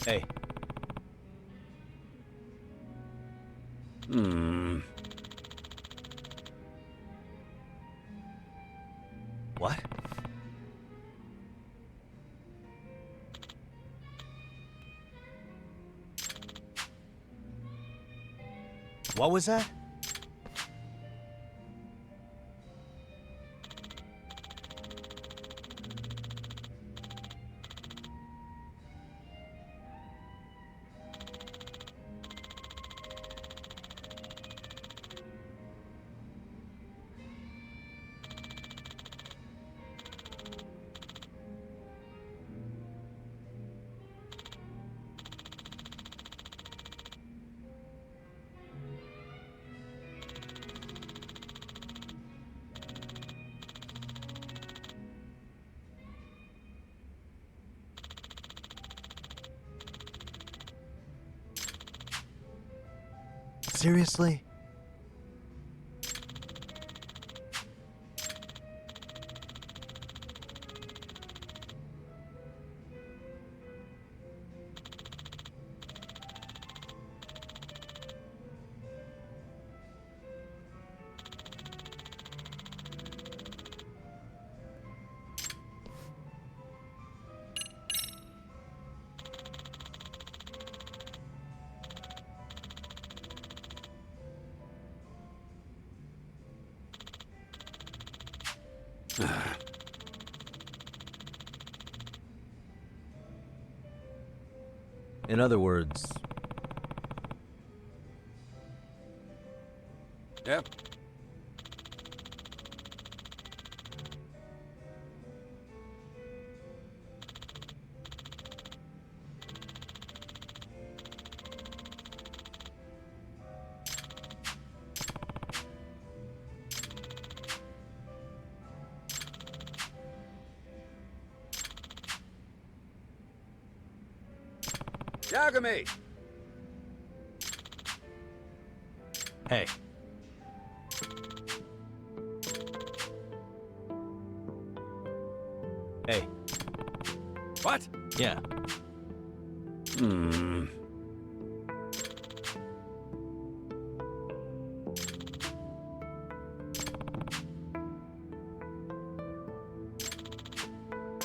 Hey. What? What was that? Seriously? In other words, Yep. Yagami! hey. Hey, What? yeah.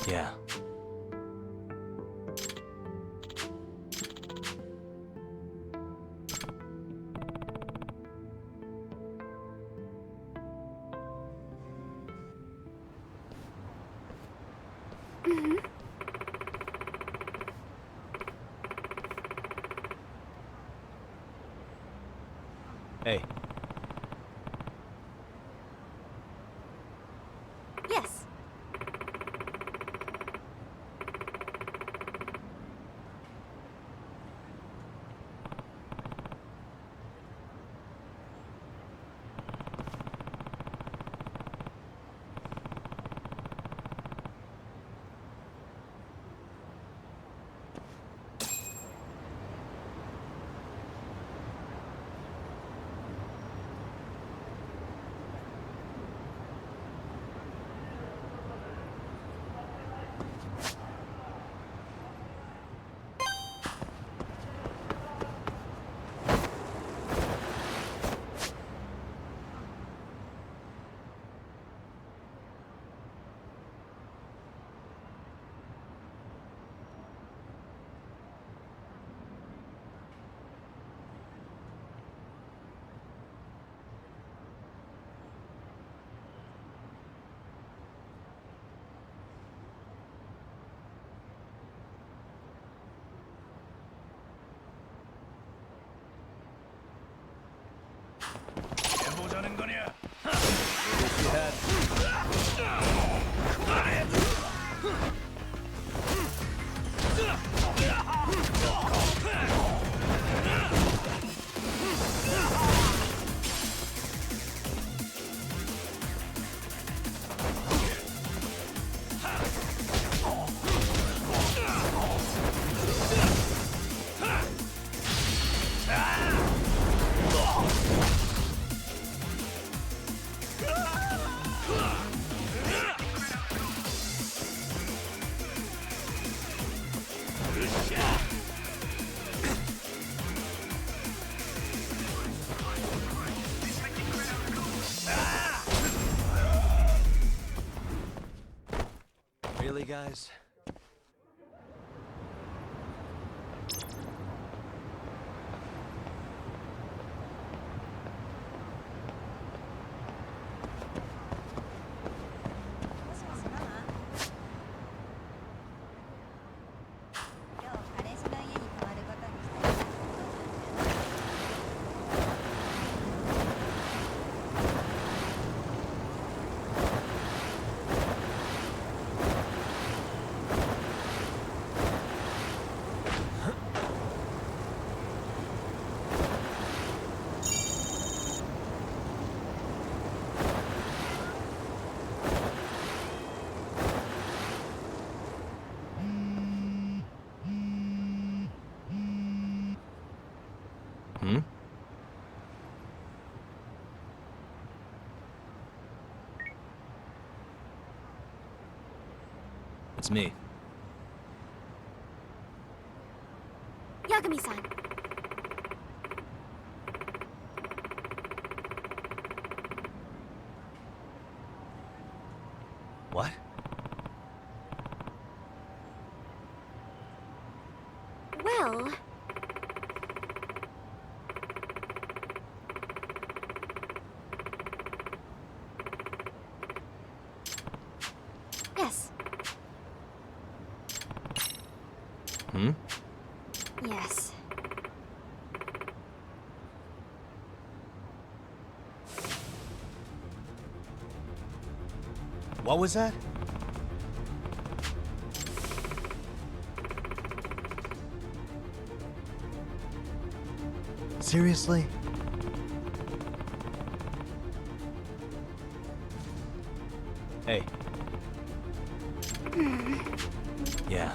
Yeah. Hey, Yes. Really, guys? Hmm? It's me. Yagami-san. What? Well... Yes. Hmm? Yes. What was that? Seriously? Hey. Yeah.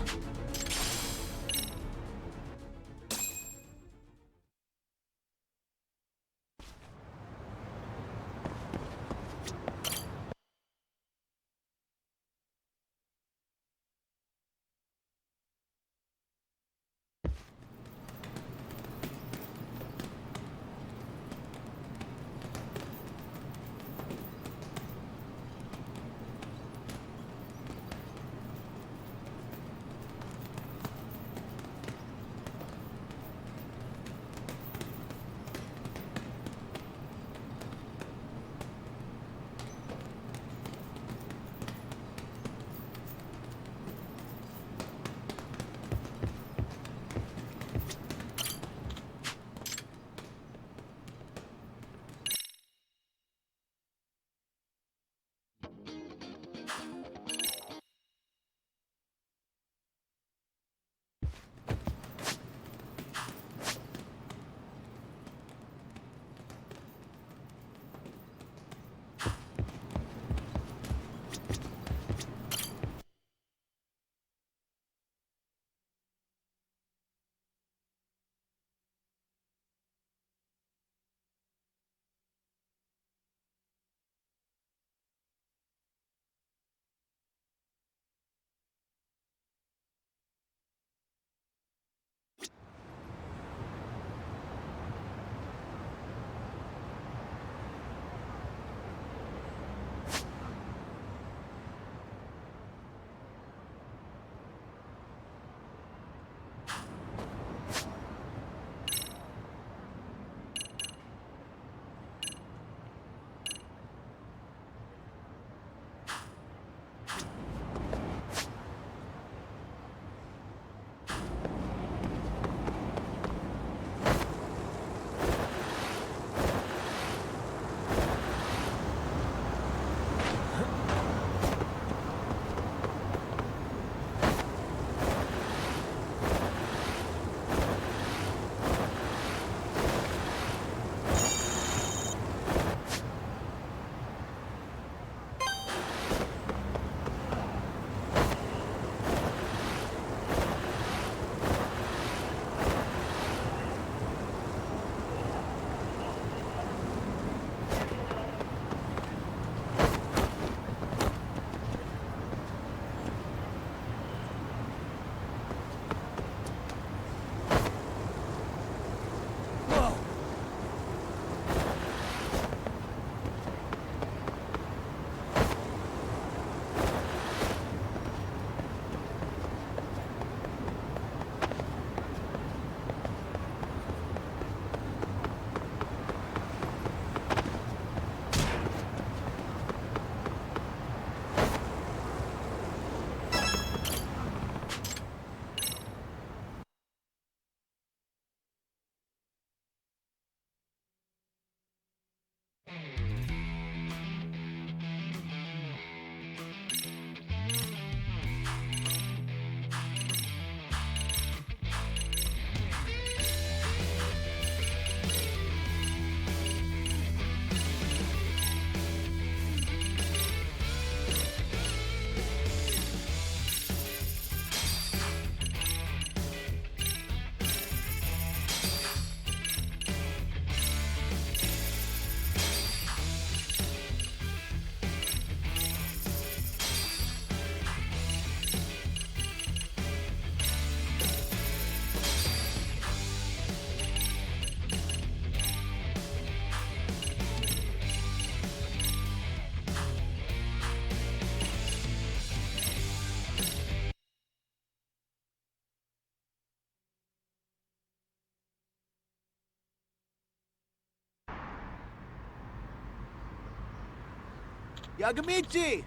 Yagamichi!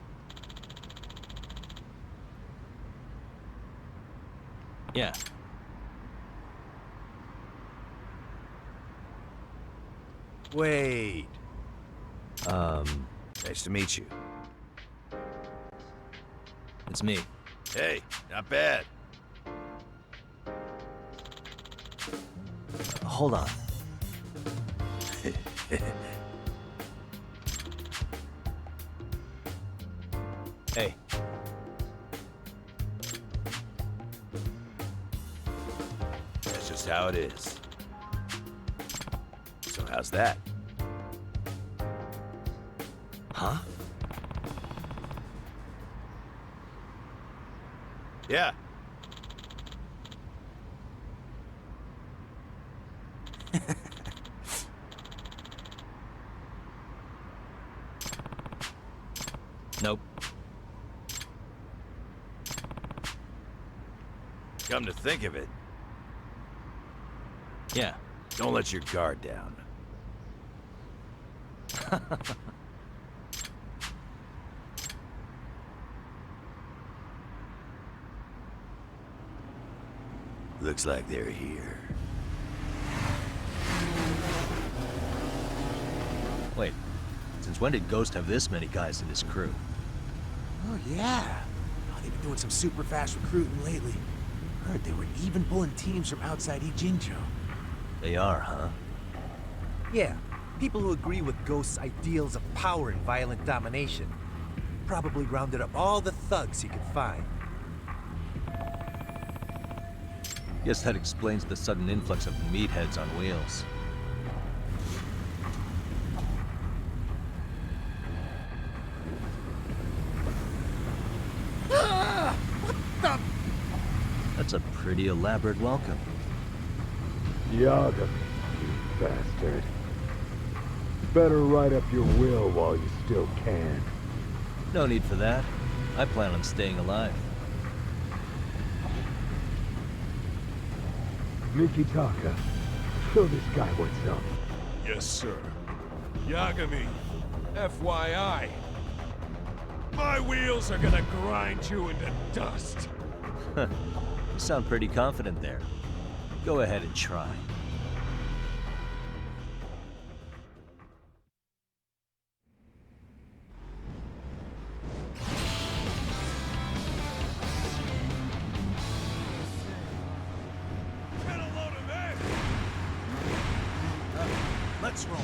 Yeah. Wait. Nice to meet you. It's me. Hey, not bad. Hold on. Hey. That's just how it is. So how's that? Huh? Yeah. Nope. Come to think of it, Yeah. don't let your guard down. Looks like they're here. Wait. Since when did Ghost have this many guys in his crew? Oh, yeah. Oh, they've been doing some super fast recruiting lately. Heard they were even pulling teams from outside Ijincho. They are, huh? Yeah, people who agree with Ghost's ideals of power and violent domination. Probably rounded up all the thugs he could find. Guess that explains the sudden influx of meatheads on wheels. That's a pretty elaborate welcome. Yagami, you bastard. Better write up your will while you still can. No need for that. I plan on staying alive. Mikitaka, show this guy what's up. Yes, sir. Yagami, FYI. My wheels are gonna grind you into dust. You sound pretty confident there. Go ahead and try. Get a load of it! Let's roll.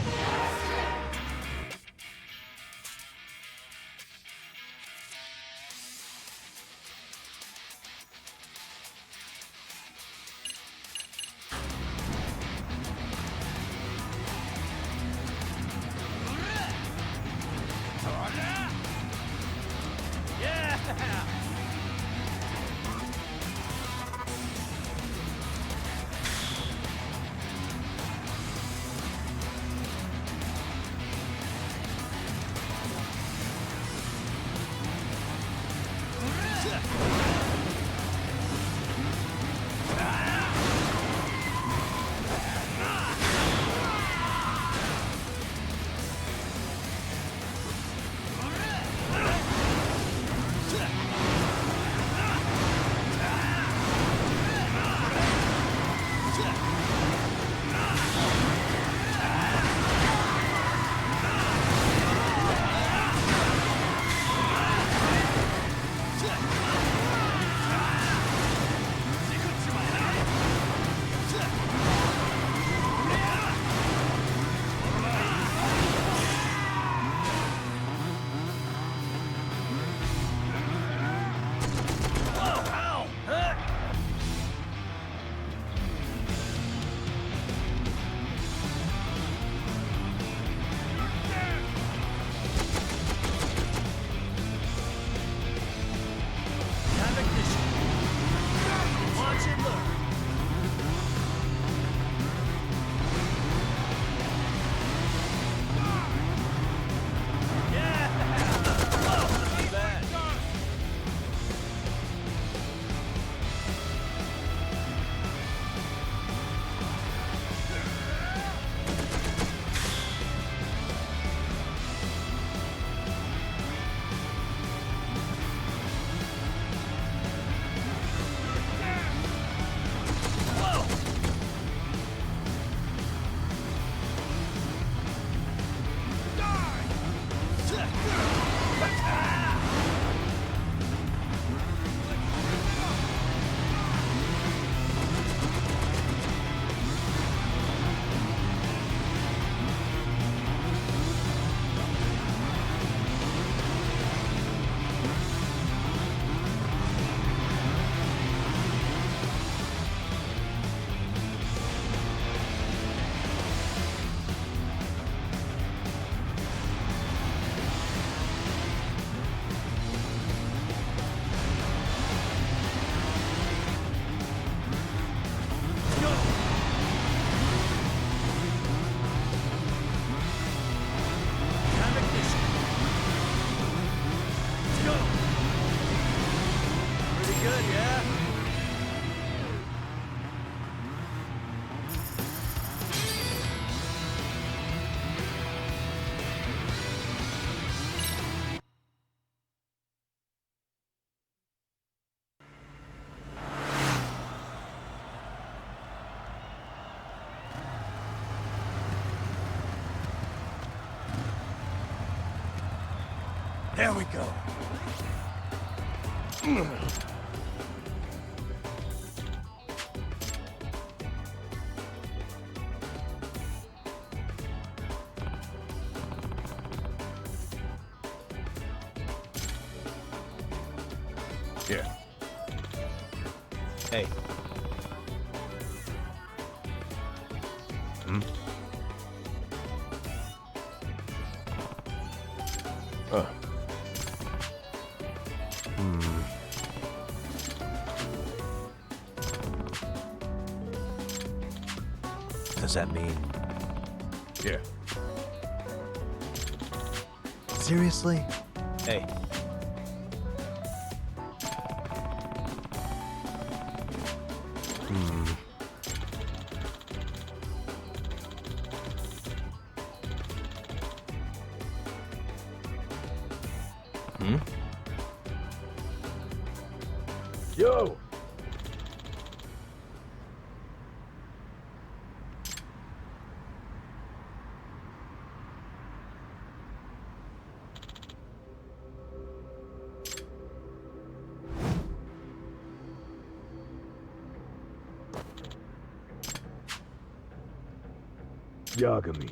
fun, yeah? There we go. Here. Hey. Does that mean... Here. Seriously? Hey. Yo! Yagami.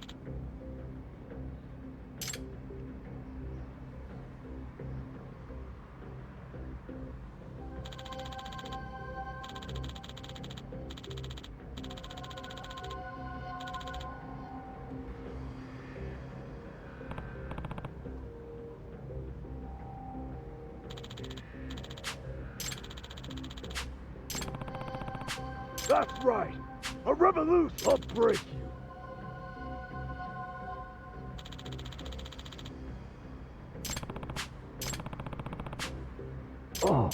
That's right! A revolution will break you! Oh.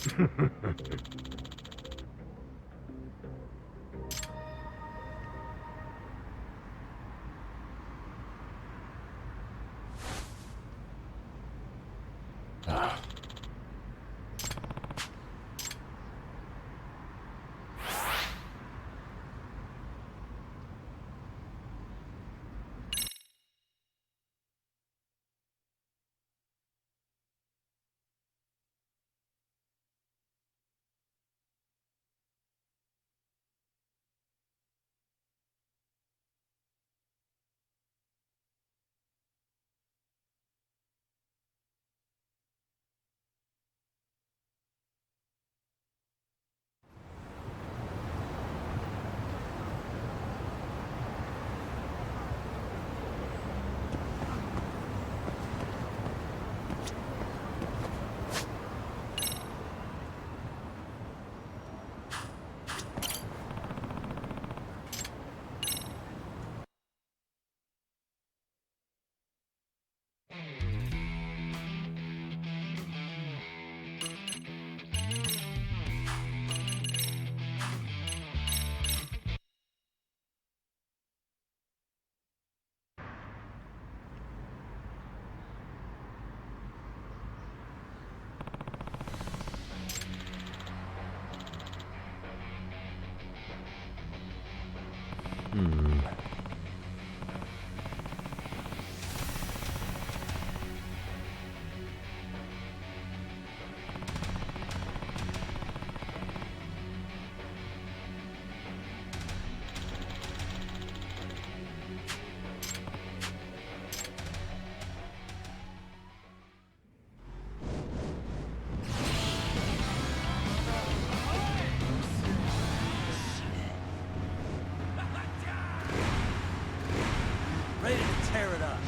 Ready to tear it up.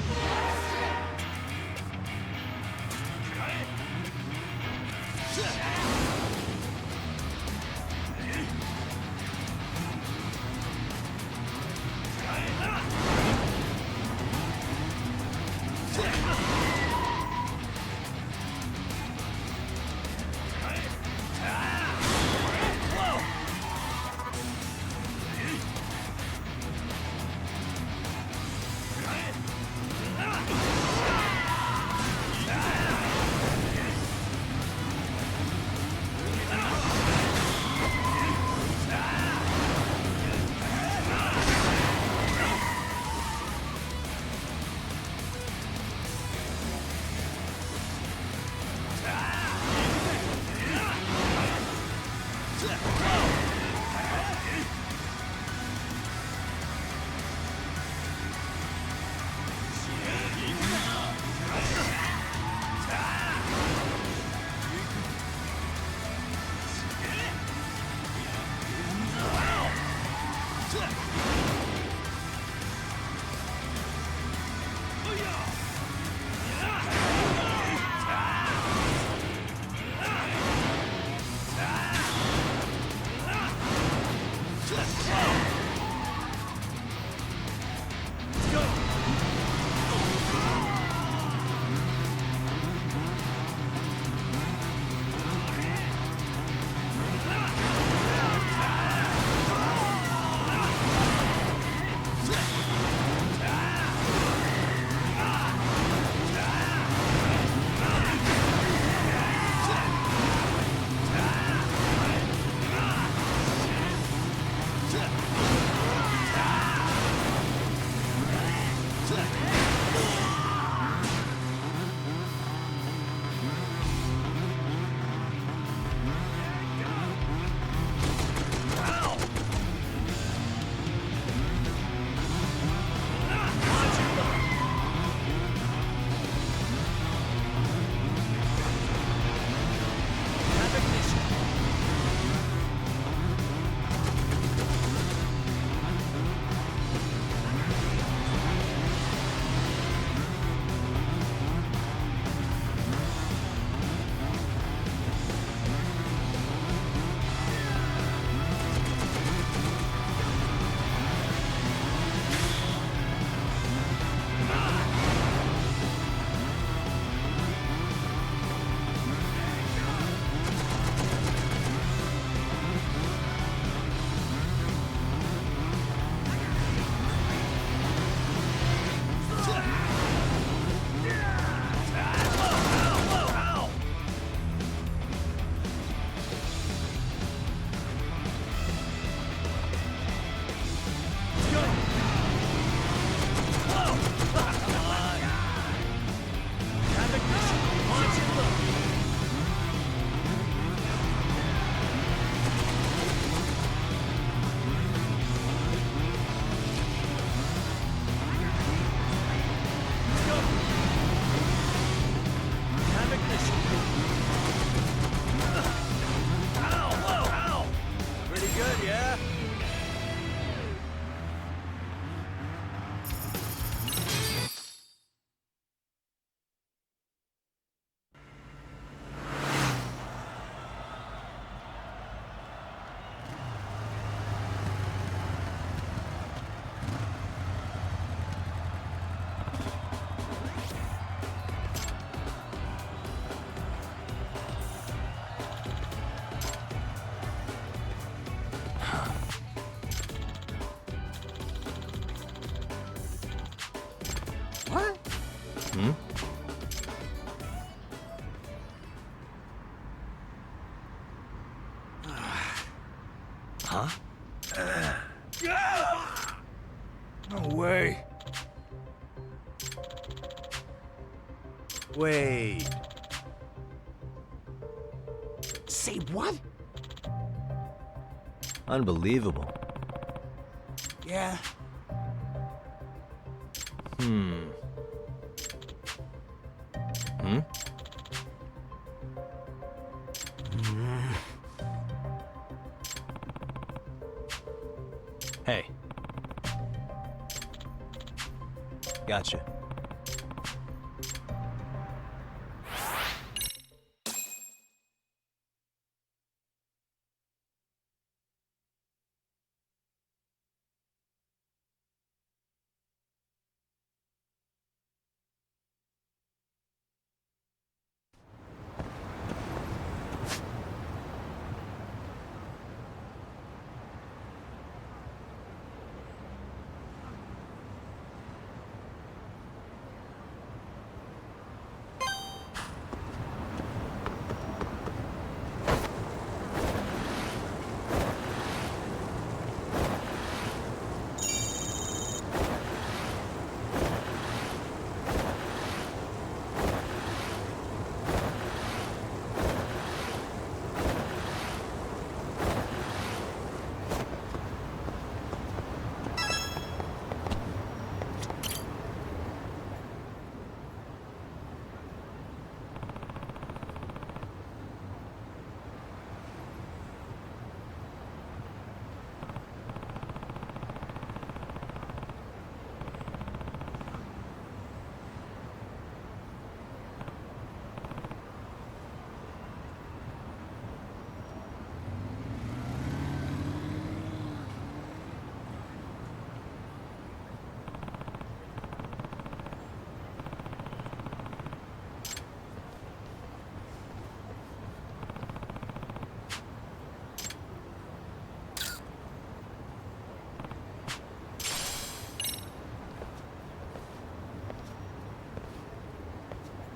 Huh? No way. Wait. Say what? Unbelievable. Yeah. Hmm. Hmm? Hey. Gotcha.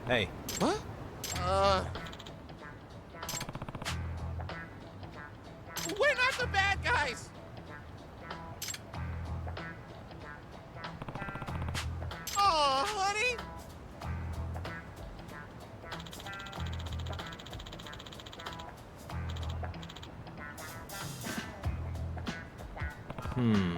Hey. What? We're not the bad guys! Aw, honey! Hmm.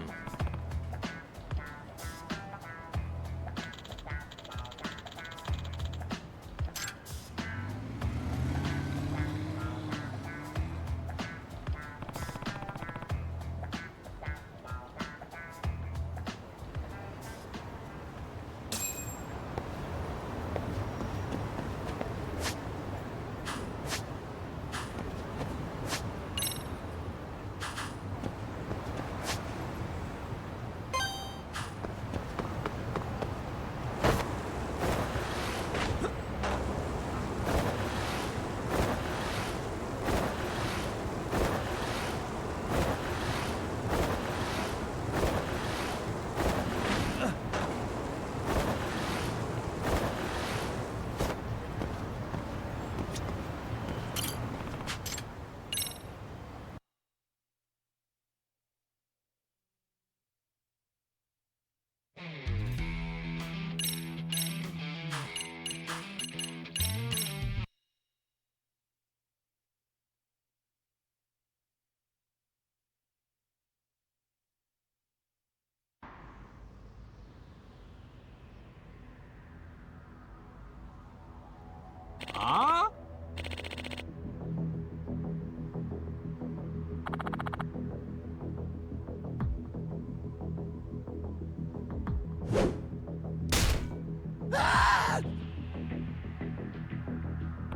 Huh?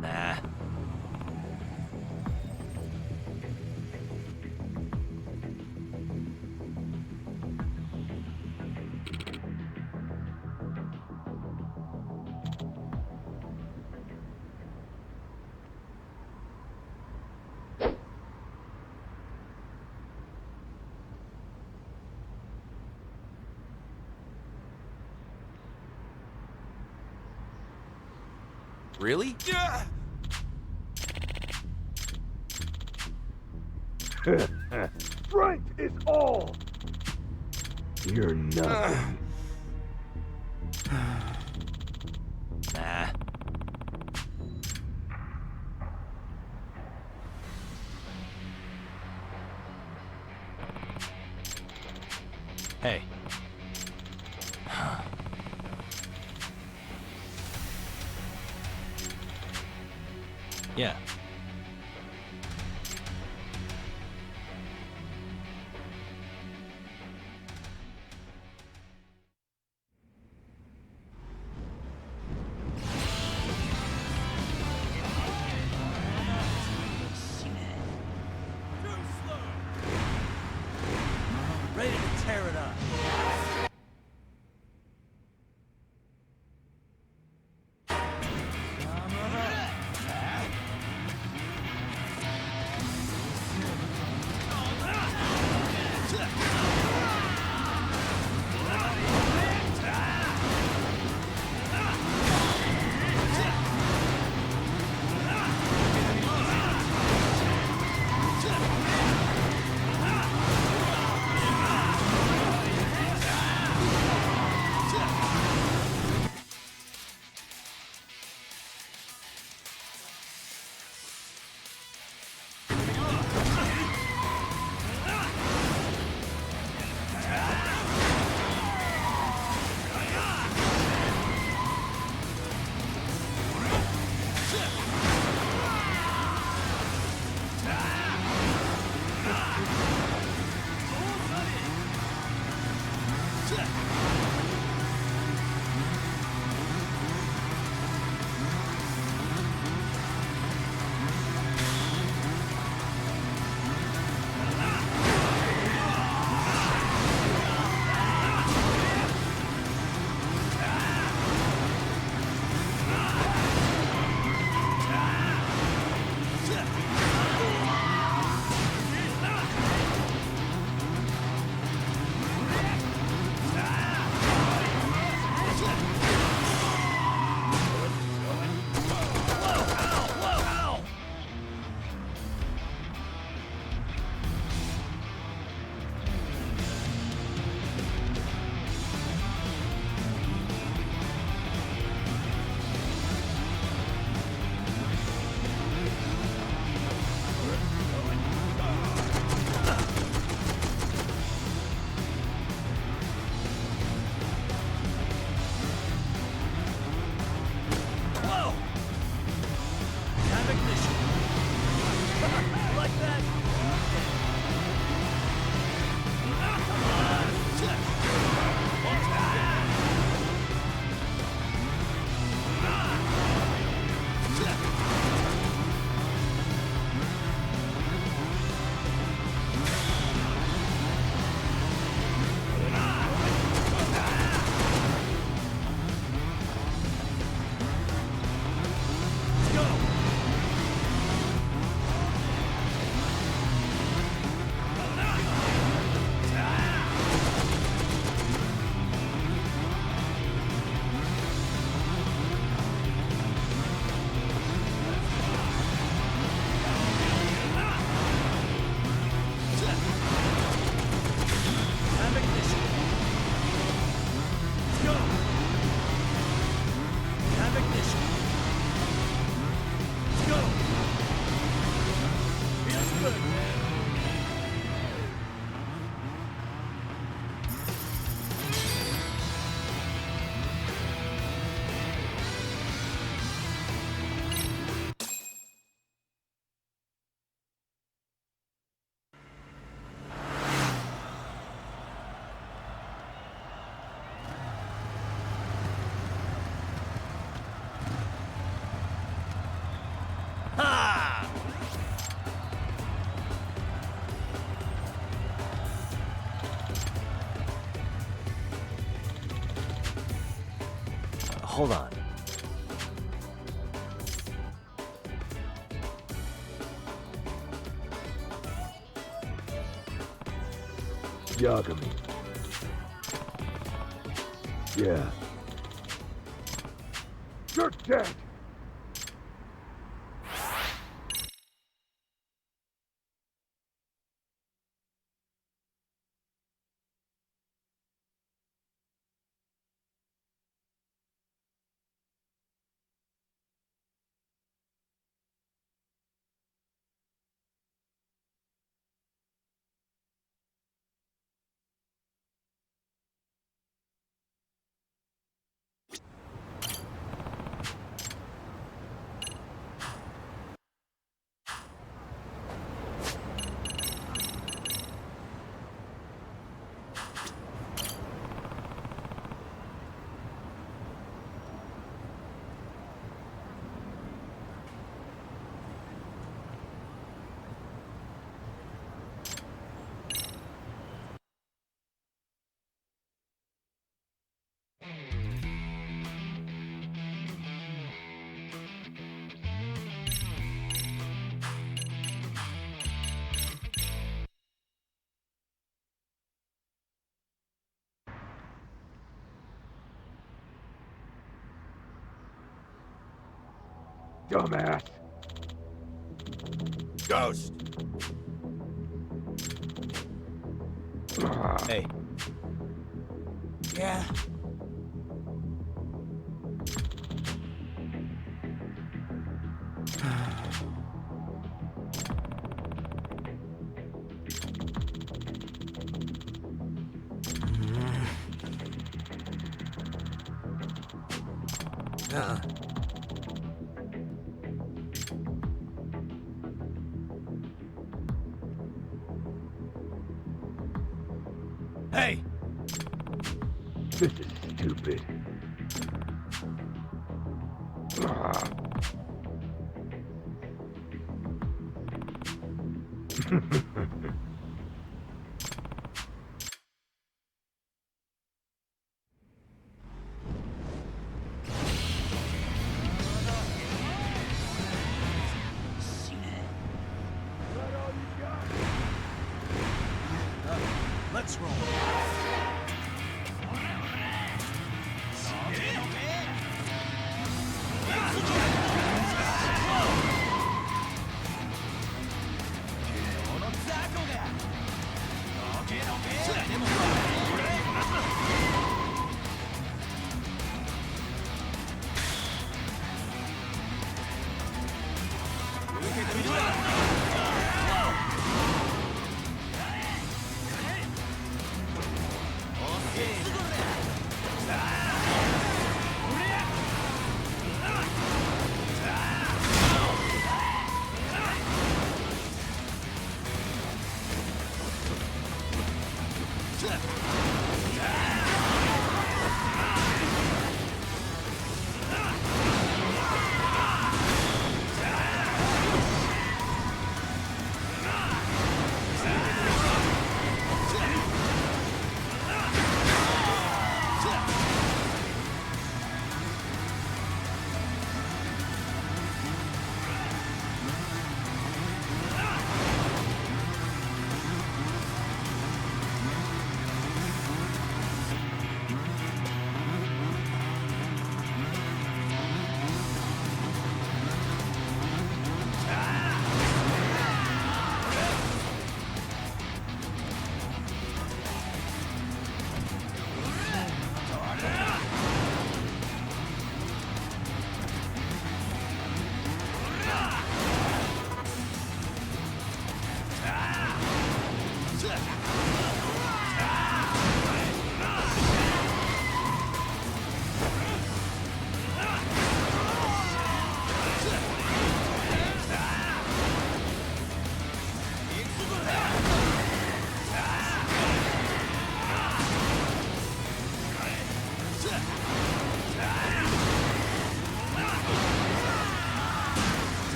Nah. Really? strength is all! You're nothing. Nah. Hey. Yeah. Ready to tear it up. Hold on. Yagami. Yeah. You're dead! dumbass. Ghost! Hey, Yeah? Hey! This is stupid. let's roll.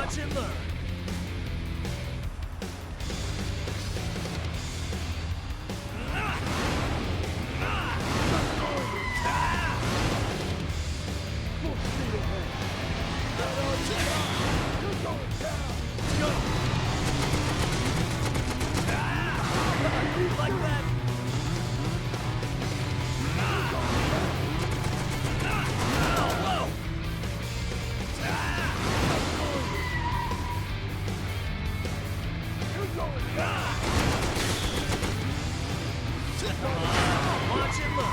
Watch and learn. Like that. Watch and learn.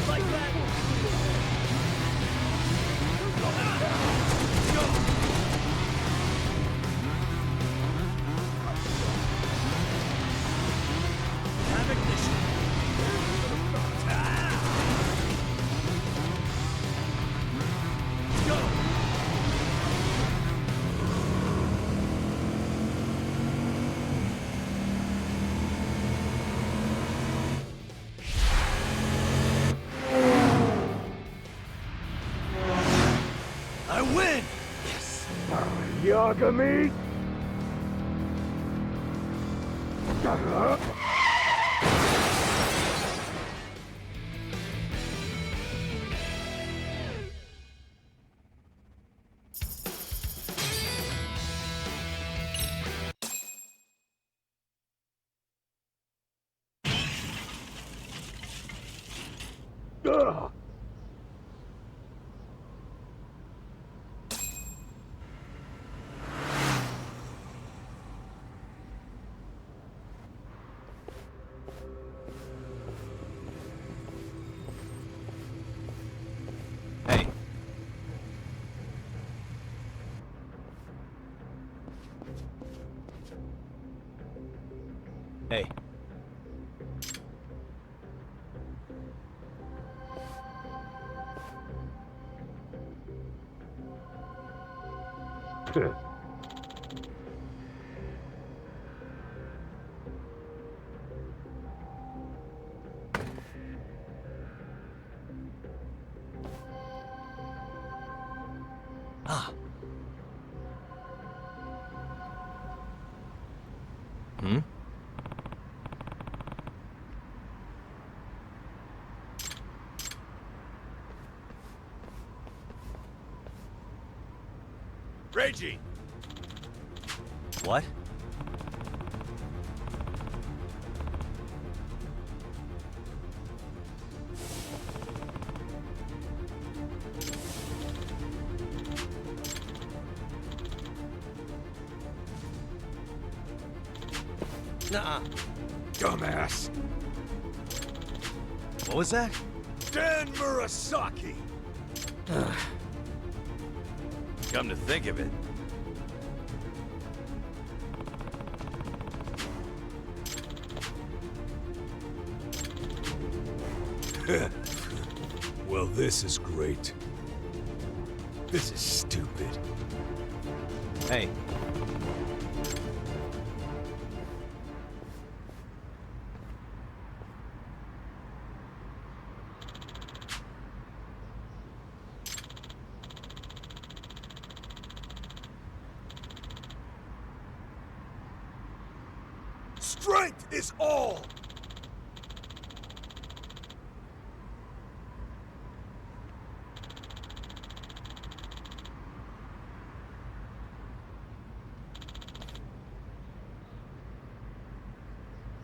Like that. Go. 「Yagami! Ugh. Hey. Hey. Ah. Hmm? Reggie! What? Nuh-uh. Dumbass! What was that? Dan Murasaki! Come to think of it. Well, this is great. This is stupid. Hey. Strength is all!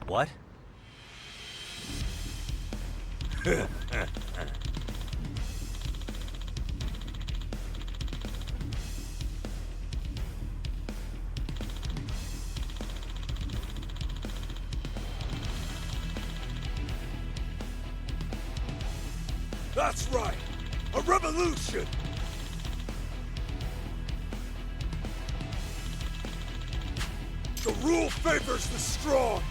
What? That's right! A revolution! The rule favors the strong!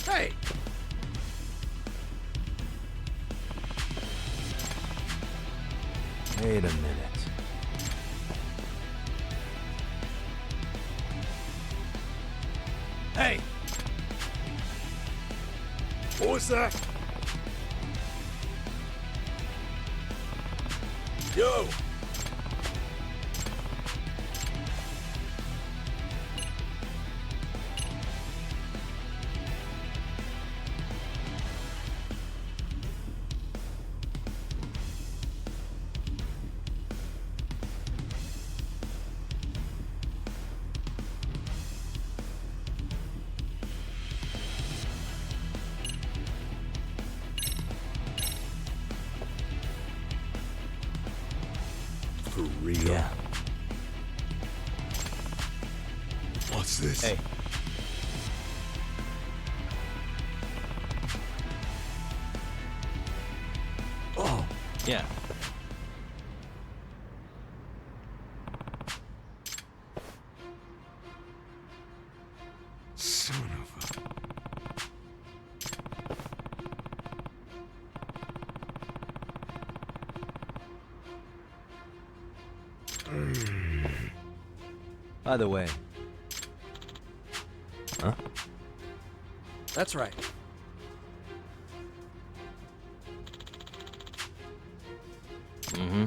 Hey! Wait a minute. Hey! What was that? Yo! For real? Yeah. What's this? Hey. Oh, Yeah. son of a... By the way, That's right. Mm-hmm.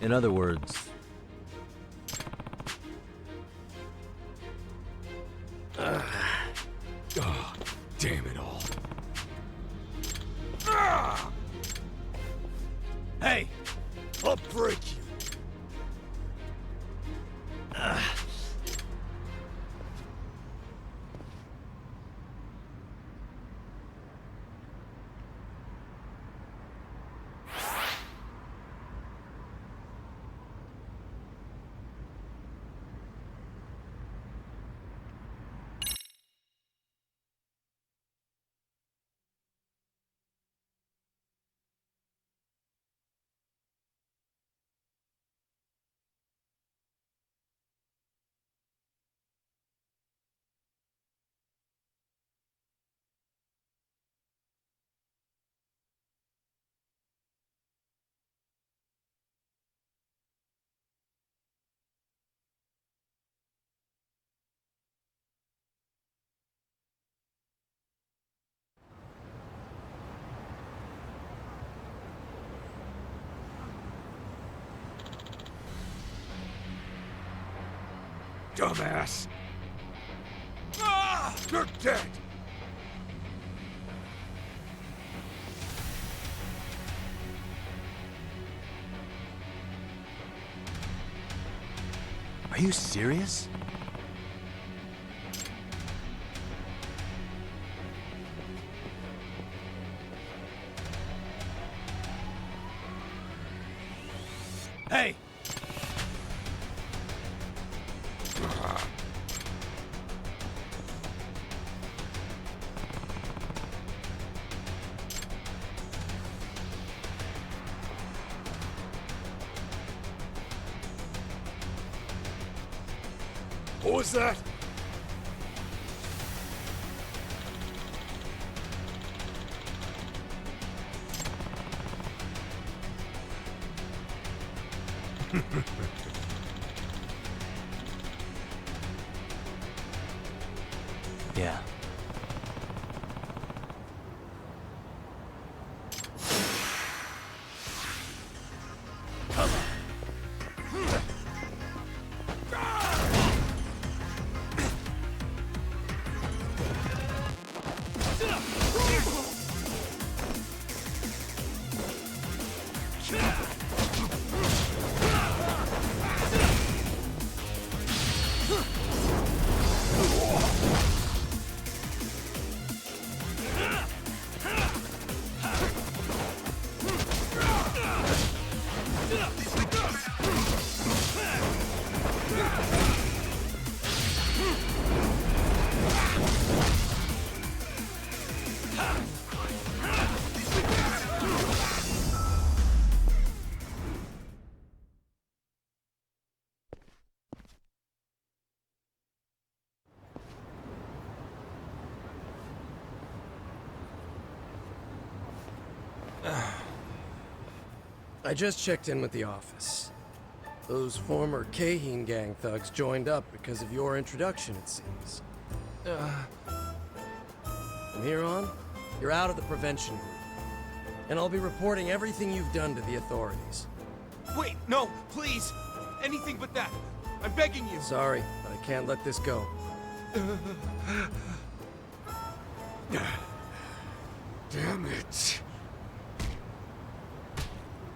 in other words, Oh, damn it all. Hey! I'll break you. Dumbass! Ah! You're dead! are you serious? Hey! What was that? Yeah. I just checked in with the office. Those former Kaheen gang thugs joined up because of your introduction, it seems. From here on, you're out of the prevention group. And I'll be reporting everything you've done to the authorities. Wait, no, please. Anything but that. I'm begging you. Sorry, but I can't let this go. Damn it.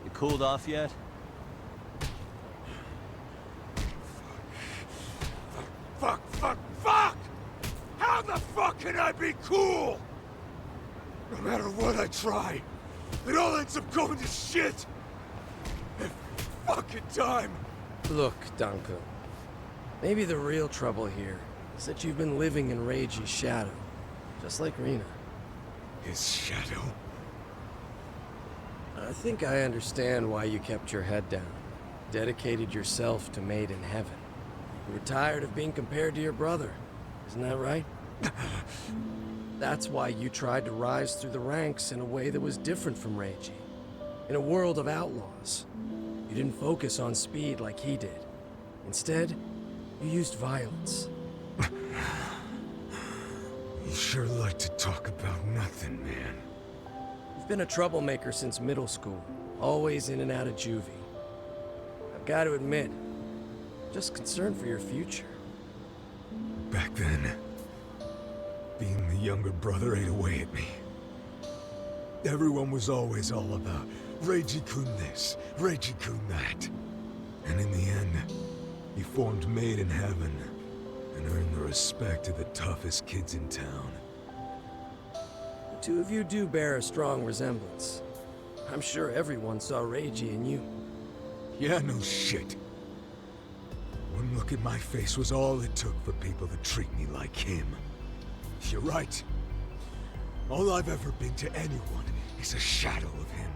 You cooled off yet? Fuck, fuck, fuck! How the fuck can I be cool? No matter what I try, it all ends up going to shit. Every fucking time. Look, Danko. Maybe the real trouble here is that you've been living in Reiji's shadow, just like Rina. His shadow? I think I understand why you kept your head down, dedicated yourself to Made in Heaven. You were tired of being compared to your brother, isn't that right? That's why you tried to rise through the ranks in a way that was different from Reiji. In a world of outlaws, you didn't focus on speed like he did. Instead, you used violence. You sure like to talk about nothing, man. You've been a troublemaker since middle school, always in and out of juvie. I've got to admit, just concerned for your future. Back then, being the younger brother ate away at me. Everyone was always all about Reiji-kun this, Reiji-kun that. And in the end, he formed Made in Heaven and earned the respect of the toughest kids in town. The two of you do bear a strong resemblance. I'm sure everyone saw Reiji in you. Yeah, no shit. One look at my face was all it took for people to treat me like him. You're right. All I've ever been to anyone is a shadow of him.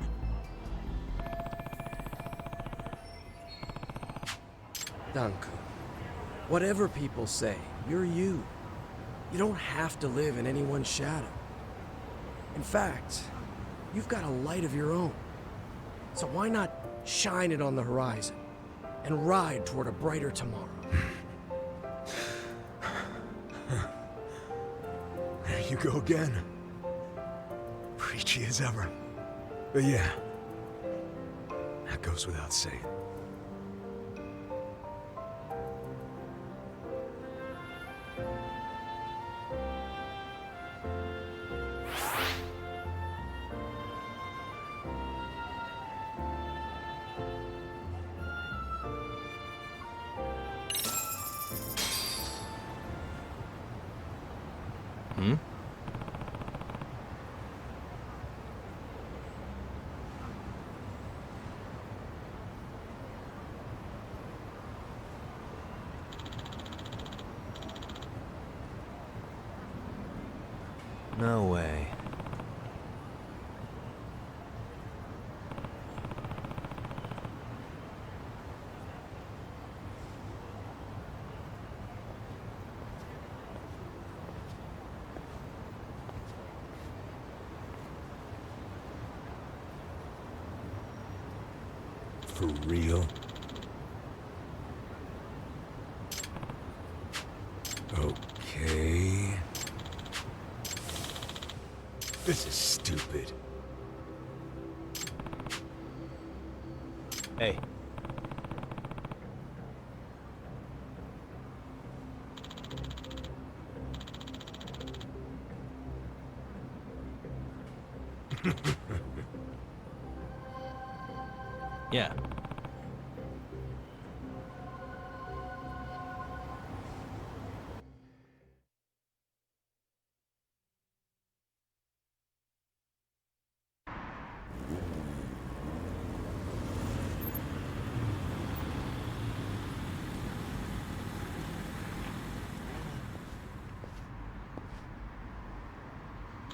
Danku, whatever people say, you're you. You don't have to live in anyone's shadow. In fact, you've got a light of your own. So why not shine it on the horizon and ride toward a brighter tomorrow? There you go again. Preachy as ever. But yeah, that goes without saying. Hmm? No way. For real? Okay. This is stupid. Hey. Yeah.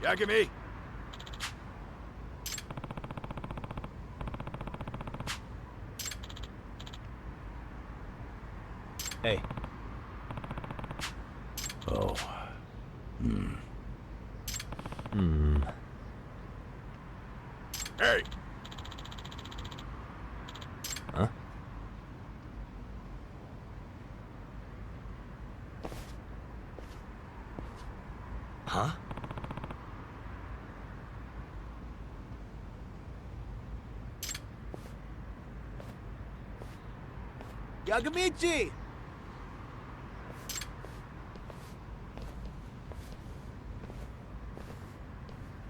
Yagami! Hey. Oh. Hey! Huh? Huh? Yagamichi!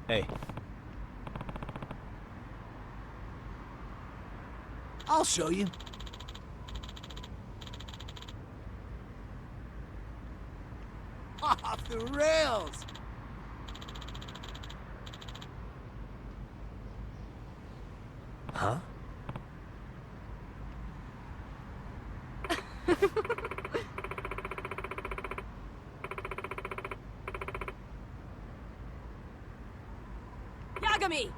Hey. I'll show you. Off the rails! Huh? Yagami!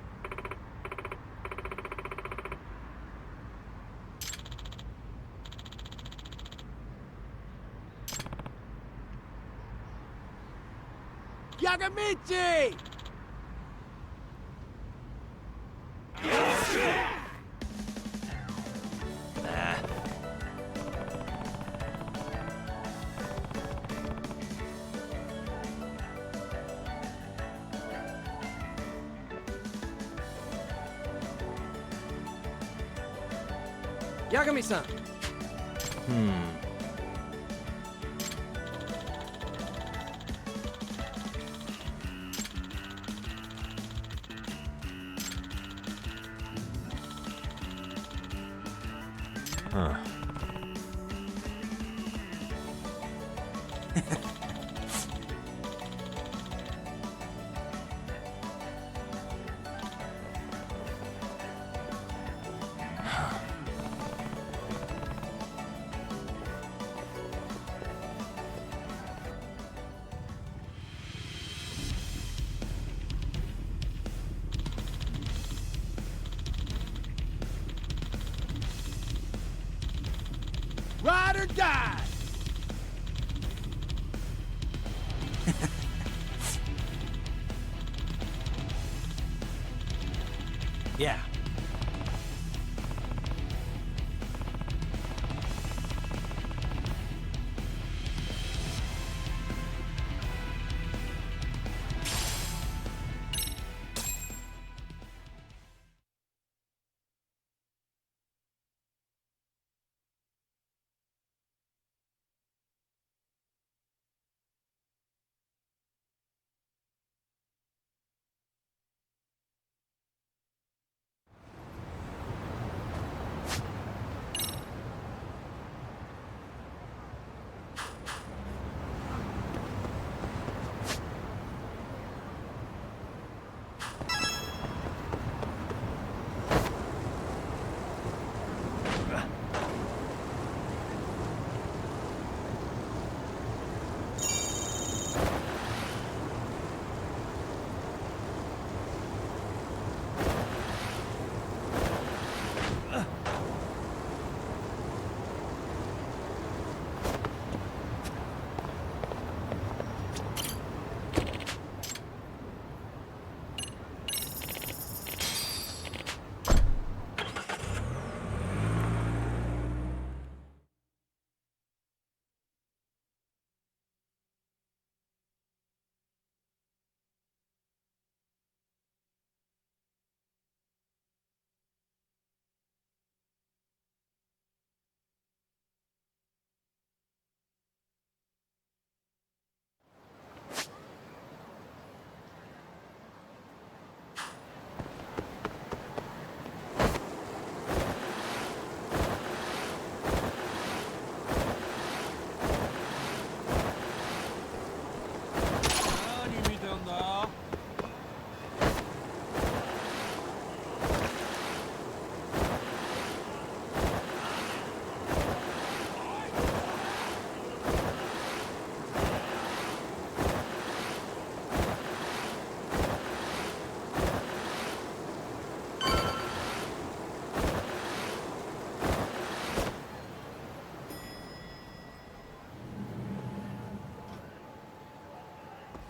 Yagamichi! Yagami-san! Huh. Ride or die! Yeah.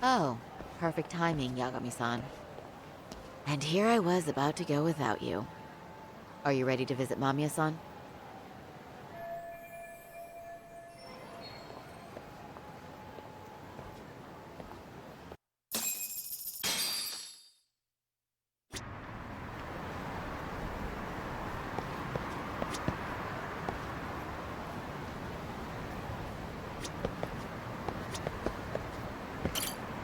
Oh, perfect timing, Yagami-san. And here I was about to go without you. Are you ready to visit Mamiya-san?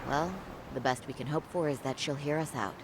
Well, the best we can hope for is that she'll hear us out.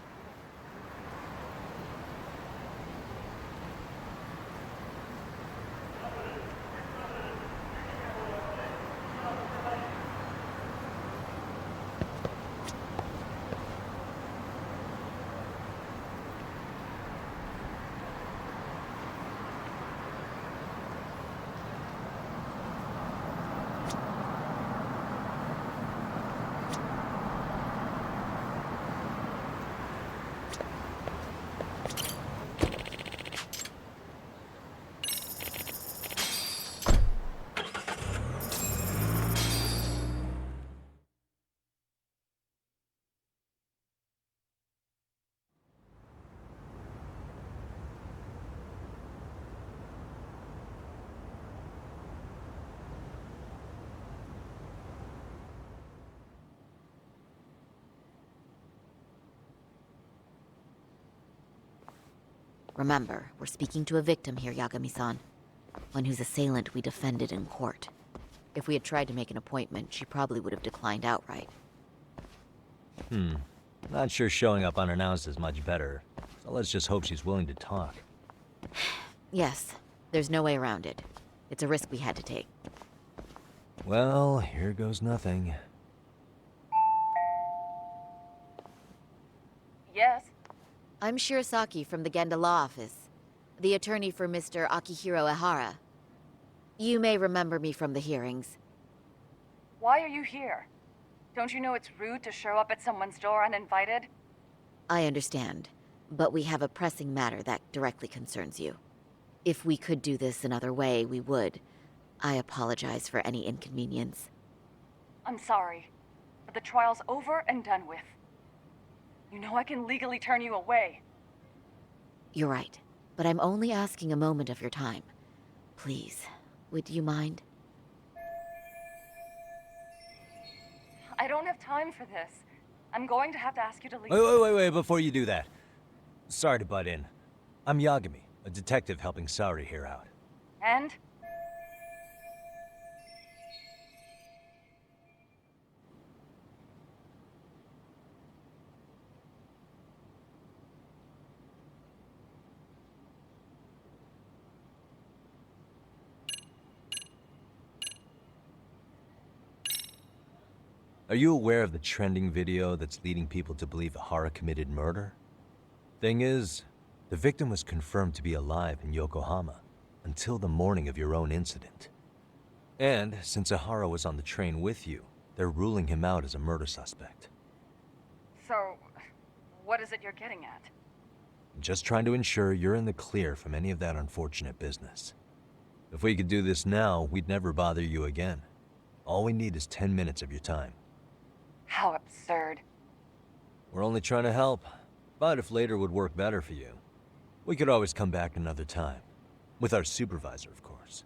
Remember, we're speaking to a victim here, Yagami-san. one whose assailant we defended in court. If we had tried to make an appointment, she probably would have declined outright. Not sure showing up unannounced is much better, so let's just hope she's willing to talk. Yes, there's no way around it. It's a risk we had to take. Well, here goes nothing. Yes? I'm Shirasaki from the Genda Law Office, the attorney for Mr. Akihiro Ehara. You may remember me from the hearings. Why are you here? Don't you know it's rude to show up at someone's door uninvited? I understand, but we have a pressing matter that directly concerns you. If we could do this another way, we would. I apologize for any inconvenience. I'm sorry, but the trial's over and done with. You know I can legally turn you away. You're right, but I'm only asking a moment of your time. Please, would you mind? I don't have time for this. I'm going to have to ask you to leave. Wait, before you do that. Sorry to butt in. I'm Yagami, a detective helping Saori here out. And? Are you aware of the trending video that's leading people to believe Ehara committed murder? Thing is, the victim was confirmed to be alive in Yokohama until the morning of your own incident. And since Ehara was on the train with you, they're ruling him out as a murder suspect. So, what is it you're getting at? Just trying to ensure you're in the clear from any of that unfortunate business. If we could do this now, we'd never bother you again. All we need is 10 minutes of your time. How absurd. We're only trying to help, but if later would work better for you, we could always come back another time. With our supervisor, of course.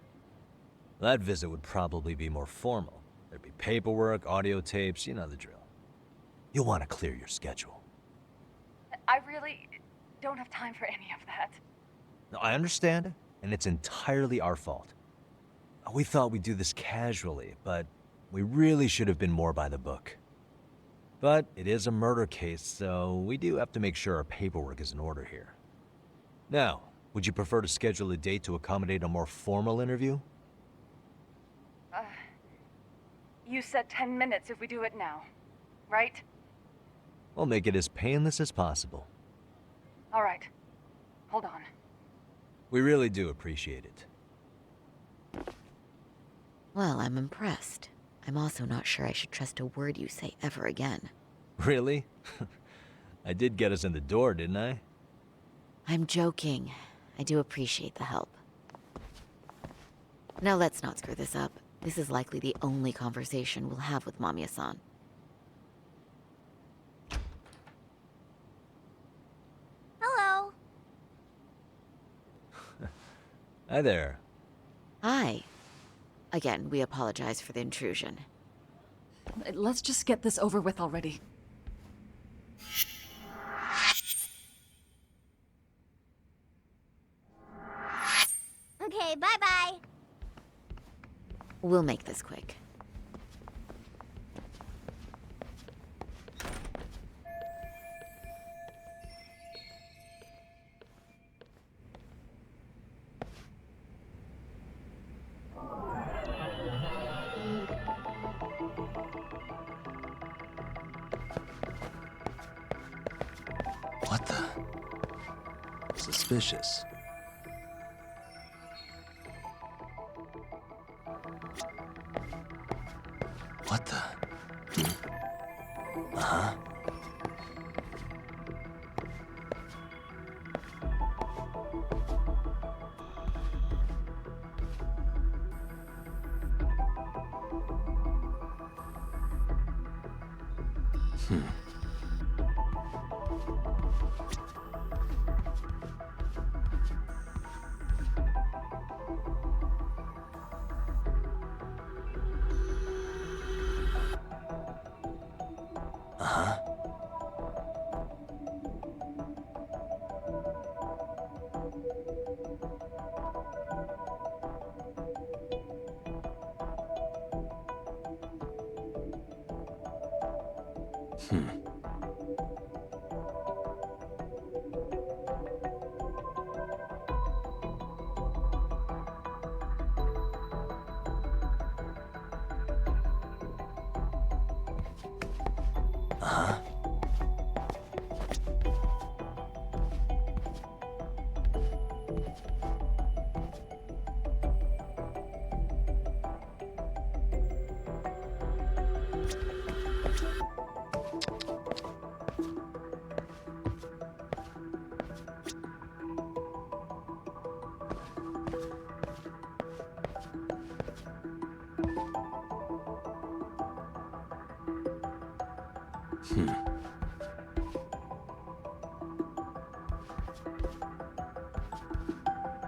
That visit would probably be more formal. There'd be paperwork, audio tapes, you know the drill. You'll want to clear your schedule. I really don't have time for any of that. No, I understand, and it's entirely our fault. We thought we'd do this casually, but we really should have been more by the book. But it is a murder case, so we do have to make sure our paperwork is in order here. Now, would you prefer to schedule a date to accommodate a more formal interview? You said 10 minutes if we do it now, right? We'll make it as painless as possible. All right. Hold on. We really do appreciate it. Well, I'm impressed. I'm also not sure I should trust a word you say ever again. Really? I did get us in the door, didn't I? I'm joking. I do appreciate the help. Now let's not screw this up. This is likely the only conversation we'll have with Mamiya-san. Hello. Hi there. Hi. Again, we apologize for the intrusion. Let's just get this over with already. Okay, bye-bye. We'll make this quick. What the? Suspicious. What the? Uh-huh.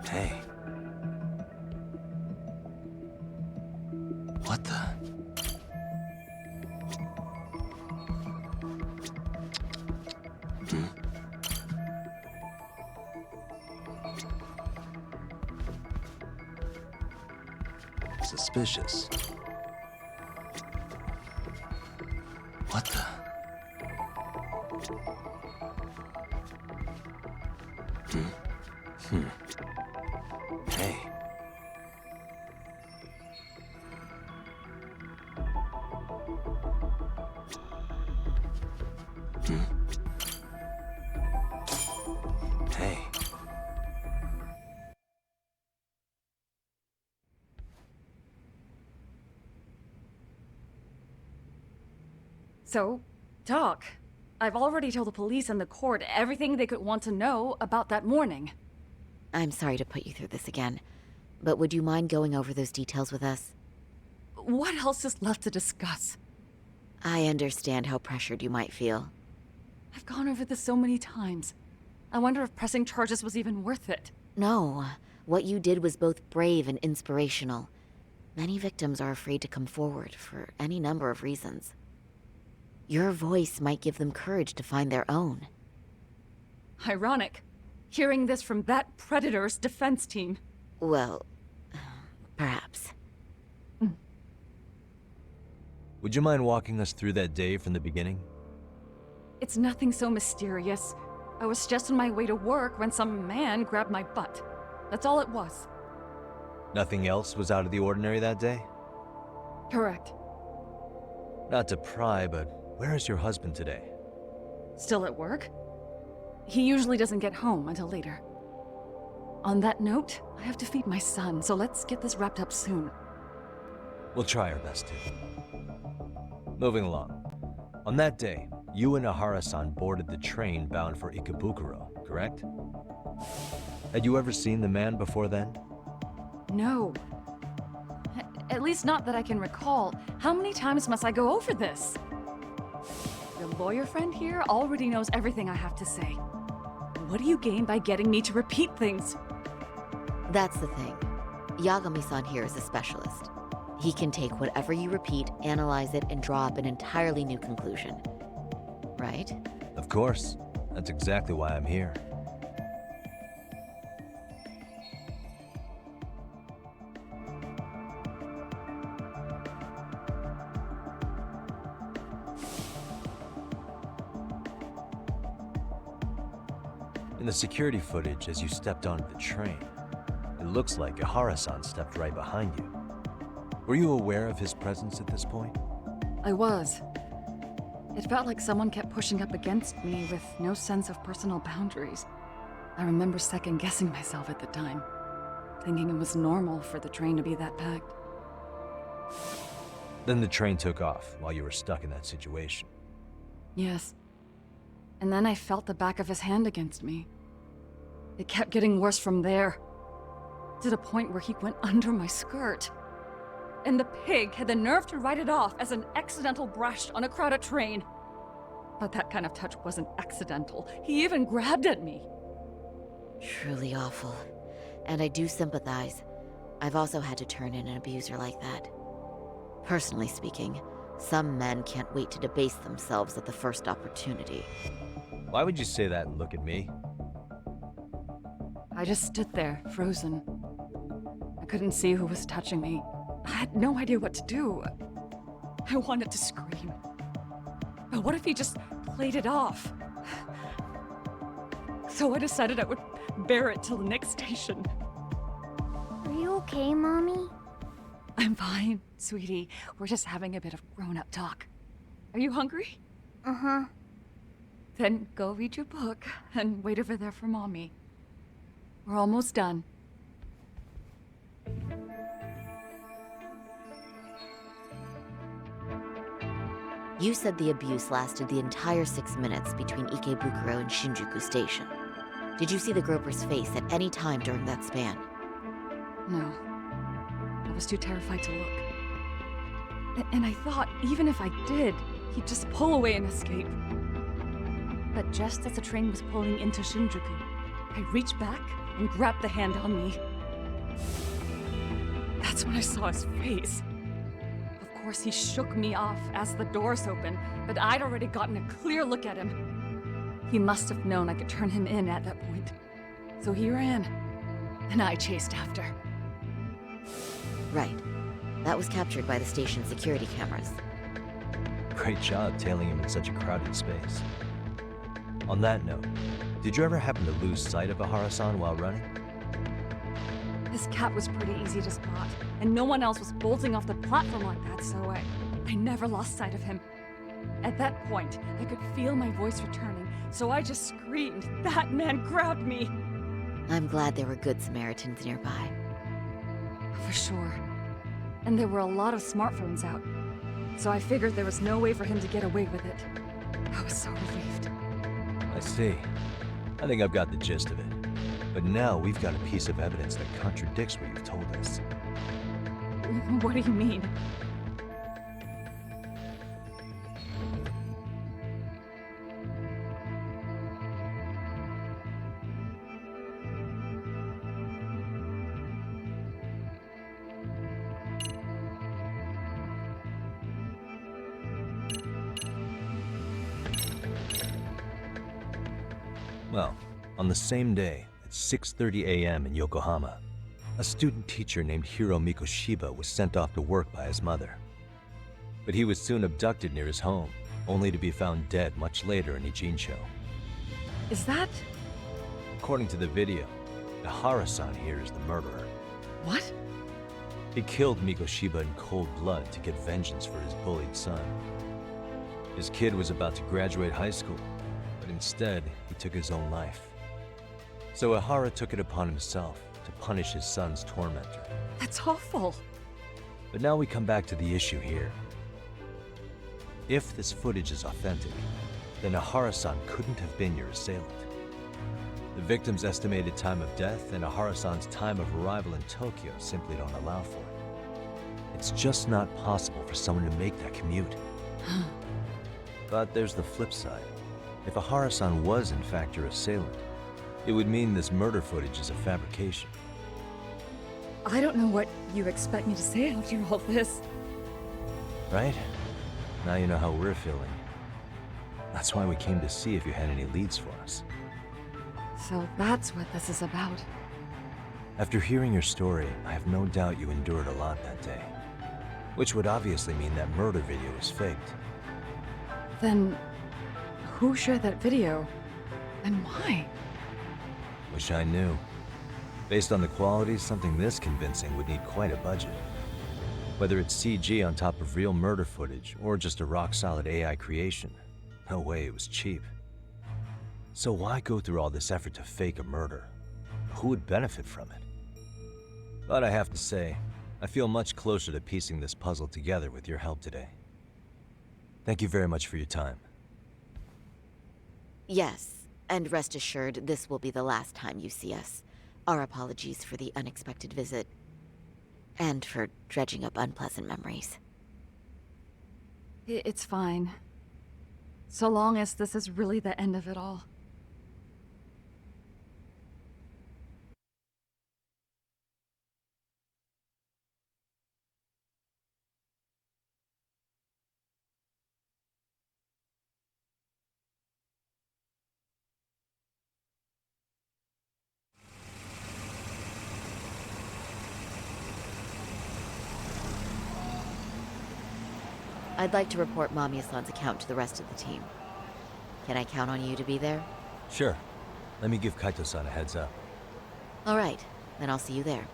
Hey. What the? Suspicious. What the? Hey. Hey. So, talk. I've already told the police and the court everything they could want to know about that morning. I'm sorry to put you through this again, but would you mind going over those details with us? What else is left to discuss? I understand how pressured you might feel. I've gone over this so many times. I wonder if pressing charges was even worth it. No, what you did was both brave and inspirational. Many victims are afraid to come forward for any number of reasons. Your voice might give them courage to find their own. Ironic. Hearing this from that Predator's defense team. Well, perhaps. Would you mind walking us through that day from the beginning? It's nothing so mysterious. I was just on my way to work when some man grabbed my butt. That's all it was. Nothing else was out of the ordinary that day? Correct. Not to pry, but where is your husband today? Still at work? He usually doesn't get home until later. On that note, I have to feed my son, so let's get this wrapped up soon. We'll try our best to. Moving along. On that day, you and Ahara-san boarded the train bound for Ikebukuro, correct? Had you ever seen the man before then? No. At least not that I can recall. How many times must I go over this? Your lawyer friend here already knows everything I have to say. What do you gain by getting me to repeat things? That's the thing. Yagami-san here is a specialist. He can take whatever you repeat, analyze it, and draw up an entirely new conclusion. Right? Of course. That's exactly why I'm here. In the security footage as you stepped onto the train, it looks like Ahara-san stepped right behind you. Were you aware of his presence at this point? I was. It felt like someone kept pushing up against me with no sense of personal boundaries. I remember second-guessing myself at the time, thinking it was normal for the train to be that packed. Then the train took off while you were stuck in that situation. Yes. And then I felt the back of his hand against me. It kept getting worse from there, to the point where he went under my skirt. And the pig had the nerve to write it off as an accidental brush on a crowded train. But that kind of touch wasn't accidental. He even grabbed at me. Truly awful. And I do sympathize. I've also had to turn in an abuser like that. Personally speaking, some men can't wait to debase themselves at the first opportunity. Why would you say that and look at me? I just stood there, frozen. I couldn't see who was touching me. I had no idea what to do. I wanted to scream. But what if he just played it off? So I decided I would bear it till the next station. Are you okay, Mommy? I'm fine, sweetie. We're just having a bit of grown-up talk. Are you hungry? Uh-huh. Then go read your book and wait over there for Mommy. We're almost done. You said the abuse lasted the entire 6 minutes between Ikebukuro and Shinjuku Station. Did you see the groper's face at any time during that span? No. I was too terrified to look. And I thought, even if I did, he'd just pull away and escape. But just as the train was pulling into Shinjuku, I reached back and grabbed the hand on me. That's when I saw his face. Of course, he shook me off as the doors opened, but I'd already gotten a clear look at him. He must have known I could turn him in at that point. So he ran, and I chased after. Right. That was captured by the station's security cameras. Great job tailing him in such a crowded space. On that note, did you ever happen to lose sight of Ahara-san while running? His cat was pretty easy to spot, and no one else was bolting off the platform like that, so I never lost sight of him. At that point, I could feel my voice returning, so I just screamed. That man grabbed me! I'm glad there were good Samaritans nearby. For sure. And there were a lot of smartphones out, so I figured there was no way for him to get away with it. I was so relieved. I see. I think I've got the gist of it. But now we've got a piece of evidence that contradicts what you've told us. What do you mean? Well, on the same day, at 6:30 a.m. in Yokohama, a student teacher named Hiro Mikoshiba was sent off to work by his mother. But he was soon abducted near his home, only to be found dead much later in Ijincho. Is that... According to the video, Ahara-san here is the murderer. What? He killed Mikoshiba in cold blood to get vengeance for his bullied son. His kid was about to graduate high school, but instead, he took his own life. So Ahara took it upon himself to punish his son's tormentor. That's awful. But now we come back to the issue here. If this footage is authentic, then Ahara-san couldn't have been your assailant. The victim's estimated time of death and Ahara-san's time of arrival in Tokyo simply don't allow for it. It's just not possible for someone to make that commute. But there's the flip side. If Ahara-san was in fact your assailant, it would mean this murder footage is a fabrication. I don't know what you expect me to say after all this. Right? Now you know how we're feeling. That's why we came to see if you had any leads for us. So that's what this is about. After hearing your story, I have no doubt you endured a lot that day. Which would obviously mean that murder video was faked. Then... who shared that video? And why? Wish I knew. Based on the quality, something this convincing would need quite a budget. Whether it's CG on top of real murder footage, or just a rock-solid AI creation, no way it was cheap. So why go through all this effort to fake a murder? Who would benefit from it? But I have to say, I feel much closer to piecing this puzzle together with your help today. Thank you very much for your time. Yes, and rest assured, this will be the last time you see us. Our apologies for the unexpected visit. And for dredging up unpleasant memories. It's fine. So long as this is really the end of it all. I'd like to report Mamiya-san's account to the rest of the team. Can I count on you to be there? Sure. Let me give Kaito-san a heads up. All right, then I'll see you there.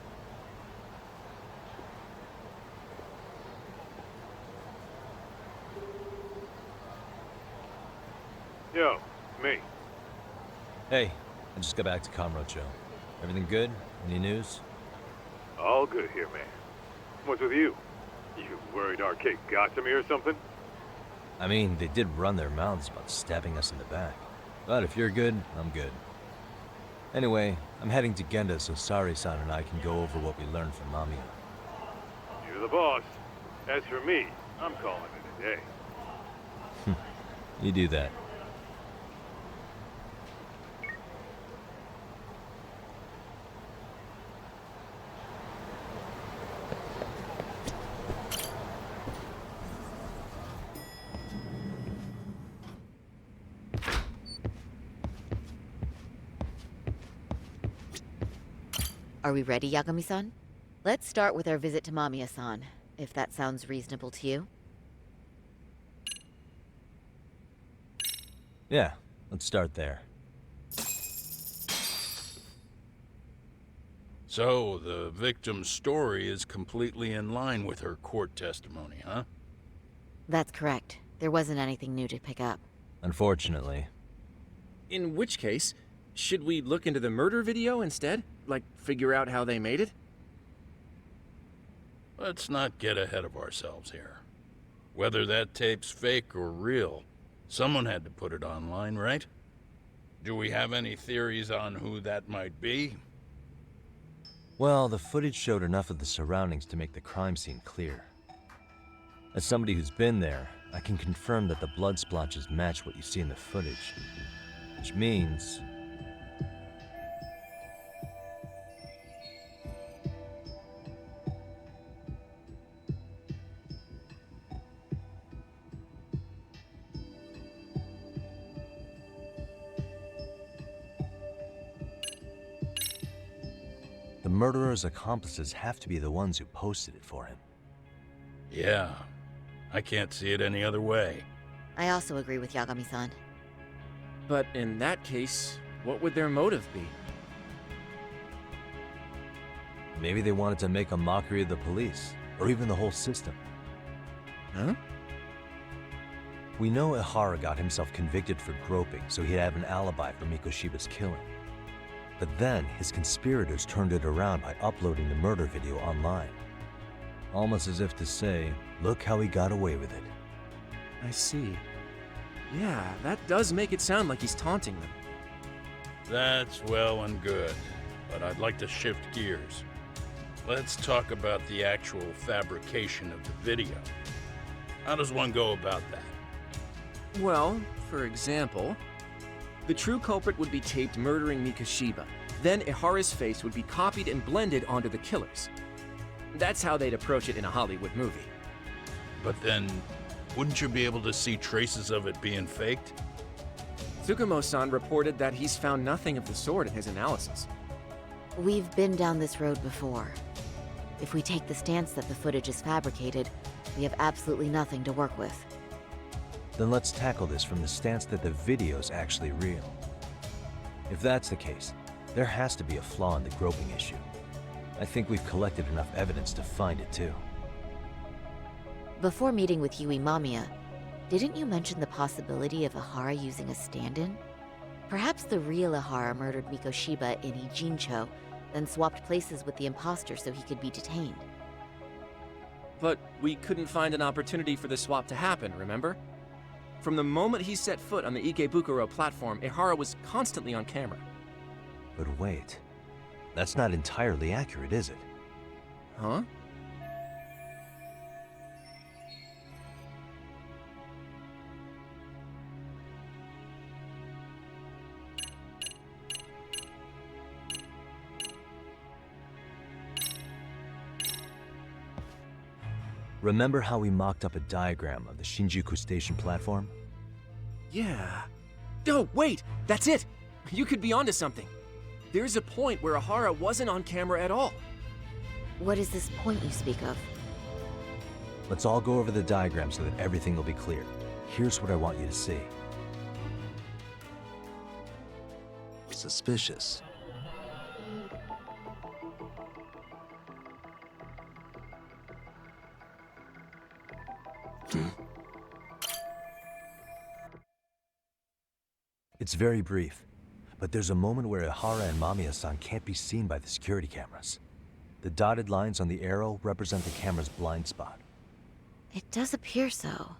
Yo, me. Hey, I just got back to Kamurocho. Everything good? Any news? All good here, man. What's with you? You worried Arcade got to me or something? I mean, they did run their mouths about stabbing us in the back. But if you're good, I'm good. Anyway, I'm heading to Genda so Sari-san and I can go over what we learned from Mamiya. You're the boss. As for me, I'm calling it a day. You do that. Are we ready, Yagami-san? Let's start with our visit to Mamiya-san, if that sounds reasonable to you. Yeah, let's start there. So, the victim's story is completely in line with her court testimony, huh? That's correct. There wasn't anything new to pick up. Unfortunately. In which case, should we look into the murder video instead? Like, figure out how they made it? Let's not get ahead of ourselves here. Whether that tape's fake or real, someone had to put it online, right? Do we have any theories on who that might be? Well, the footage showed enough of the surroundings to make the crime scene clear. As somebody who's been there, I can confirm that the blood splotches match what you see in the footage. Which means... the murderer's accomplices have to be the ones who posted it for him. Yeah, I can't see it any other way. I also agree with Yagami-san. But in that case, what would their motive be? Maybe they wanted to make a mockery of the police, or even the whole system. Huh? We know Ihara got himself convicted for groping, so he'd have an alibi for Mikoshiba's killing. But then, his conspirators turned it around by uploading the murder video online. Almost as if to say, look how he got away with it. I see. Yeah, that does make it sound like he's taunting them. That's well and good, but I'd like to shift gears. Let's talk about the actual fabrication of the video. How does one go about that? Well, for example, the true culprit would be taped murdering Mikoshiba. Then Ihara's face would be copied and blended onto the killers. That's how they'd approach it in a Hollywood movie. But then, wouldn't you be able to see traces of it being faked? Tsukumo-san reported that he's found nothing of the sort in his analysis. We've been down this road before. If we take the stance that the footage is fabricated, we have absolutely nothing to work with. Then let's tackle this from the stance that the video's actually real. If that's the case, there has to be a flaw in the groping issue. I think we've collected enough evidence to find it too. Before meeting with Yui Mamiya, didn't you mention the possibility of Ihara using a stand-in? Perhaps the real Ihara murdered Mikoshiba in Ijincho, then swapped places with the imposter so he could be detained. But we couldn't find an opportunity for the swap to happen, remember? From the moment he set foot on the Ikebukuro platform, Ihara was constantly on camera. But wait, that's not entirely accurate, is it? Huh? Remember how we mocked up a diagram of the Shinjuku Station platform? Yeah. Oh, wait! That's it! You could be onto something. There's a point where Ihara wasn't on camera at all. What is this point you speak of? Let's all go over the diagram so that everything will be clear. Here's what I want you to see. Suspicious. It's very brief, but there's a moment where Ihara and Mamiya-san can't be seen by the security cameras. The dotted lines on the arrow represent the camera's blind spot. It does appear so.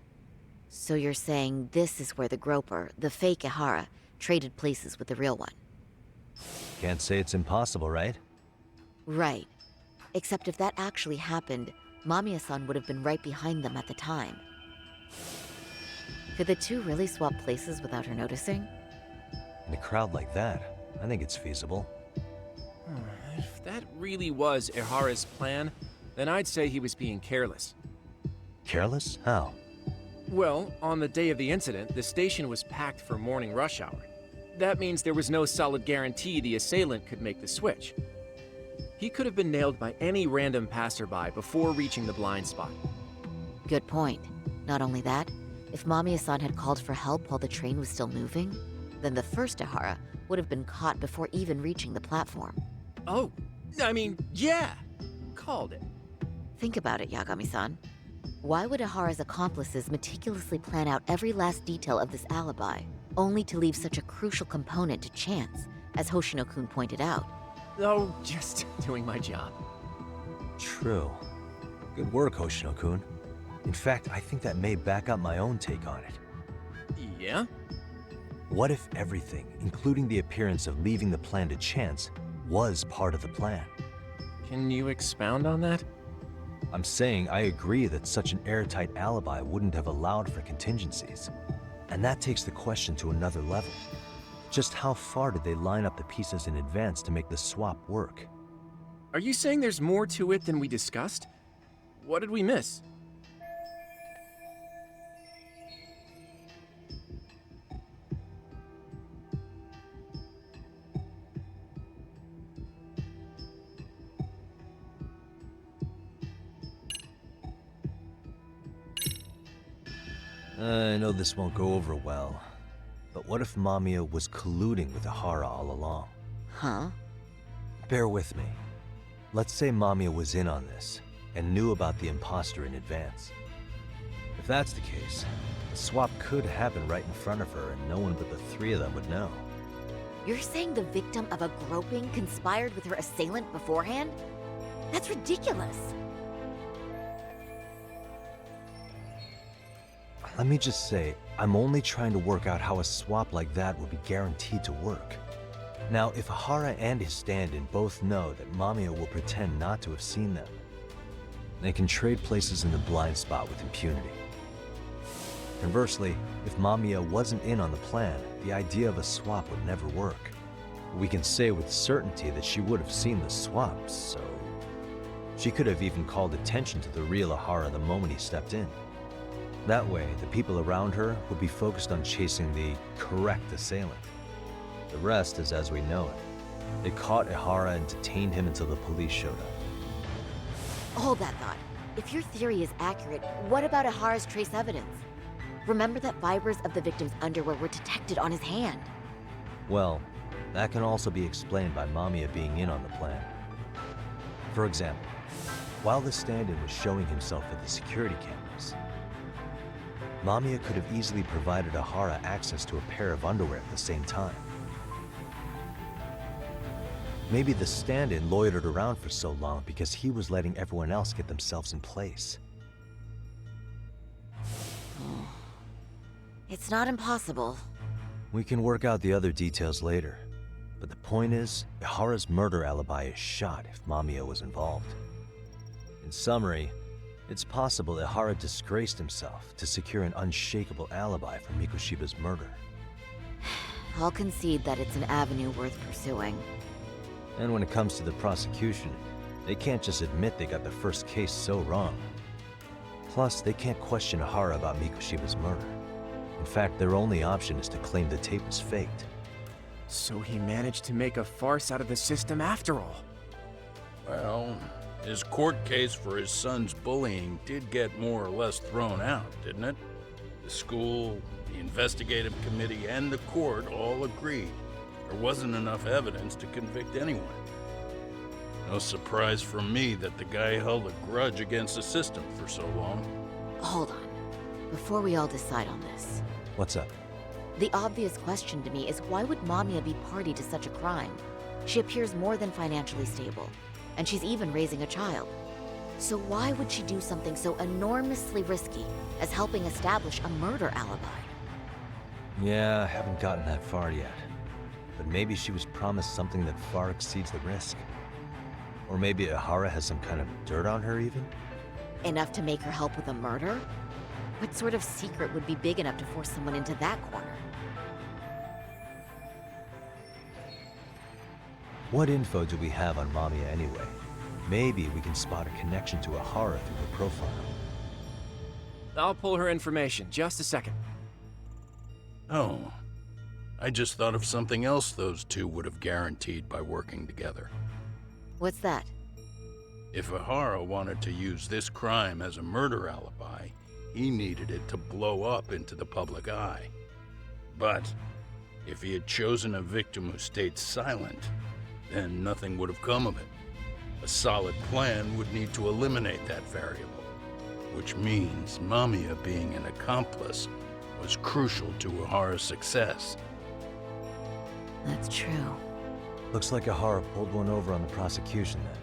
So you're saying this is where the groper, the fake Ihara, traded places with the real one? Can't say it's impossible, right? Right. Except if that actually happened, Mamiya-san would have been right behind them at the time. Could the two really swap places without her noticing? In a crowd like that, I think it's feasible. If that really was Ihara's plan, then I'd say he was being careless. Careless? How? Well, on the day of the incident, the station was packed for morning rush hour. That means there was no solid guarantee the assailant could make the switch. He could have been nailed by any random passerby before reaching the blind spot. Good point. Not only that, if Mamiya-san had called for help while the train was still moving, then the first Ihara would have been caught before even reaching the platform. Oh, I mean, yeah! Called it. Think about it, Yagami-san. Why would Ihara's accomplices meticulously plan out every last detail of this alibi, only to leave such a crucial component to chance, as Hoshino-kun pointed out? Oh, just doing my job. True. Good work, Hoshino-kun. In fact, I think that may back up my own take on it. Yeah? What if everything, including the appearance of leaving the plan to chance, was part of the plan? Can you expound on that? I'm saying I agree that such an airtight alibi wouldn't have allowed for contingencies. And that takes the question to another level. Just how far did they line up the pieces in advance to make the swap work? Are you saying there's more to it than we discussed? What did we miss? I know this won't go over well, but what if Mamiya was colluding with Ihara all along? Huh? Bear with me. Let's say Mamiya was in on this, and knew about the imposter in advance. If that's the case, the swap could happen right in front of her and no one but the three of them would know. You're saying the victim of a groping conspired with her assailant beforehand? That's ridiculous. Let me just say, I'm only trying to work out how a swap like that would be guaranteed to work. Now, if Ihara and his stand-in both know that Mamiya will pretend not to have seen them, they can trade places in the blind spot with impunity. Conversely, if Mamiya wasn't in on the plan, the idea of a swap would never work. We can say with certainty that she would have seen the swap, so she could have even called attention to the real Ihara the moment he stepped in. That way, the people around her would be focused on chasing the correct assailant. The rest is as we know it. They caught Ihara and detained him until the police showed up. Hold that thought. If your theory is accurate, what about Ihara's trace evidence? Remember that fibers of the victim's underwear were detected on his hand. Well, that can also be explained by Mamiya being in on the plan. For example, while the stand-in was showing himself at the security cameras, Mamiya could have easily provided Ihara access to a pair of underwear at the same time. Maybe the stand-in loitered around for so long because he was letting everyone else get themselves in place. It's not impossible. We can work out the other details later, but the point is, Ihara's murder alibi is shot if Mamiya was involved. In summary, it's possible Ihara disgraced himself to secure an unshakable alibi for Mikoshiba's murder. I'll concede that it's an avenue worth pursuing. And when it comes to the prosecution, they can't just admit they got the first case so wrong. Plus, they can't question Ihara about Mikoshiba's murder. In fact, their only option is to claim the tape was faked. So he managed to make a farce out of the system after all. Well, His court case for his son's bullying did get more or less thrown out, didn't it? The school, the investigative committee, and the court all agreed there wasn't enough evidence to convict anyone. No surprise for me that the guy held a grudge against the system for so long. Hold on. Before we all decide on this, What's up? the obvious question to me is why would Mamiya be party to such a crime? She appears more than financially stable, and she's even raising a child. So why would she do something so enormously risky as helping establish a murder alibi? Yeah, I haven't gotten that far yet. But maybe she was promised something that far exceeds the risk. Or maybe Ihara has some kind of dirt on her even? Enough to make her help with a murder? What sort of secret would be big enough to force someone into that corner? What info do we have on Mamiya anyway? Maybe we can spot a connection to Ihara through her profile. I'll pull her information. Just a second. Oh, I just thought of something else those two would have guaranteed by working together. What's that? If Ihara wanted to use this crime as a murder alibi, he needed it to blow up into the public eye. But if he had chosen a victim who stayed silent, then nothing would have come of it. A solid plan would need to eliminate that variable, which means Mamiya being an accomplice was crucial to Ihara's success. That's true. Looks like Ihara pulled one over on the prosecution then.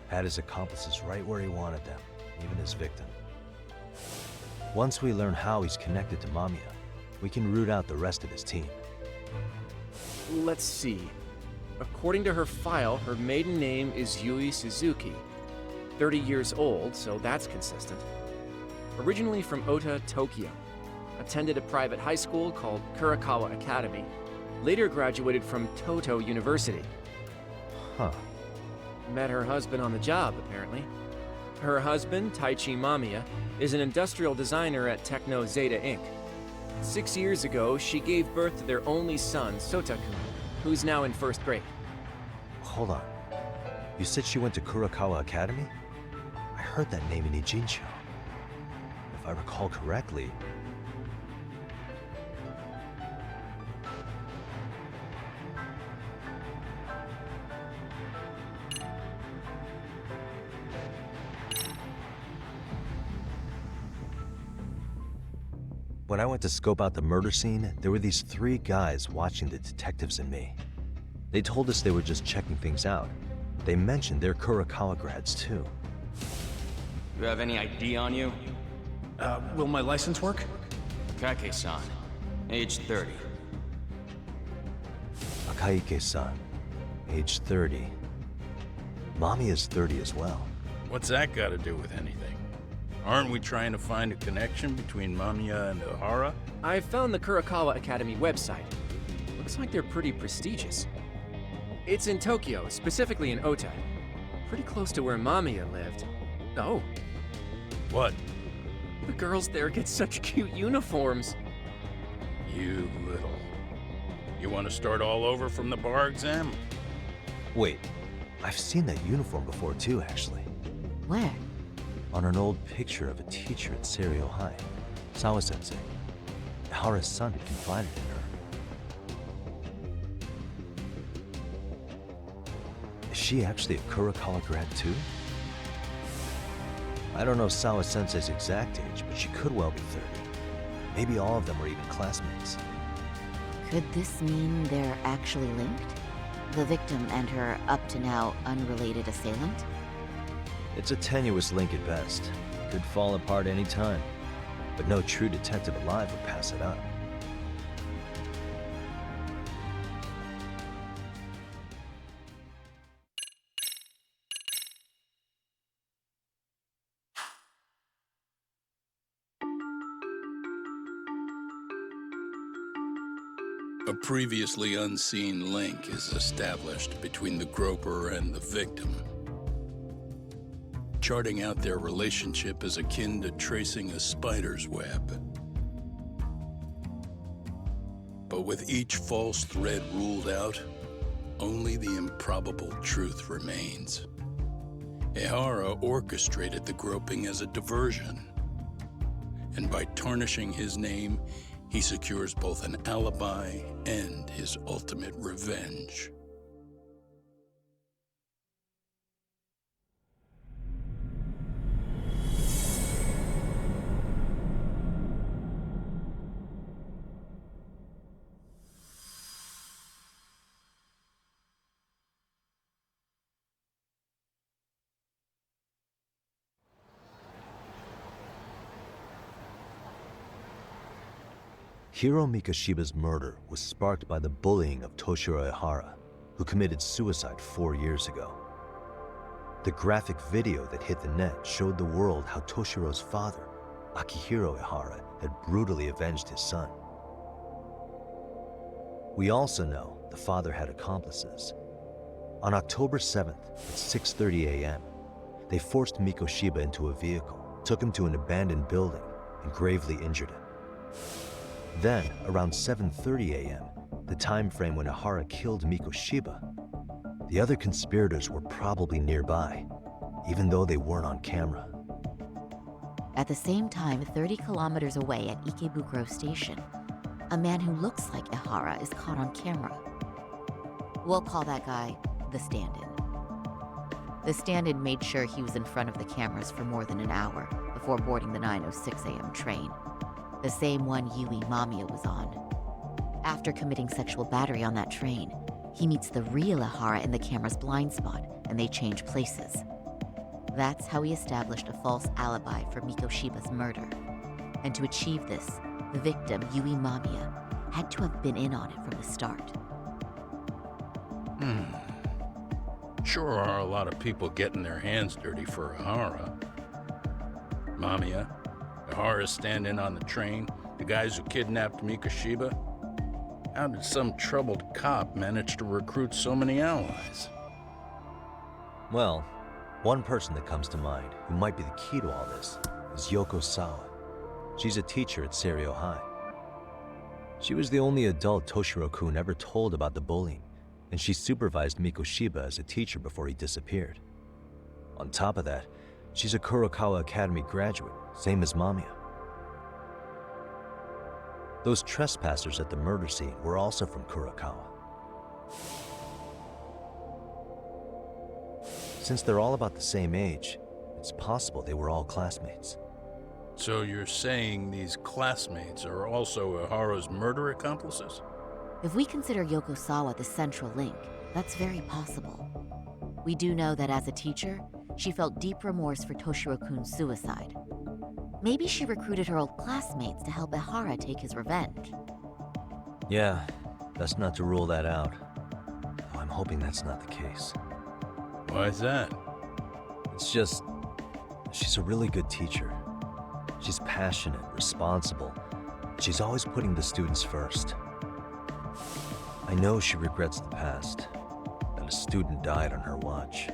Had his accomplices right where he wanted them, even his victim. Once we learn how he's connected to Mamiya, we can root out the rest of his team. Let's see. According to her file, her maiden name is Yui Suzuki. 30 years old, so that's consistent. Originally from Ota, Tokyo. Attended a private high school called Kurakawa Academy. Later graduated from Toto University. Huh. Met her husband on the job, apparently. Her husband, Taichi Mamiya, is an industrial designer at Techno Zeta Inc. 6 years ago, she gave birth to their only son, Sotakun, who's now in first grade. Hold on. You said she went to Kurakawa Academy? I heard that name in Ijincho. If I recall correctly... When I went to scope out the murder scene, there were these 3 guys watching the detectives and me. They told us they were just checking things out. They mentioned they're Kurakawa grads too. You have any ID on you? Will my license work? Kake-san, age 30. Akaike-san, age 30. Mommy is 30 as well. What's that got to do with anything? Aren't we trying to find a connection between Mamiya and Ihara? I found the Kurakawa Academy website. Looks like they're pretty prestigious. It's in Tokyo, specifically in Ota. Pretty close to where Mamiya lived. Oh. What? The girls there get such cute uniforms. You little... You want to start all over from the bar exam? Wait, I've seen that uniform before too, actually. Where? On an old picture of a teacher at Seiryo High, Sawa-sensei. Ihara's son had confided in her. Is she actually a Kurakawa grad too? I don't know Sawa-sensei's exact age, but she could well be 30. Maybe all of them were even classmates. Could this mean they're actually linked? The victim and her up-to-now unrelated assailant? It's a tenuous link at best. Could fall apart any time. But no true detective alive would pass it up. A previously unseen link is established between the groper and the victim. Charting out their relationship is akin to tracing a spider's web. But with each false thread ruled out, only the improbable truth remains. Ehara orchestrated the groping as a diversion. And by tarnishing his name, he secures both an alibi and his ultimate revenge. Hiro Mikoshiba's murder was sparked by the bullying of Toshiro Ehara, who committed suicide 4 years ago. The graphic video that hit the net showed the world how Toshiro's father, Akihiro Ehara, had brutally avenged his son. We also know the father had accomplices. On October 7th at 6:30 a.m., they forced Mikoshiba into a vehicle, took him to an abandoned building, and gravely injured him. Then, around 7:30 a.m., the time frame when Ehara killed Mikoshiba, the other conspirators were probably nearby, even though they weren't on camera. At the same time, 30 kilometers away at Ikebukuro Station, a man who looks like Ehara is caught on camera. We'll call that guy the stand-in. The stand-in made sure he was in front of the cameras for more than an hour before boarding the 9:06 a.m. train, the same one Yui Mamiya was on. After committing sexual battery on that train, he meets the real Ehara in the camera's blind spot, and they change places. That's how he established a false alibi for Mikoshiba's murder. And to achieve this, the victim, Yui Mamiya, had to have been in on it from the start. Sure are a lot of people getting their hands dirty for Ehara. Mamiya, Ehara's stand-in on the train, the guys who kidnapped Mikoshiba. How did some troubled cop manage to recruit so many allies? Well, one person that comes to mind who might be the key to all this is Yoko Sawa. She's a teacher at Seiryo High. She was the only adult Toshiro-kun ever told about the bullying, and she supervised Mikoshiba as a teacher before he disappeared. On top of that, she's a Kurokawa Academy graduate, same as Mamiya. Those trespassers at the murder scene were also from Kurokawa. Since they're all about the same age, it's possible they were all classmates. So you're saying these classmates are also Ehara's murder accomplices? If we consider Yoko Sawa the central link, that's very possible. We do know that as a teacher, she felt deep remorse for Toshiro-kun's suicide. Maybe she recruited her old classmates to help Ehara take his revenge. Yeah, best not to rule that out. Though I'm hoping that's not the case. Why is that? It's just, she's a really good teacher. She's passionate, responsible. She's always putting the students first. I know she regrets the past, that a student died on her watch.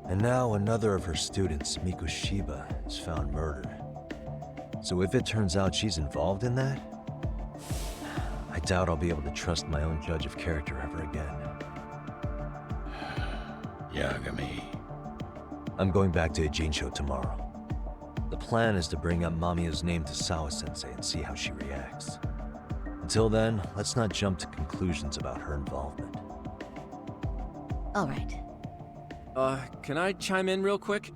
And now another of her students, Mikoshiba, is found murdered. So if it turns out she's involved in that, I doubt I'll be able to trust my own judge of character ever again. Yagami. I'm going back to Ijincho tomorrow. The plan is to bring up Mamiya's name to Sawa-sensei and see how she reacts. Until then, let's not jump to conclusions about her involvement. All right. Can I chime in real quick?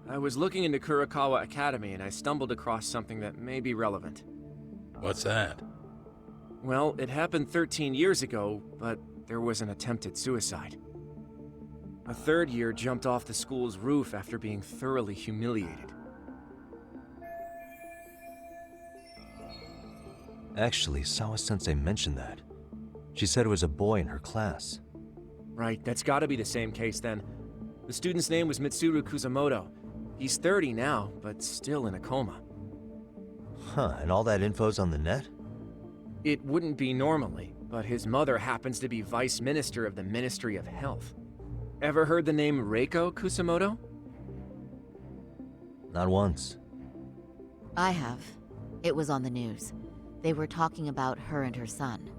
I was looking into Kurokawa Academy and I stumbled across something that may be relevant. What's that? Well, it happened 13 years ago, but there was an attempted suicide. A third year jumped off the school's roof after being thoroughly humiliated. Actually, Sawa-sensei mentioned that. She said it was a boy in her class. Right, that's gotta be the same case then. The student's name was Mitsuru Kusamoto. He's 30 now, but still in a coma. Huh, and all that info's on the net? It wouldn't be normally, but his mother happens to be Vice Minister of the Ministry of Health. Ever heard the name Reiko Kusamoto? Not once. I have. It was on the news. They were talking about her and her son.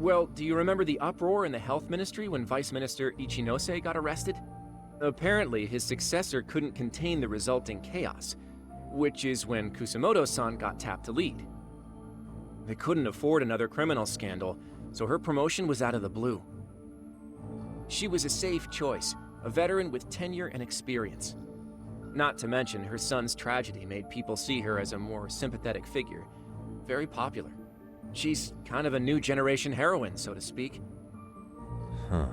Well, do you remember the uproar in the health ministry when Vice Minister Ichinose got arrested? Apparently, his successor couldn't contain the resulting chaos, which is when Kusumoto-san got tapped to lead. They couldn't afford another criminal scandal, so her promotion was out of the blue. She was a safe choice, a veteran with tenure and experience. Not to mention, her son's tragedy made people see her as a more sympathetic figure. Very popular. She's kind of a new generation heroine, so to speak. Huh.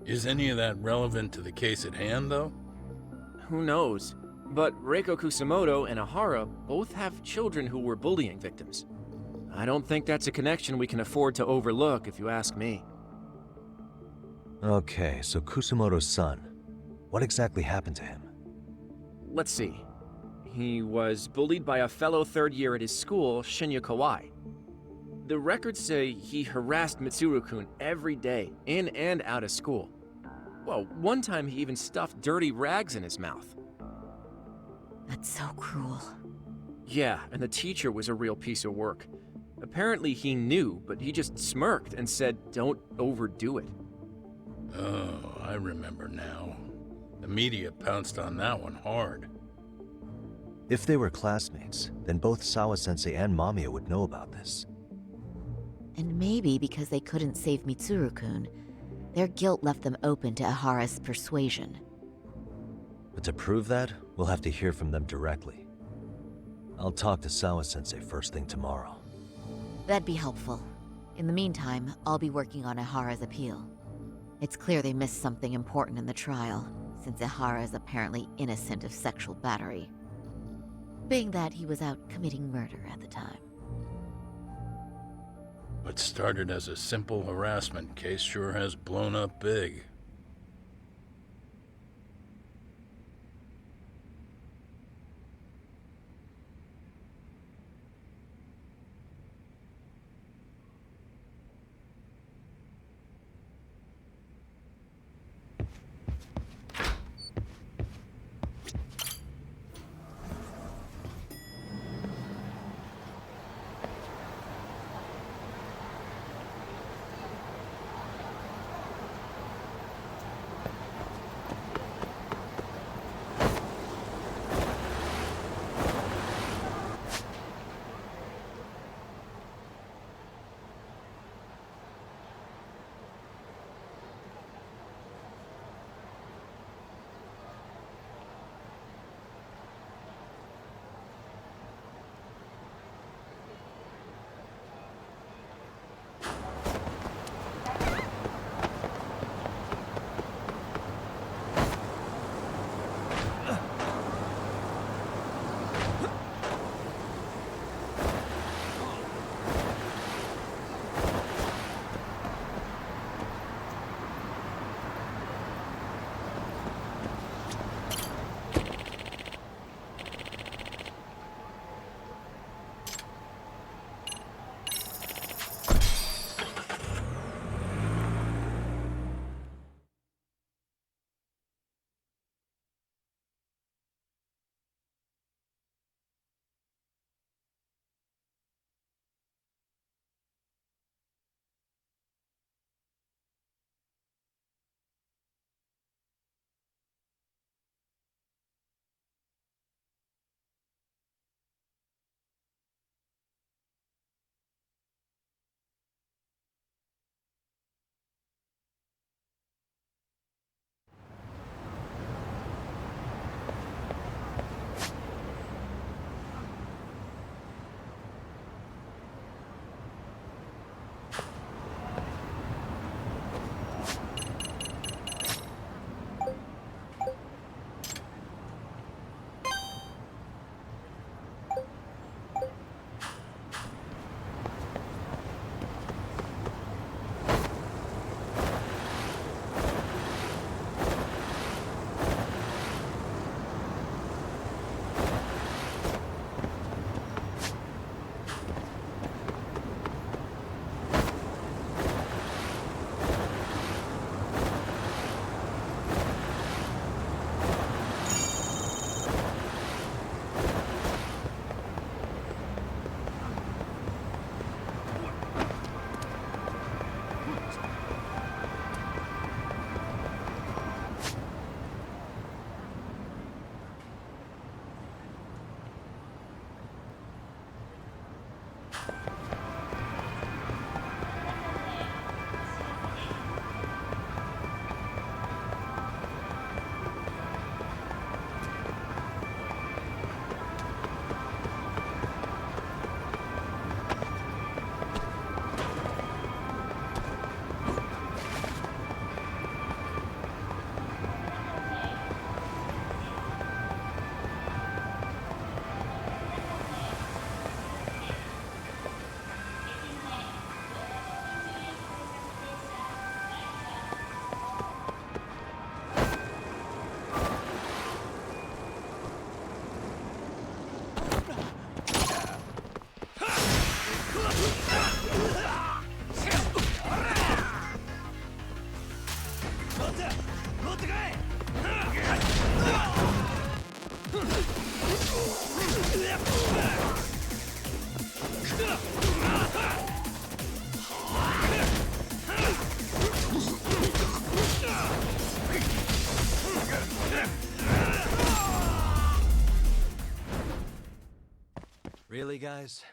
Is any of that relevant to the case at hand, though? Who knows? But Reiko Kusumoto and Ahara both have children who were bullying victims. I don't think that's a connection we can afford to overlook, if you ask me. Okay, so Kusumoto's son. What exactly happened to him? Let's see. He was bullied by a fellow third year at his school, Shinya Kawai. The records say he harassed Mitsuru-kun every day, in and out of school. Well, one time he even stuffed dirty rags in his mouth. That's so cruel. Yeah, and the teacher was a real piece of work. Apparently he knew, but he just smirked and said, "Don't overdo it." Oh, I remember now. The media pounced on that one hard. If they were classmates, then both Sawa-sensei and Mamiya would know about this. And maybe because they couldn't save Mitsuru-kun, their guilt left them open to Ahara's persuasion. But to prove that, we'll have to hear from them directly. I'll talk to Sawa-sensei first thing tomorrow. That'd be helpful. In the meantime, I'll be working on Ahara's appeal. It's clear they missed something important in the trial, since Ahara is apparently innocent of sexual battery. Being that he was out committing murder at the time. What started as a simple harassment case sure has blown up big. Really, guys?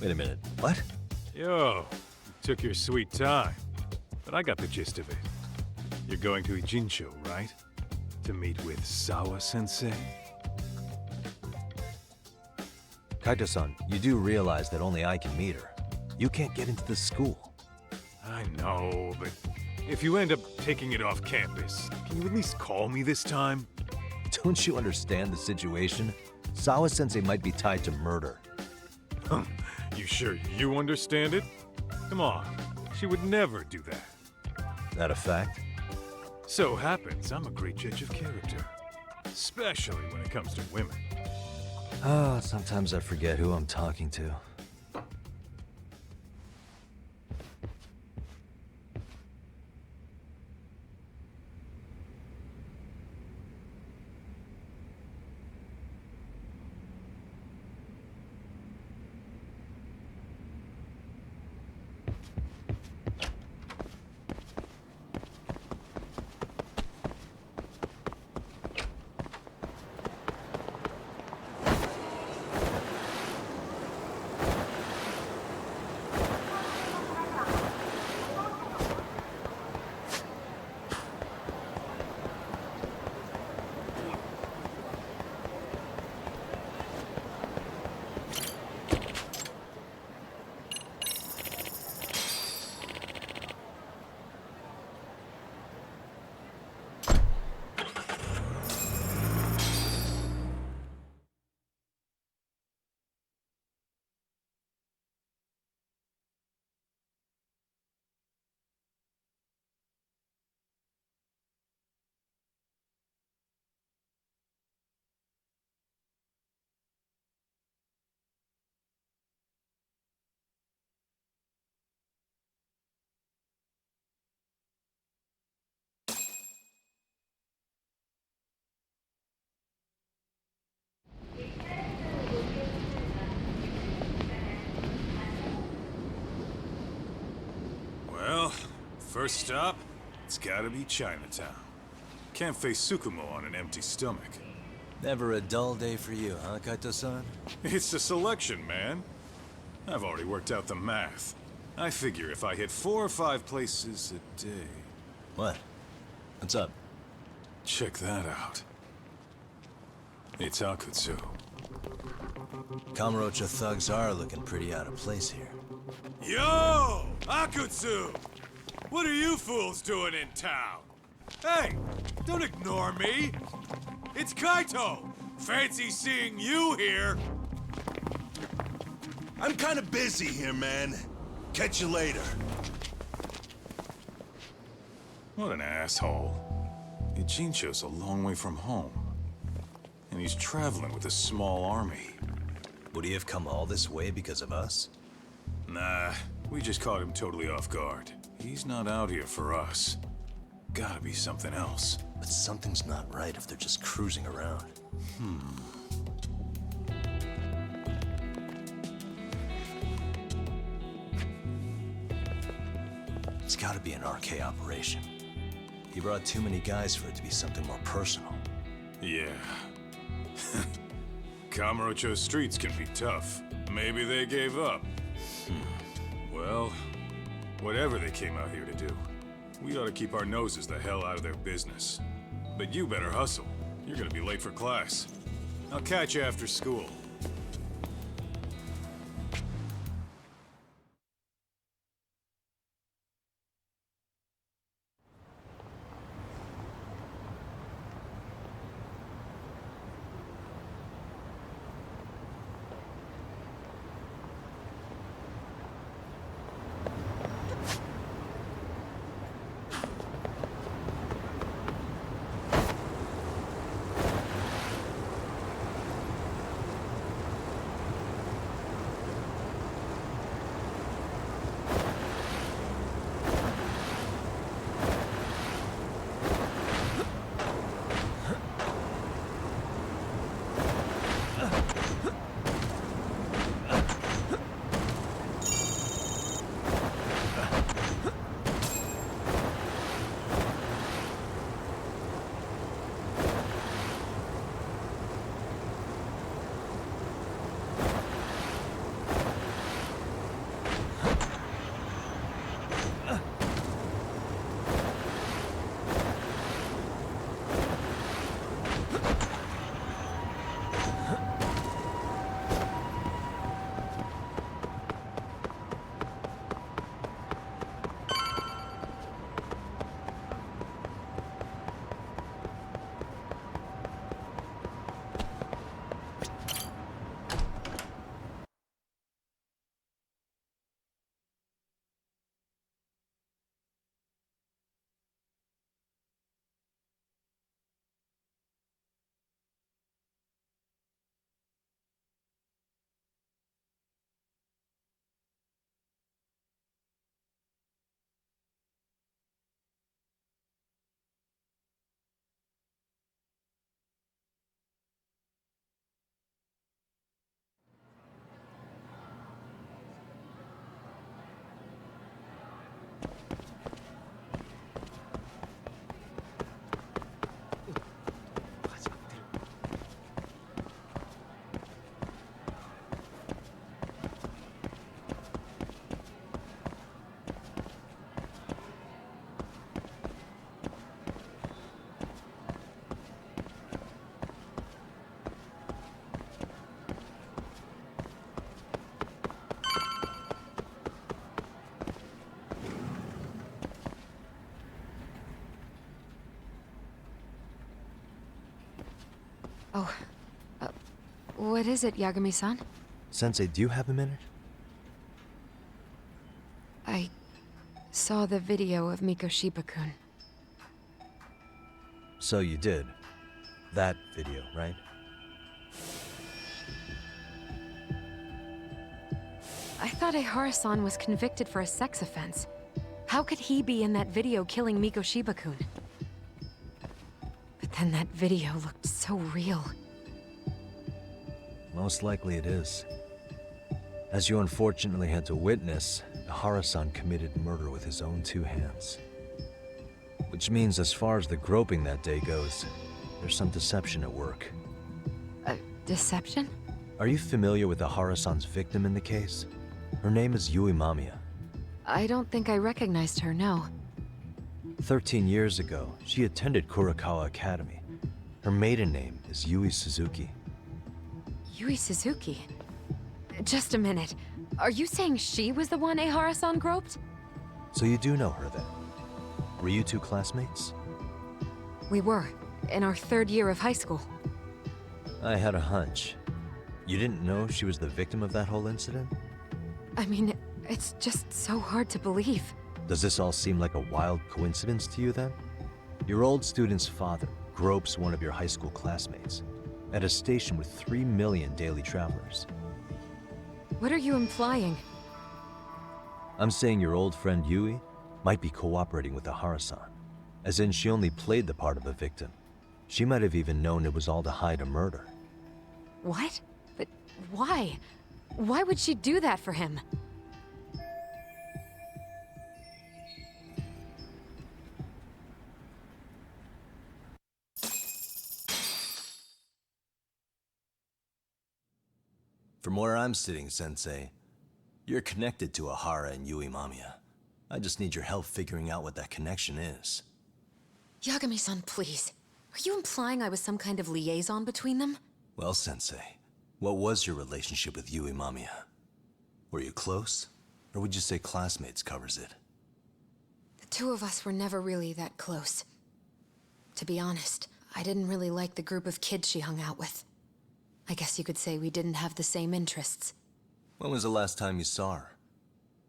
Wait a minute. What? Yo, you took your sweet time. But I got the gist of it. You're going to Ijincho, right? To meet with Sawa-sensei? Kaito-san, you do realize that only I can meet her. You can't get into the school. I know, but if you end up taking it off campus, can you at least call me this time? Don't you understand the situation? Sawa-sensei might be tied to murder. You sure you understand it? Come on, she would never do that. That a fact? So happens I'm a great judge of character. Especially when it comes to women. Ah, sometimes I forget who I'm talking to. Well, first stop, it's gotta be Chinatown. Can't face Tsukumo on an empty stomach. Never a dull day for you, huh, Kaito-san? It's the selection, man. I've already worked out the math. I figure if I hit 4 or 5 places a day... What? What's up? Check that out. It's Akutsu. Kamurocho thugs are looking pretty out of place here. Yo! Akutsu! What are you fools doing in town? Hey, don't ignore me! It's Kaito! Fancy seeing you here! I'm kinda busy here, man. Catch you later. What an asshole. Ijincho's a long way from home. And he's traveling with a small army. Would he have come all this way because of us? Nah, we just caught him totally off guard. He's not out here for us. Gotta be something else. But something's not right if they're just cruising around. It's gotta be an RK operation. He brought too many guys for it to be something more personal. Yeah. Kamurocho streets can be tough. Maybe they gave up. Well, whatever they came out here to do, we ought to keep our noses the hell out of their business. But you better hustle. You're gonna be late for class. I'll catch you after school. What is it, Yagami-san? Sensei, do you have a minute? I saw the video of Mikoshiba-kun. So you did. That video, right? I thought Ehara-san was convicted for a sex offense. How could he be in that video killing Mikoshiba-kun? But then that video looked so real. Most likely it is. As you unfortunately had to witness, Ehara-san committed murder with his own two hands. Which means as far as the groping that day goes, there's some deception at work. Deception? Are you familiar with Ehara-san's victim in the case? Her name is Yui Mamiya. I don't think I recognized her, no. 13 years ago, she attended Kurakawa Academy. Her maiden name is Yui Suzuki. Yui Suzuki? Just a minute. Are you saying she was the one Ehara-san groped? So you do know her then? Were you two classmates? We were, in our 3rd year of high school. I had a hunch. You didn't know she was the victim of that whole incident? I mean, it's just so hard to believe. Does this all seem like a wild coincidence to you then? Your old student's father gropes one of your high school classmates at a station with 3 million daily travelers. What are you implying? I'm saying your old friend Yui might be cooperating with Ehara-san, as in she only played the part of a victim. She might have even known it was all to hide a murder. What? But why? Why would she do that for him? From where I'm sitting, Sensei, you're connected to Ehara and Yui Mamiya. I just need your help figuring out what that connection is. Yagami-san, please. Are you implying I was some kind of liaison between them? Well, Sensei, what was your relationship with Yui Mamiya? Were you close? Or would you say classmates covers it? The two of us were never really that close. To be honest, I didn't really like the group of kids she hung out with. I guess you could say we didn't have the same interests. When was the last time you saw her?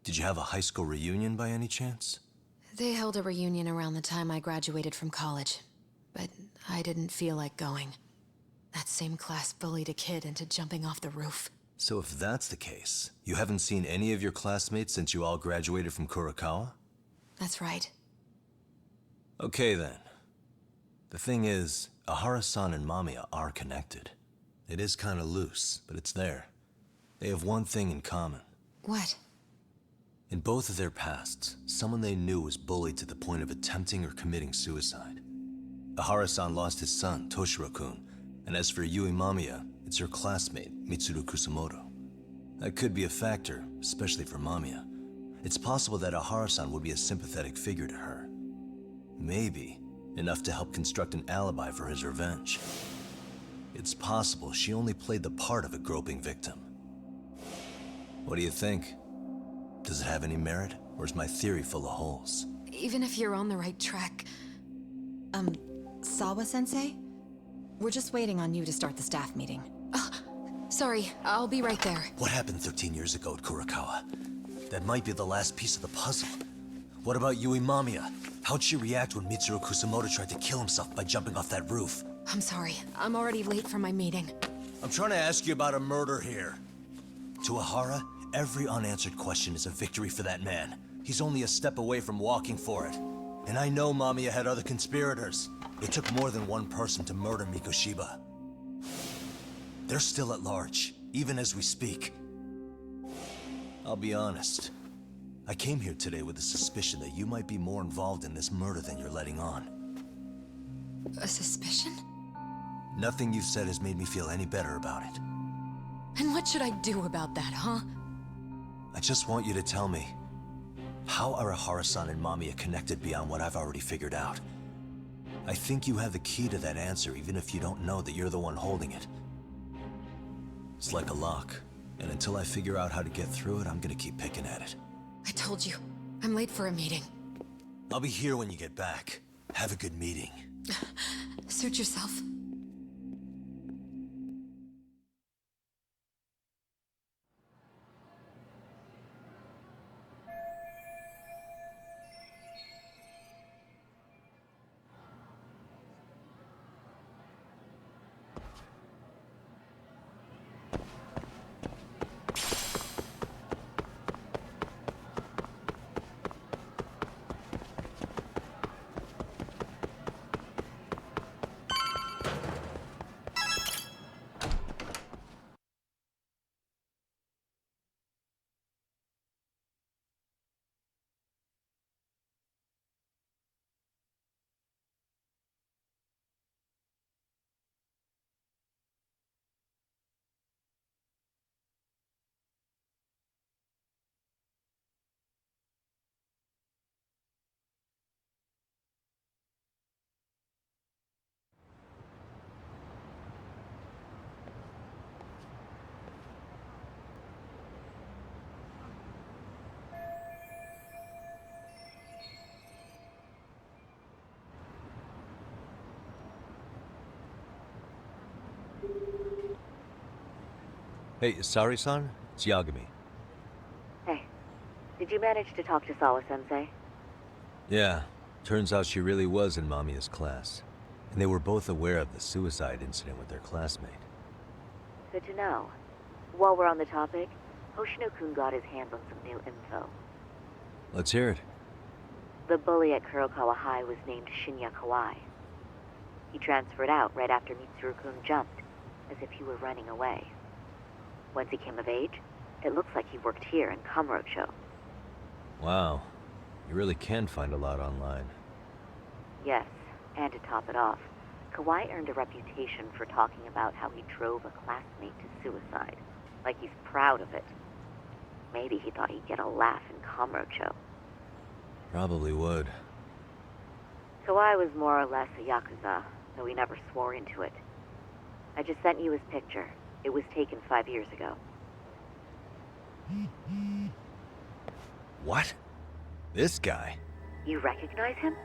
Did you have a high school reunion by any chance? They held a reunion around the time I graduated from college, but I didn't feel like going. That same class bullied a kid into jumping off the roof. So if that's the case, you haven't seen any of your classmates since you all graduated from Kurakawa? That's right. Okay then. The thing is, Ehara-san and Mamiya are connected. It is kinda loose, but it's there. They have one thing in common. What? In both of their pasts, someone they knew was bullied to the point of attempting or committing suicide. Ehara-san lost his son, Toshiro-kun, and as for Yui Mamiya, it's her classmate, Mitsuru Kusamoto. That could be a factor, especially for Mamiya. It's possible that Ehara-san would be a sympathetic figure to her. Maybe enough to help construct an alibi for his revenge. It's possible she only played the part of a groping victim. What do you think? Does it have any merit, or is my theory full of holes? Even if you're on the right track... Sawa-sensei? We're just waiting on you to start the staff meeting. Sorry, I'll be right there. What happened 13 years ago at Kurakawa? That might be the last piece of the puzzle. What about Yui Mamiya? How'd she react when Mitsuru Kusamoto tried to kill himself by jumping off that roof? I'm sorry. I'm already late for my meeting. I'm trying to ask you about a murder here. To Ehara, every unanswered question is a victory for that man. He's only a step away from walking for it. And I know Mamiya had other conspirators. It took more than one person to murder Mikoshiba. They're still at large, even as we speak. I'll be honest. I came here today with the suspicion that you might be more involved in this murder than you're letting on. A suspicion? Nothing you've said has made me feel any better about it. And what should I do about that, huh? I just want you to tell me, how are Ehara-san and Mamiya connected beyond what I've already figured out? I think you have the key to that answer, even if you don't know that you're the one holding it. It's like a lock, and until I figure out how to get through it, I'm gonna keep picking at it. I told you, I'm late for a meeting. I'll be here when you get back. Have a good meeting. Suit yourself. Hey, Sari-san? It's Yagami. Hey, did you manage to talk to Sawa-sensei? Yeah, turns out she really was in Mamiya's class. And they were both aware of the suicide incident with their classmate. Good to know. While we're on the topic, Hoshino-kun got his hands on some new info. Let's hear it. The bully at Kurokawa High was named Shinya Kawai. He transferred out right after Mitsuru-kun jumped, as if he were running away. Once he came of age, it looks like he worked here in Kamurocho. Wow. You really can find a lot online. Yes, and to top it off, Kawai earned a reputation for talking about how he drove a classmate to suicide. Like he's proud of it. Maybe he thought he'd get a laugh in Kamurocho. Probably would. Kawai was more or less a Yakuza, though he never swore into it. I just sent you his picture. It was taken 5 years ago. What? This guy? You recognize him?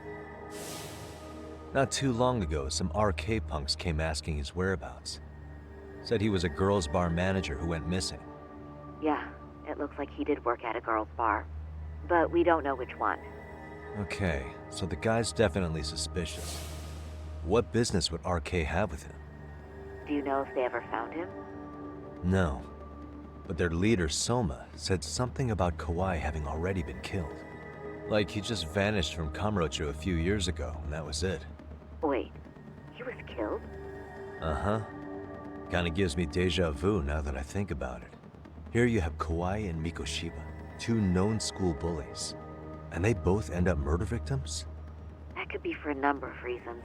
Not too long ago, some RK punks came asking his whereabouts. Said he was a girls' bar manager who went missing. Yeah, it looks like he did work at a girls' bar. But we don't know which one. Okay, so the guy's definitely suspicious. What business would RK have with him? Do you know if they ever found him? No. But their leader, Soma, said something about Kawai having already been killed. Like he just vanished from Kamurocho a few years ago, and that was it. Wait, he was killed? Uh-huh. Kinda gives me deja vu now that I think about it. Here you have Kawai and Mikoshiba, two known school bullies. And they both end up murder victims? That could be for a number of reasons.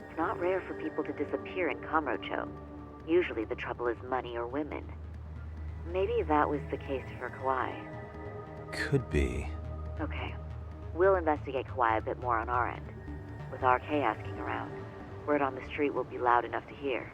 It's not rare for people to disappear in Kamurocho. Usually the trouble is money or women. Maybe that was the case for Kawai. Could be. Okay. We'll investigate Kawai a bit more on our end. With RK asking around, word on the street will be loud enough to hear.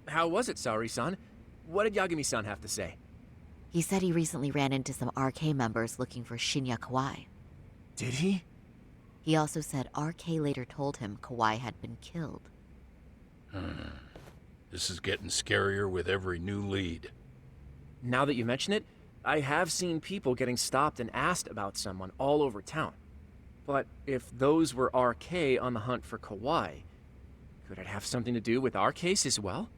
How was it, Saori-san? What did Yagami-san have to say? He said he recently ran into some RK members looking for Shinya Kawai. Did he? He also said RK later told him Kawai had been killed. This is getting scarier with every new lead. Now that you mention it, I have seen people getting stopped and asked about someone all over town. But if those were RK on the hunt for Kawai, could it have something to do with our case as well?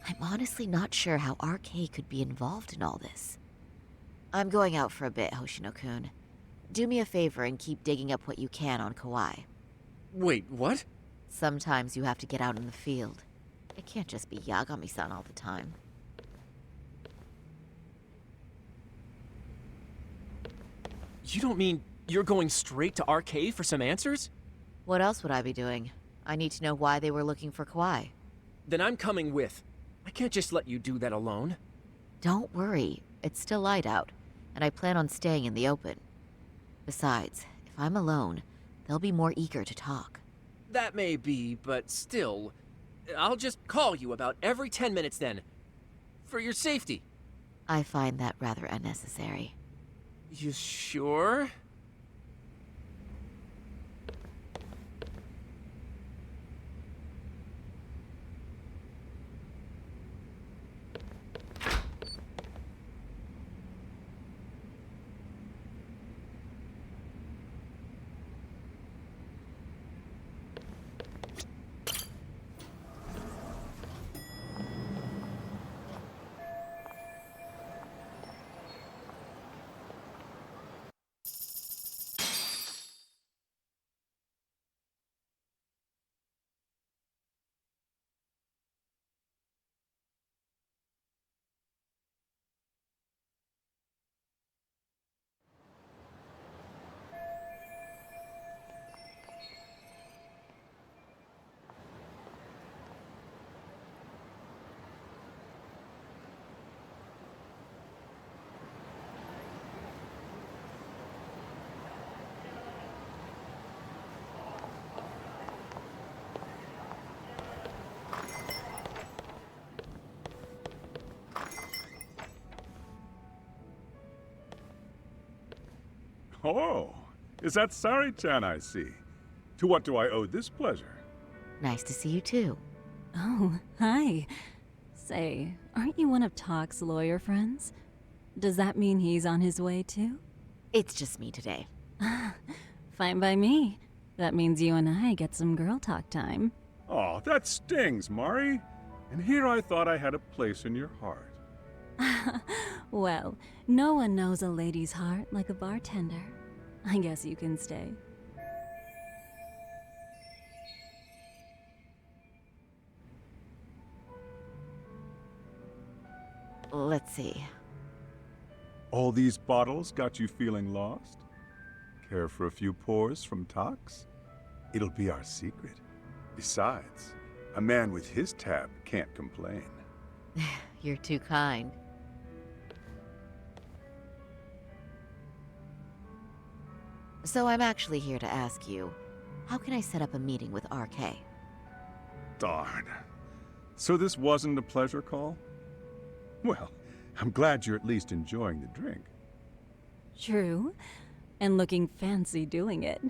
I'm honestly not sure how RK could be involved in all this. I'm going out for a bit, Hoshino-kun. Do me a favor and keep digging up what you can on Kawai. Wait, what? Sometimes you have to get out in the field. It can't just be Yagami-san all the time. You don't mean you're going straight to RK for some answers? What else would I be doing? I need to know why they were looking for Kawai. Then I'm coming with. I can't just let you do that alone. Don't worry. It's still light out, and I plan on staying in the open. Besides, if I'm alone, they'll be more eager to talk. That may be, but still, I'll just call you about every 10 minutes then. For your safety. I find that rather unnecessary. You sure? Oh, is that Sari-chan I see? To what do I owe this pleasure? Nice to see you too. Oh, hi. Say, aren't you one of Talk's lawyer friends? Does that mean he's on his way too? It's just me today. Fine by me. That means you and I get some girl talk time. Oh, that stings, Mari. And here I thought I had a place in your heart. Well, no one knows a lady's heart like a bartender. I guess you can stay. Let's see. All these bottles got you feeling lost? Care for a few pours from Tox? It'll be our secret. Besides, a man with his tab can't complain. You're too kind. So I'm actually here to ask you, how can I set up a meeting with RK? Darn. So this wasn't a pleasure call? Well, I'm glad you're at least enjoying the drink. True. And looking fancy doing it.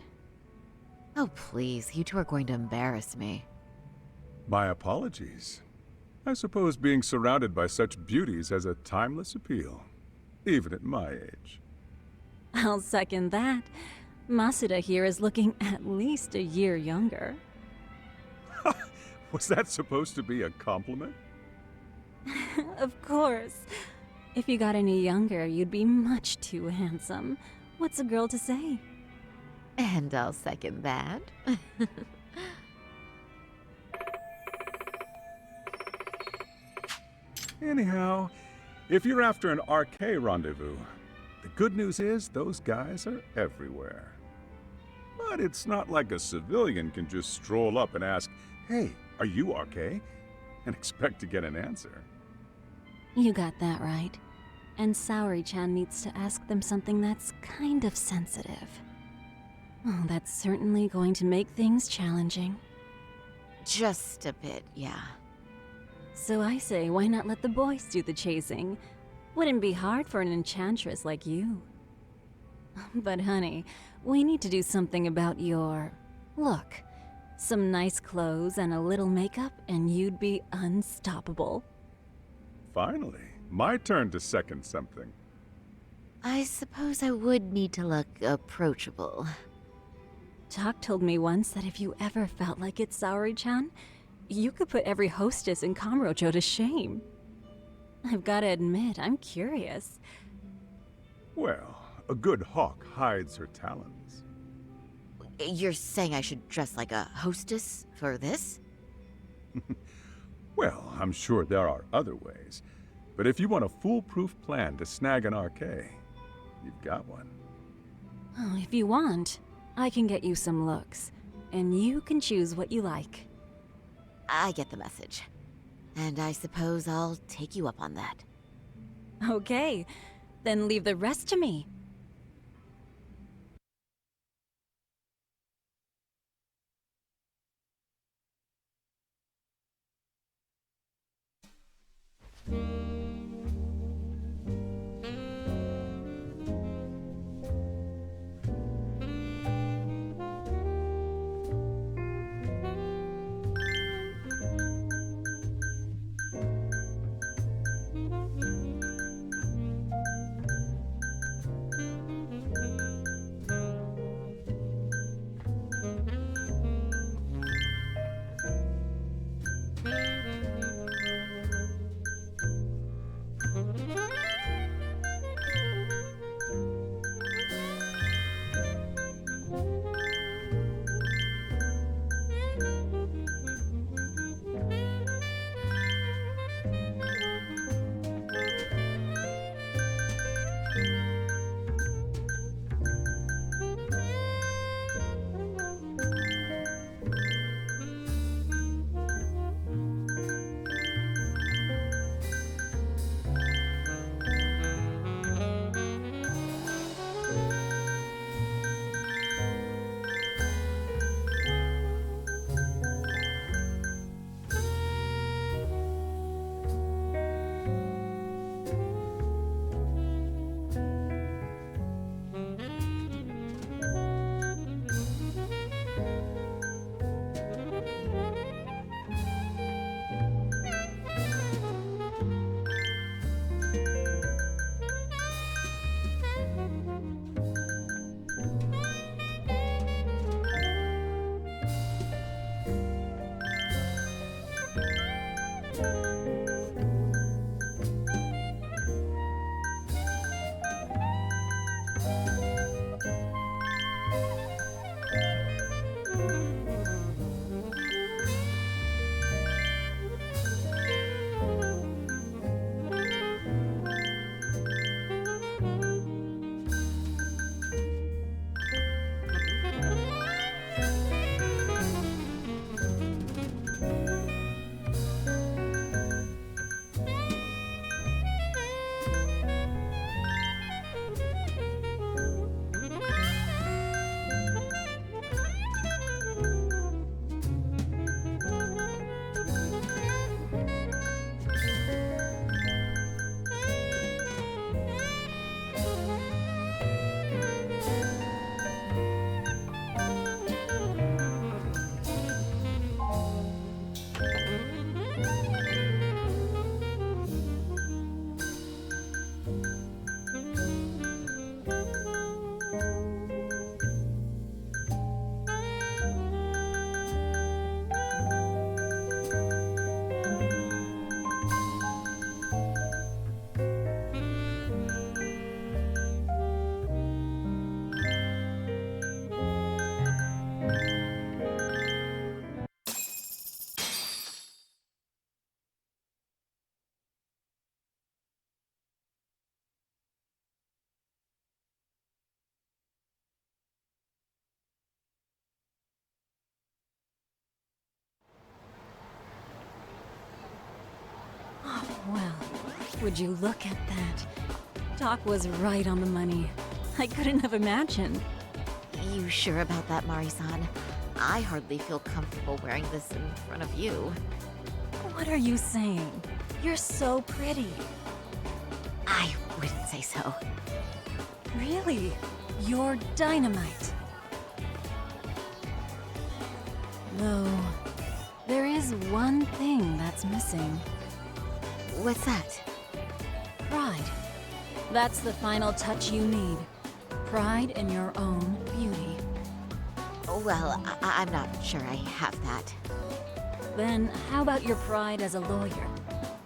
Oh, please. You two are going to embarrass me. My apologies. I suppose being surrounded by such beauties has a timeless appeal, even at my age. I'll second that. Masuda here is looking at least a year younger. Was that supposed to be a compliment? Of course. If you got any younger, you'd be much too handsome. What's a girl to say? And I'll second that. Anyhow, if you're after an RK rendezvous, the good news is those guys are everywhere. But it's not like a civilian can just stroll up and ask, "Hey, are you RK?" and expect to get an answer. You got that right. And Saori-chan needs to ask them something that's kind of sensitive. Oh, that's certainly going to make things challenging. Just a bit, yeah. So I say, why not let the boys do the chasing? Wouldn't be hard for an enchantress like you. But honey, we need to do something about your look. Some nice clothes and a little makeup, and you'd be unstoppable. Finally, my turn to second something. I suppose I would need to look approachable. Talk told me once that if you ever felt like it, Saori-chan, you could put every hostess in Kamurocho to shame. I've gotta admit, I'm curious. Well, a good hawk hides her talons. You're saying I should dress like a hostess for this? Well, I'm sure there are other ways. But if you want a foolproof plan to snag an RK, you've got one. Oh, if you want, I can get you some looks. And you can choose what you like. I get the message. And I suppose I'll take you up on that. Okay, then leave the rest to me. Would you look at that? Doc was right on the money. I couldn't have imagined. You sure about that, Mari-san? I hardly feel comfortable wearing this in front of you. What are you saying? You're so pretty. I wouldn't say so. Really? You're dynamite. Though, there is one thing that's missing. What's that? Pride. That's the final touch you need. Pride in your own beauty. Well, I'm not sure I have that. Then how about your pride as a lawyer?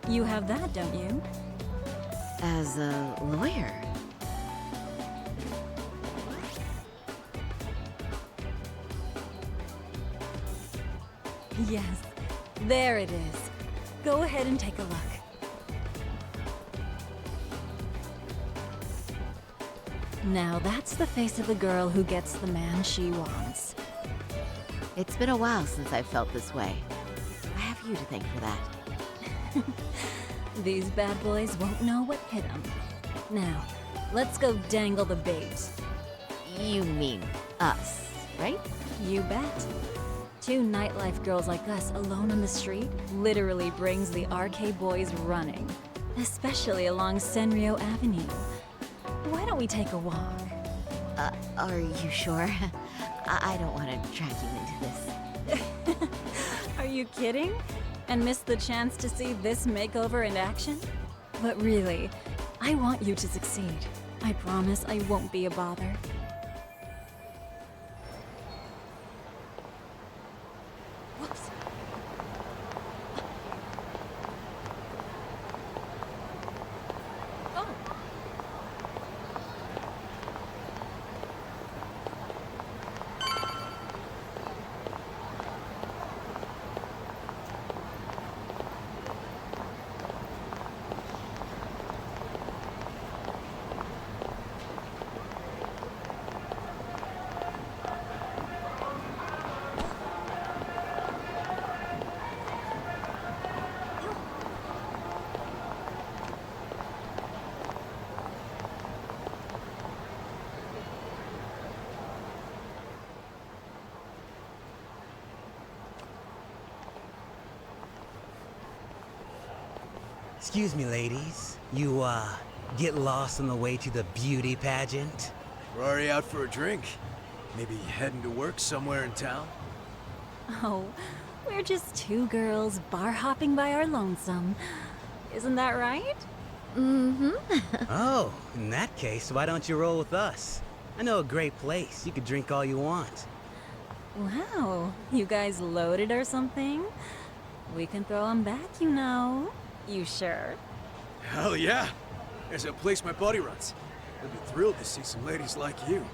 You have that, don't you? As a lawyer? Yes, there it is. Go ahead and take a look. Now that's the face of a girl who gets the man she wants. It's been a while since I've felt this way. I have you to thank for that. These bad boys won't know what hit them. Now, let's go dangle the bait. You mean us, right? You bet. Two nightlife girls like us alone on the street literally brings the RK boys running. Especially along Senryo Avenue. Why don't we take a walk? Are you sure? I don't want to drag you into this. Are you kidding? And miss the chance to see this makeover in action? But really, I want you to succeed. I promise I won't be a bother. Whoops. Excuse me, ladies. You, get lost on the way to the beauty pageant? We're already out for a drink. Maybe heading to work somewhere in town? Oh, we're just two girls bar hopping by our lonesome. Isn't that right? Mm-hmm. Oh, in that case, why don't you roll with us? I know a great place. You could drink all you want. Wow, you guys loaded or something? We can throw them back, you know. You sure? Hell yeah! There's a place my buddy runs. I'd be thrilled to see some ladies like you.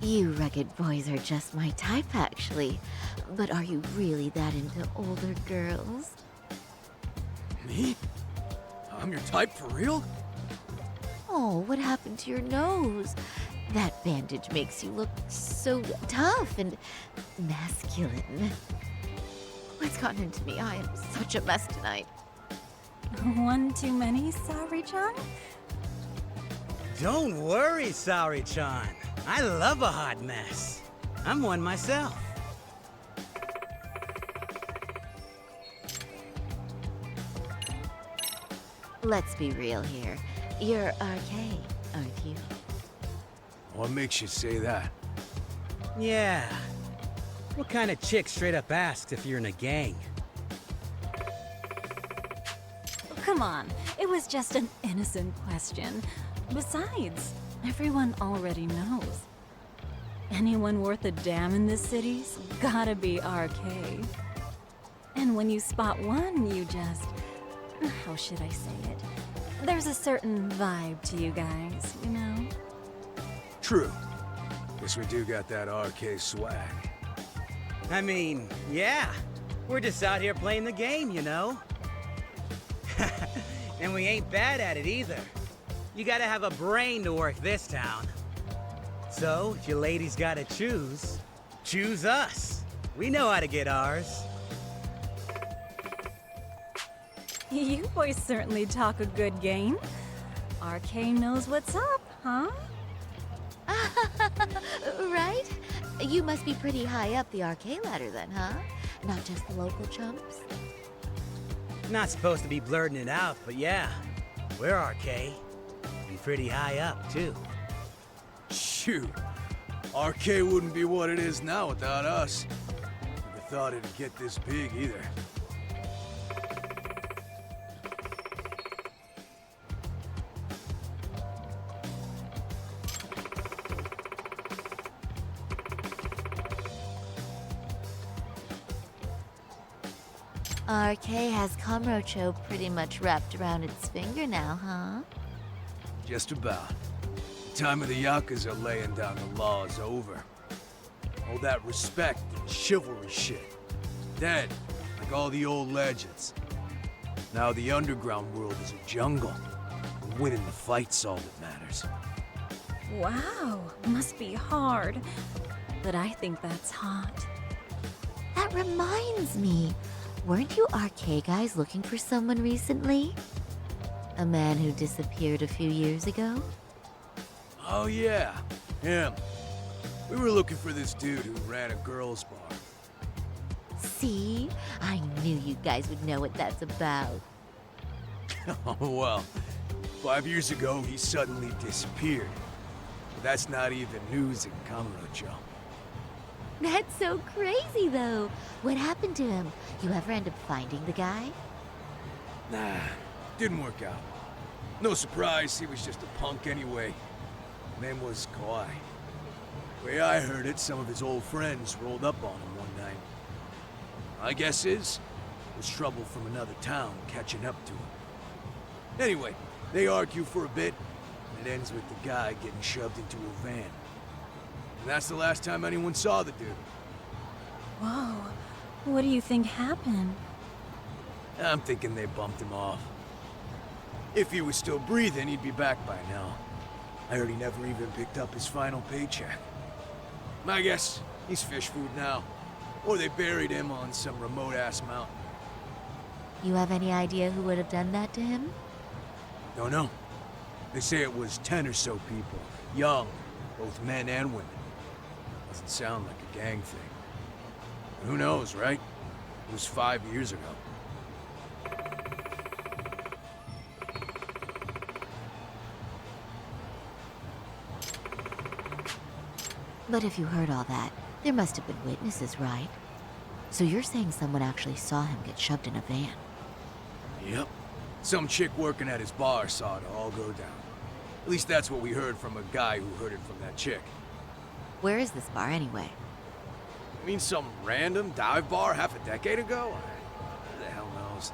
You rugged boys are just my type, actually. But are you really that into older girls? Me? I'm your type for real? Oh, what happened to your nose? That bandage makes you look so tough and masculine. What's gotten into me? I am such a mess tonight. One too many, Saori-chan? Don't worry, Saori-chan. I love a hot mess. I'm one myself. Let's be real here. You're RK, aren't you? What makes you say that? Yeah. What kind of chick straight up asks if you're in a gang? Come on, it was just an innocent question. Besides, everyone already knows. Anyone worth a damn in this city's gotta be RK. And when you spot one, you just... how should I say it? There's a certain vibe to you guys, you know? True. Guess we do got that RK swag. I mean, yeah. We're just out here playing the game, you know? And we ain't bad at it either. You gotta have a brain to work this town. So, if you ladies gotta choose, choose us. We know how to get ours. You boys certainly talk a good game. RK knows what's up, huh? Right? You must be pretty high up the RK ladder then, huh? Not just the local chumps? Not supposed to be blurting it out, but yeah, we're RK. And pretty high up, too. Shoot. RK wouldn't be what it is now without us. Never thought it'd get this big either. RK has Kamurocho pretty much wrapped around its finger now, huh? Just about. The time of the Yakuza laying down the law is over. All that respect and chivalry shit. Dead, like all the old legends. Now the underground world is a jungle. And winning the fight's all that matters. Wow, must be hard. But I think that's hot. That reminds me. Weren't you RK guys looking for someone recently? A man who disappeared a few years ago? Oh yeah, him. We were looking for this dude who ran a girls' bar. See? I knew you guys would know what that's about. Oh well, 5 years ago he suddenly disappeared. But that's not even news in Kamurocho. That's so crazy, though. What happened to him? You ever end up finding the guy? Nah, didn't work out. No surprise, he was just a punk anyway. Name was Kawhi. Way I heard it, some of his old friends rolled up on him one night. My guess is, it was trouble from another town catching up to him. Anyway, they argue for a bit, and it ends with the guy getting shoved into a van. And that's the last time anyone saw the dude. Whoa, what do you think happened? I'm thinking they bumped him off. If he was still breathing, he'd be back by now. I heard he never even picked up his final paycheck. My guess, he's fish food now. Or they buried him on some remote-ass mountain. You have any idea who would have done that to him? Don't know. They say it was 10 or so people. Young, both men and women. Doesn't sound like a gang thing. But who knows, right? It was 5 years ago. But if you heard all that, there must have been witnesses, right? So you're saying someone actually saw him get shoved in a van? Yep. Some chick working at his bar saw it all go down. At least that's what we heard from a guy who heard it from that chick. Where is this bar anyway? You mean some random dive bar half a decade ago? Who the hell knows?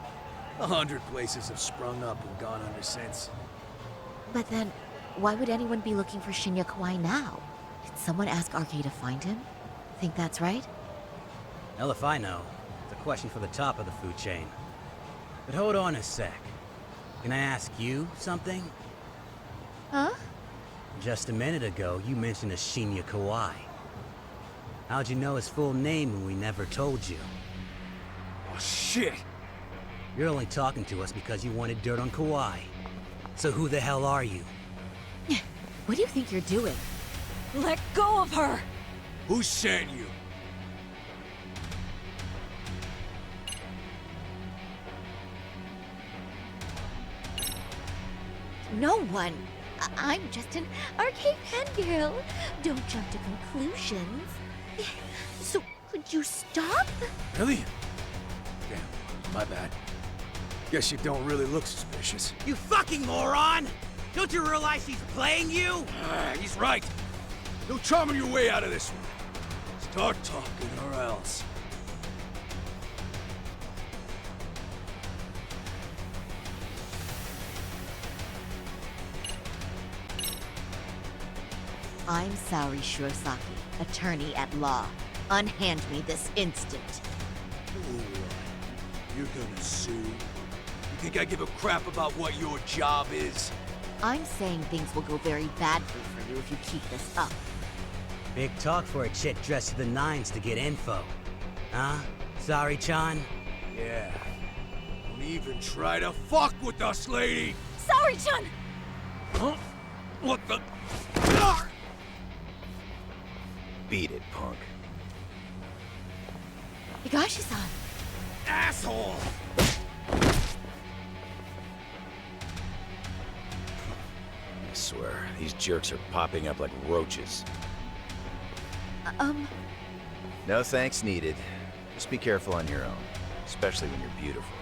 100 places have sprung up and gone under since. But then, why would anyone be looking for Shinya Kawai now? Did someone ask RK to find him? Think that's right? Hell if I know. It's a question for the top of the food chain. But hold on a sec. Can I ask you something? Huh? Just a minute ago, you mentioned a Shinya Kawai. How'd you know his full name when we never told you? Oh, shit! You're only talking to us because you wanted dirt on Kawai. So who the hell are you? What do you think you're doing? Let go of her! Who sent you? No one. I'm just an arcade fangirl. Don't jump to conclusions. So, could you stop? Really? Damn, my bad. Guess you don't really look suspicious. You fucking moron! Don't you realize he's playing you? He's right. No charming your way out of this one. Start talking or else. I'm Saori Shirosaki, attorney at law. Unhand me this instant. Ooh, you're gonna sue? You think I give a crap about what your job is? I'm saying things will go very badly for you if you keep this up. Big talk for a chick dressed to the nines to get info. Huh? Sorry, Chan? Yeah. Don't even try to fuck with us, lady! Sorry, Chun! Huh? What the? Beat it, punk. Higashi-san! Asshole! I swear, these jerks are popping up like roaches. No thanks needed. Just be careful on your own, especially when you're beautiful.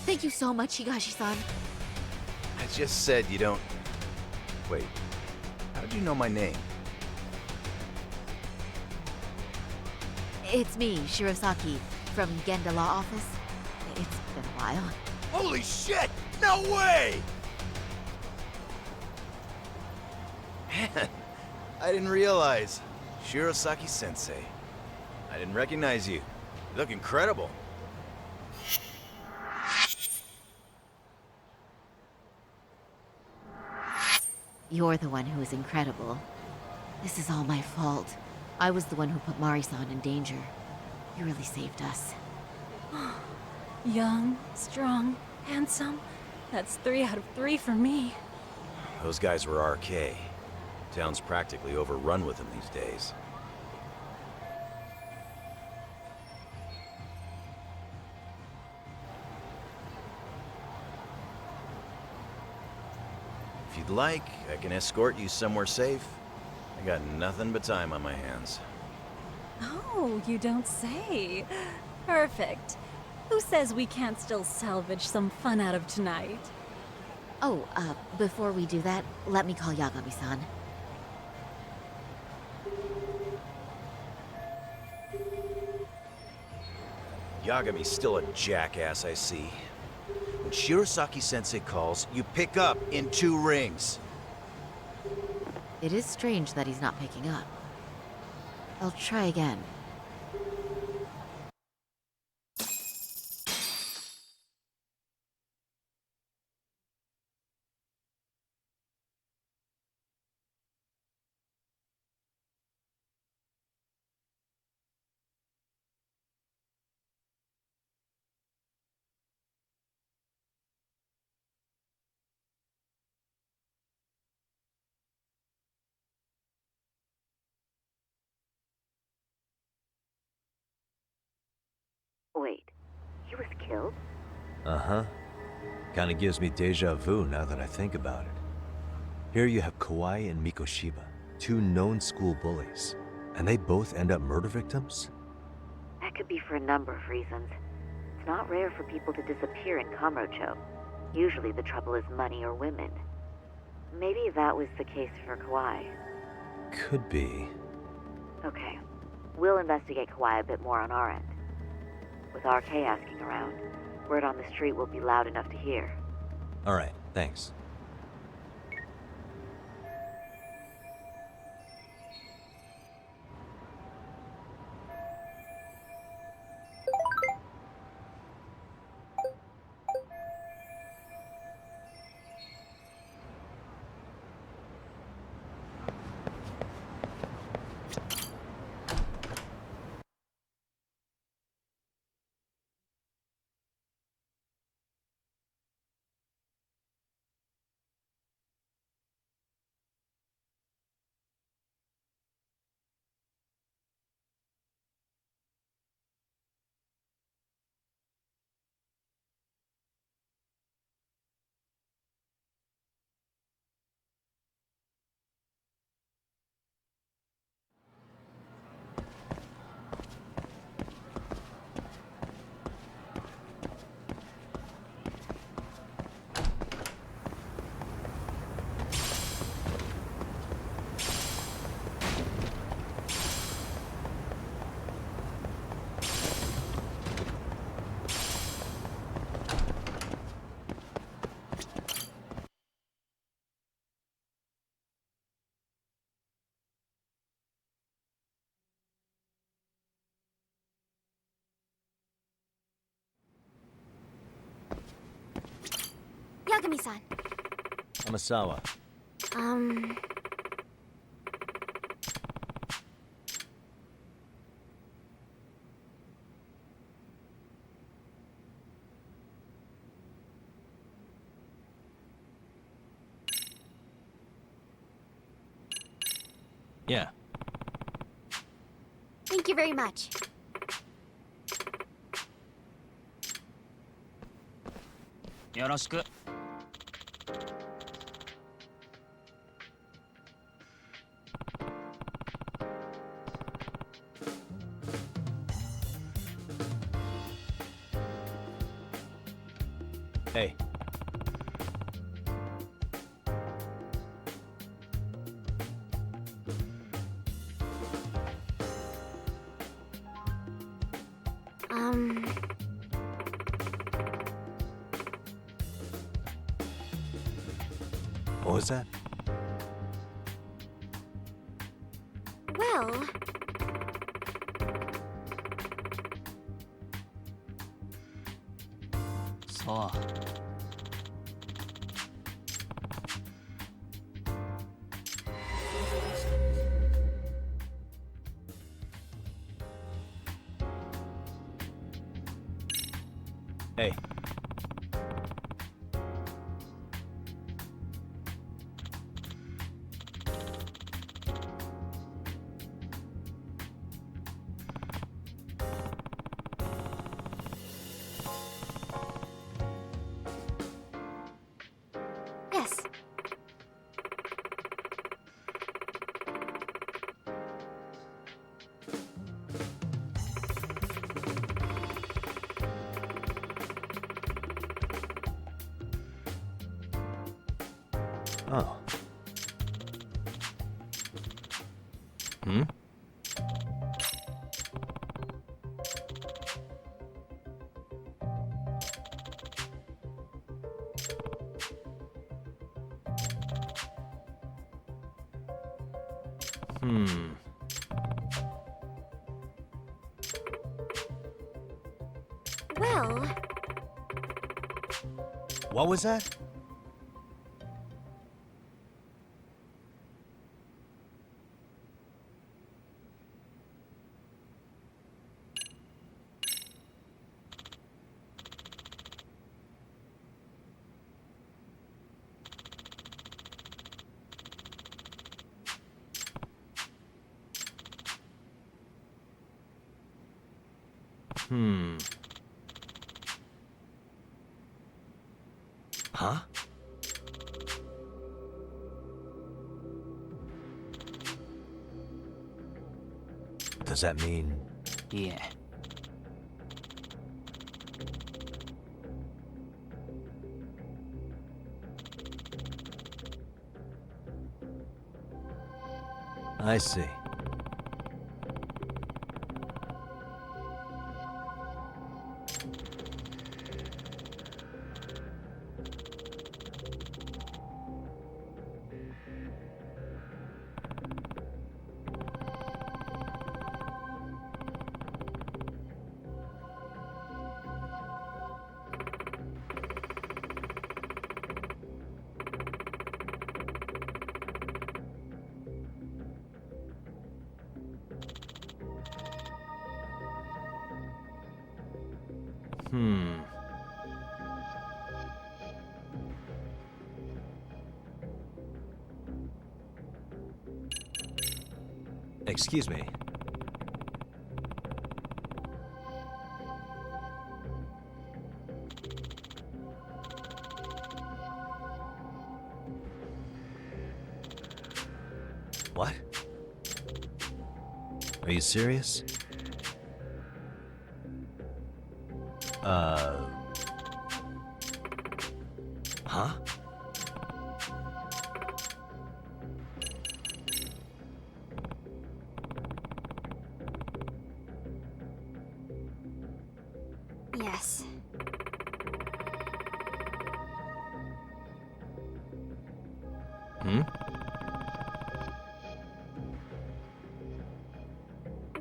Thank you so much, Higashi-san. I just said you don't... Wait, how'd you know my name? It's me, Shirosaki, from Genda Law Office. It's been a while. Holy shit! No way! Man, I didn't realize. Shirosaki Sensei. I didn't recognize you. You look incredible. You're the one who is incredible. This is all my fault. I was the one who put Mari-san in danger. You really saved us. Young, strong, handsome. That's 3 out of 3 for me. Those guys were RK. Town's practically overrun with them these days. If you'd like, I can escort you somewhere safe. I got nothing but time on my hands. Oh, you don't say. Perfect. Who says we can't still salvage some fun out of tonight? Oh, before we do that, let me call Yagami-san. Yagami's still a jackass, I see. When Shirosaki-sensei calls, you pick up in 2 rings. It is strange that he's not picking up. I'll try again. Wait, he was killed? Uh-huh. Kinda gives me deja vu now that I think about it. Here you have Kawai and Mikoshiba, 2 known school bullies, and they both end up murder victims? That could be for a number of reasons. It's not rare for people to disappear in Kamurocho. Usually the trouble is money or women. Maybe that was the case for Kawai. Could be. Okay, we'll investigate Kawai a bit more on our end. With RK asking around, word on the street will be loud enough to hear. Alright, thanks. Yagami-san. Amasawa. Yeah. Thank you very much. Yoroshiku. Hey. What was that? Well, So. Hey. yes. Oh. Hmm? Hmm. Well, What was that? Hmm. Huh? Does that mean... Yeah. I see. Hmm. Excuse me. What? Are you serious? Huh? yes. Hmm?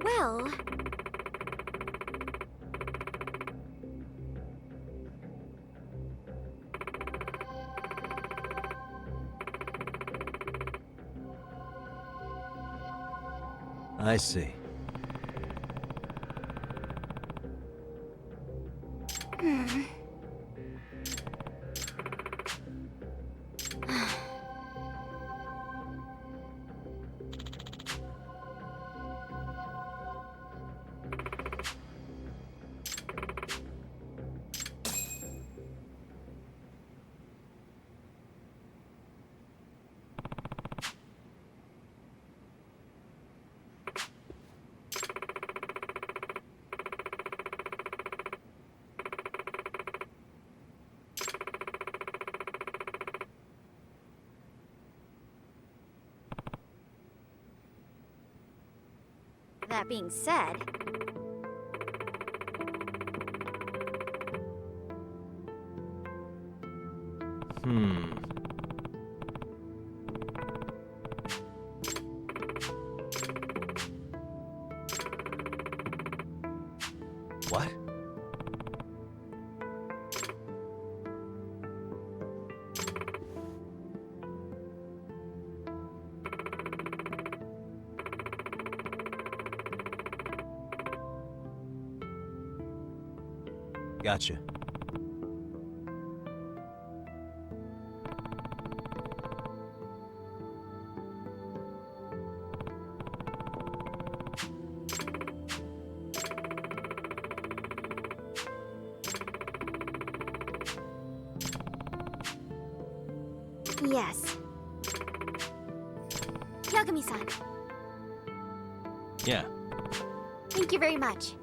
Well, I see. hmm. That being said, What? Gotcha. yes. Yagami-san, Yeah. thank you very much.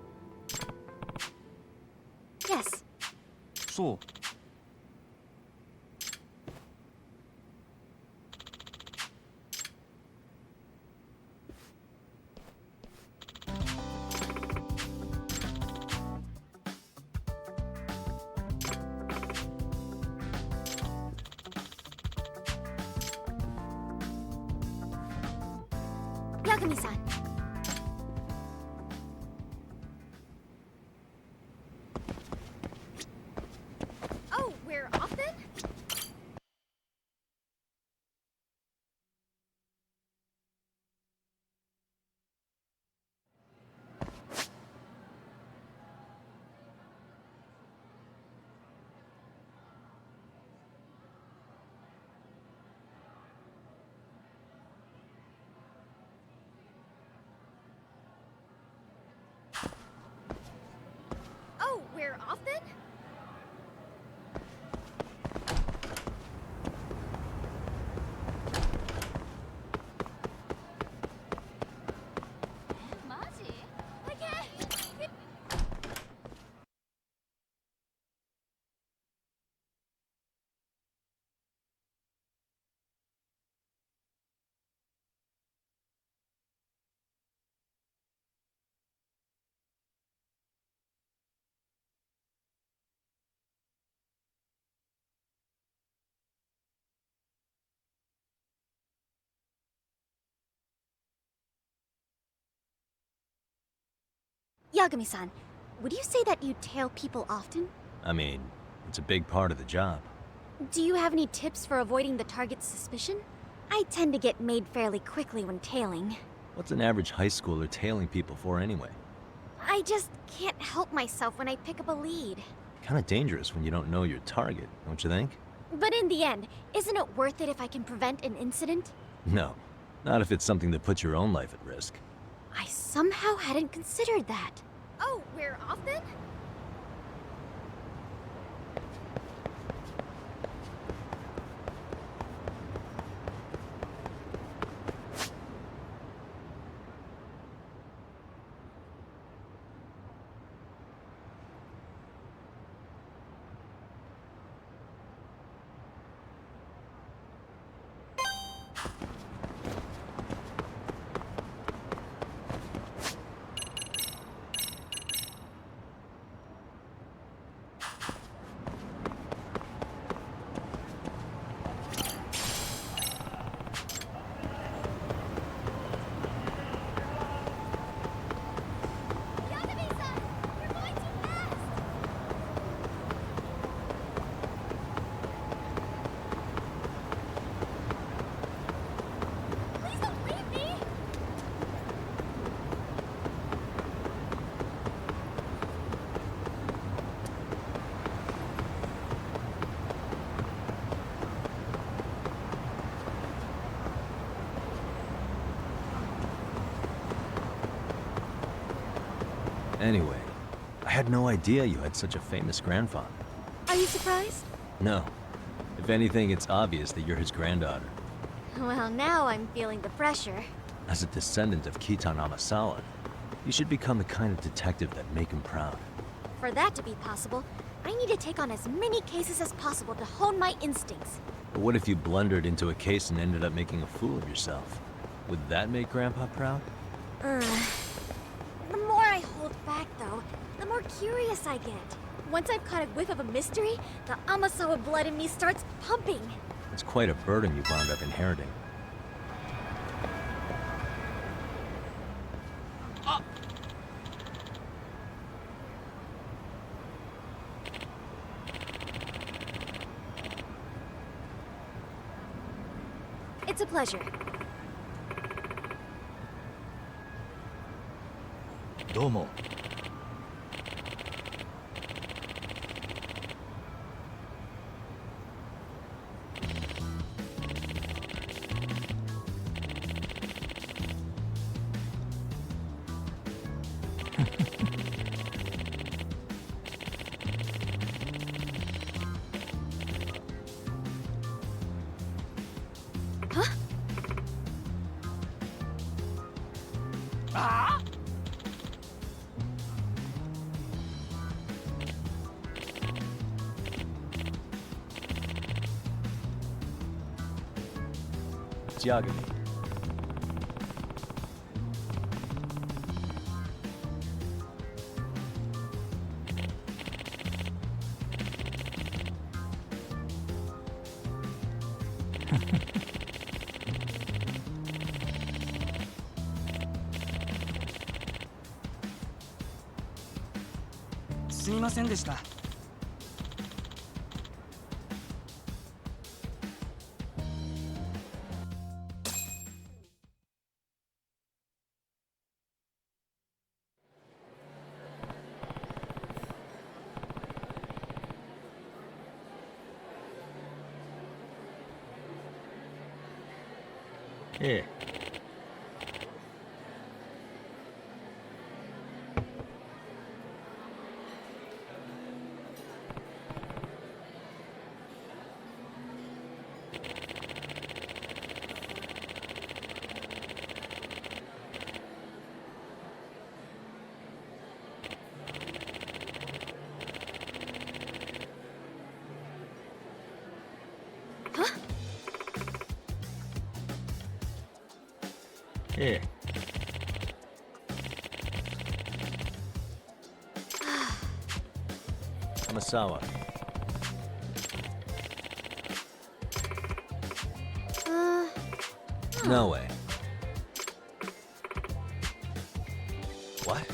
Yes. そう。Yagami-san. Oh, we're off then? Oh, we're off then? Yagami-san, would you say that you tail people often? I mean, it's a big part of the job. Do you have any tips for avoiding the target's suspicion? I tend to get made fairly quickly when tailing. What's an average high schooler tailing people for anyway? I just can't help myself when I pick up a lead. Kinda dangerous when you don't know your target, don't you think? But in the end, isn't it worth it if I can prevent an incident? No. Not if it's something that puts your own life at risk. I somehow hadn't considered that. Oh, we're off then? Anyway, I had no idea you had such a famous grandfather. Are you surprised? No. If anything, it's obvious that you're his granddaughter. Well, now I'm feeling the pressure. As a descendant of Kitan Amasawa, you should become the kind of detective that make him proud. For that to be possible, I need to take on as many cases as possible to hone my instincts. But what if you blundered into a case and ended up making a fool of yourself? Would that make Grandpa proud? curious I get. Once I've caught a whiff of a mystery, the Amasawa blood in me starts pumping. It's quite a burden you wound up inheriting. It's a pleasure. どうも。Yagami. Here. Here. Amasawa. No way. What?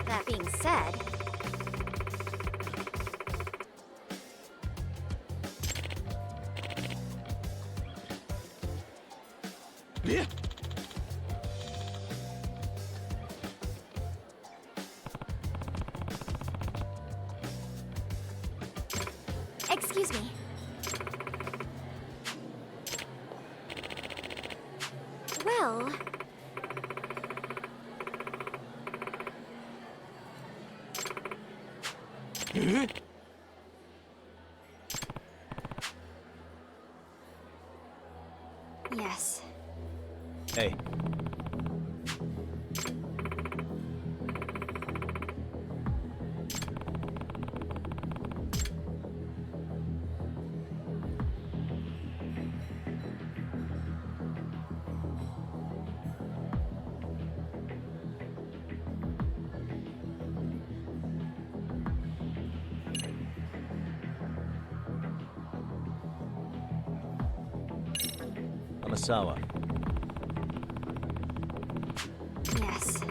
That being said, excuse me. Well, yes. Hey. Amasawa. Yes.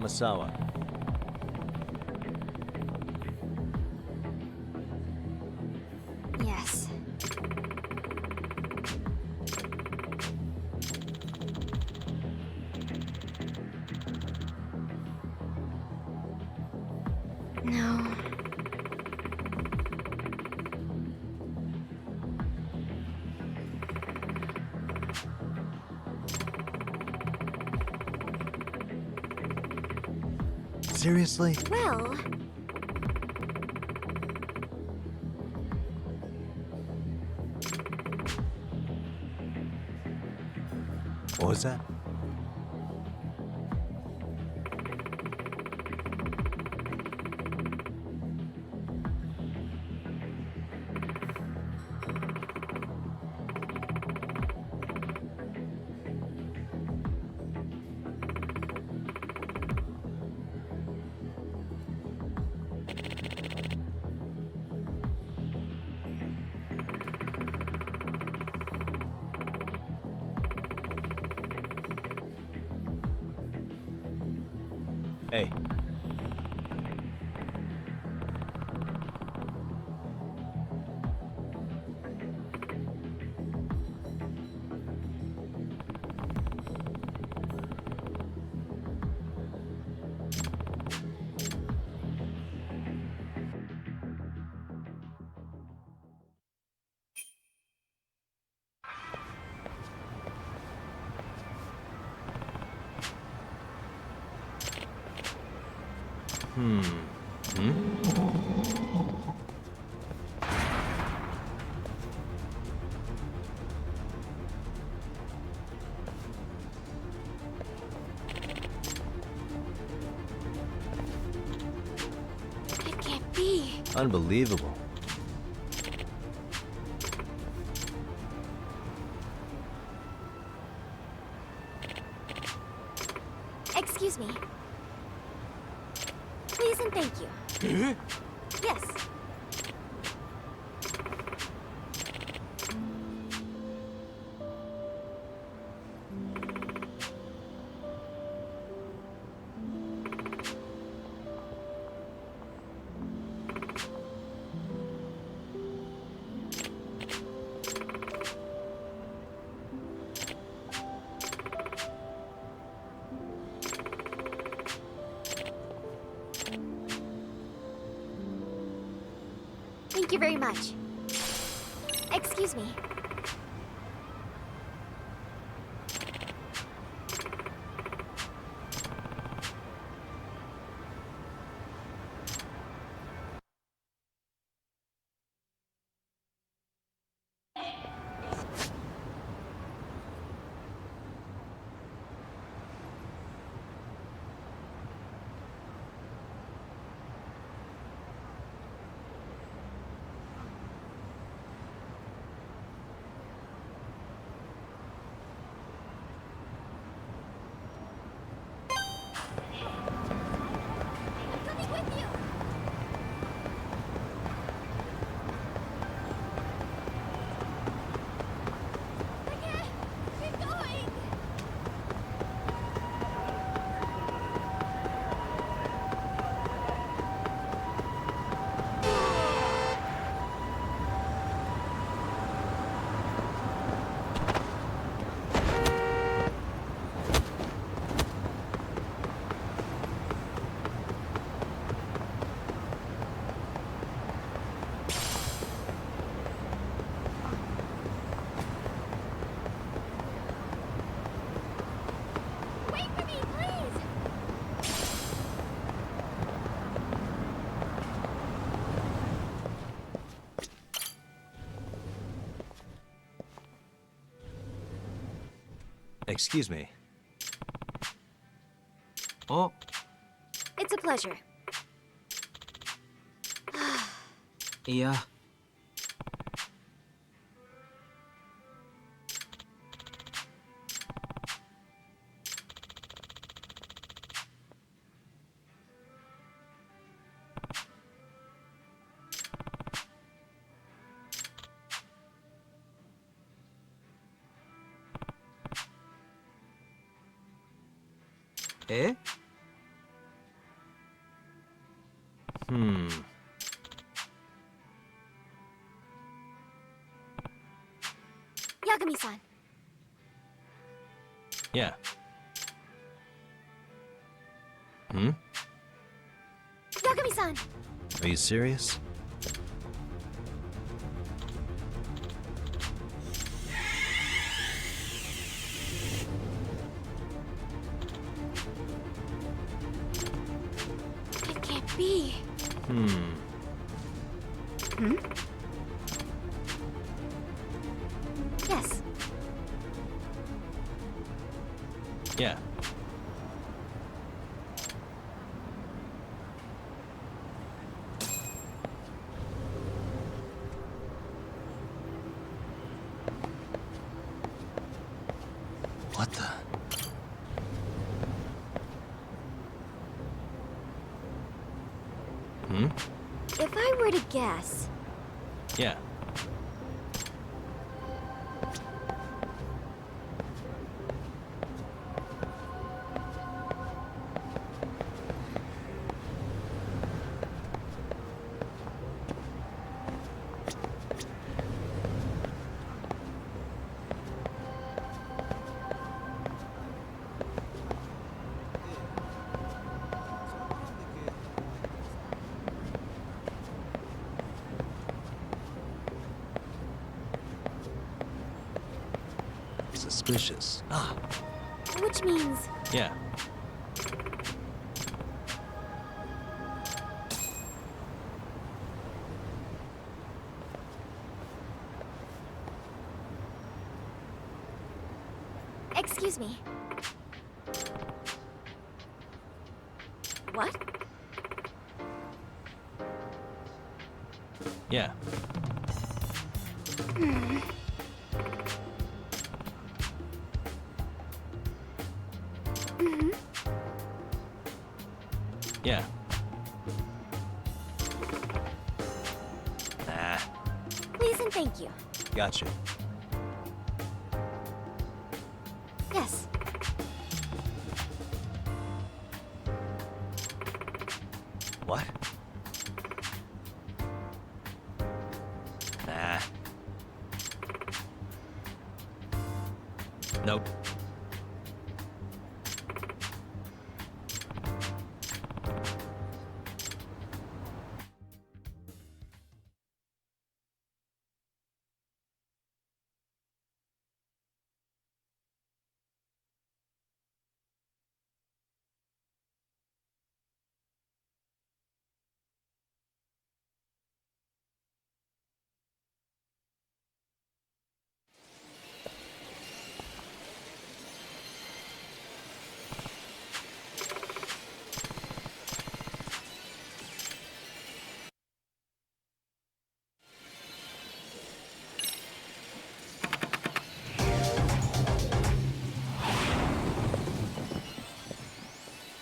Masawa. Yes. No. Seriously? Well, What was that? Hey. it can't be. Unbelievable. Excuse me. Please and thank you. Yes. Thank you very much. Excuse me. Excuse me. Oh, It's a pleasure. いや、え Yagami-san. Yeah. Hmm? Yagami-san! Are you serious? It can't be. Hmm. Yes. Yeah. What the? Hmm? If I were to guess, Yeah. Suspicious. Ah, which means yeah. excuse me. What? Yeah. Hmm. Mm-hmm. Yeah. Nah. Please and thank you. Gotcha. Yes. What? Nah. Nope.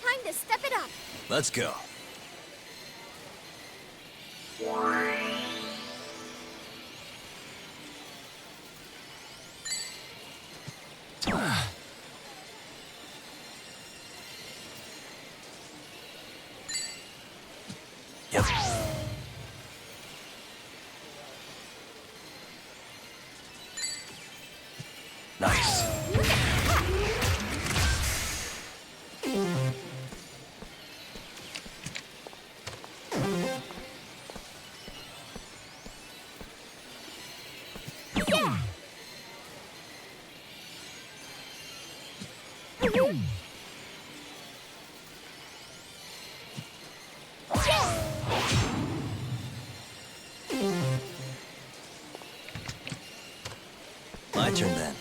Time to step it up. Let's go. Yep. Nice. Yeah. Mhm. Yeah. My turn then.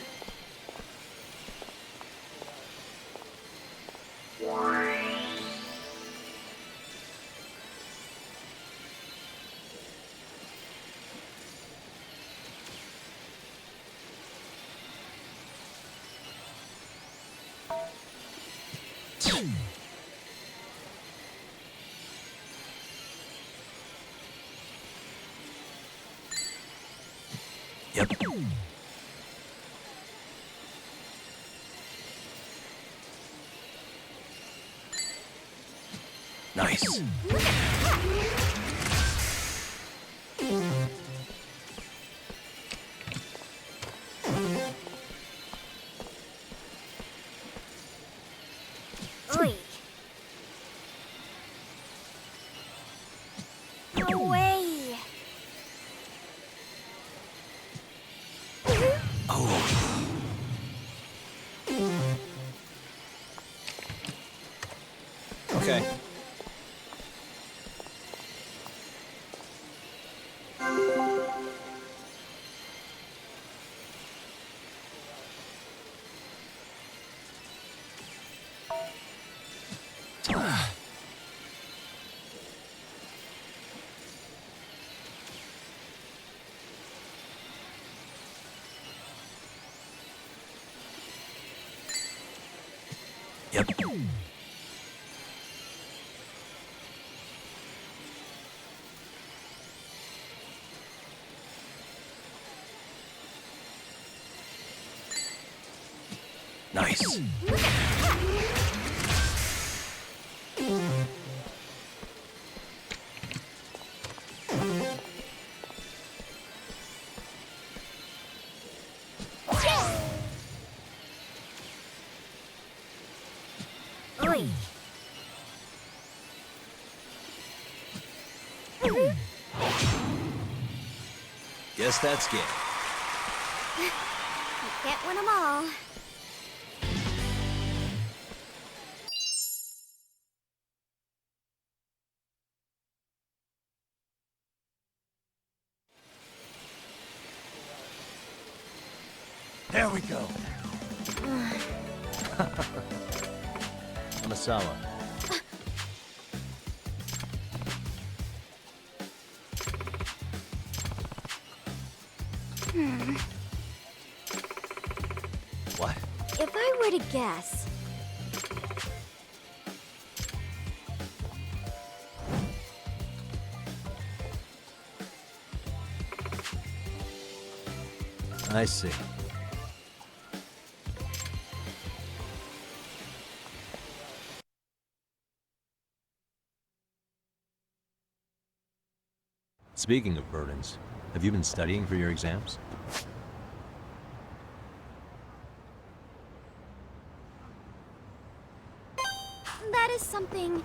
Yep. Nice. Oi. No way. Okay. Yep. Nice. Oi. Guess that's game. You can't win them all. There we go. Amasawa. What? If I were to guess, I see. Speaking of burdens, have you been studying for your exams? that is something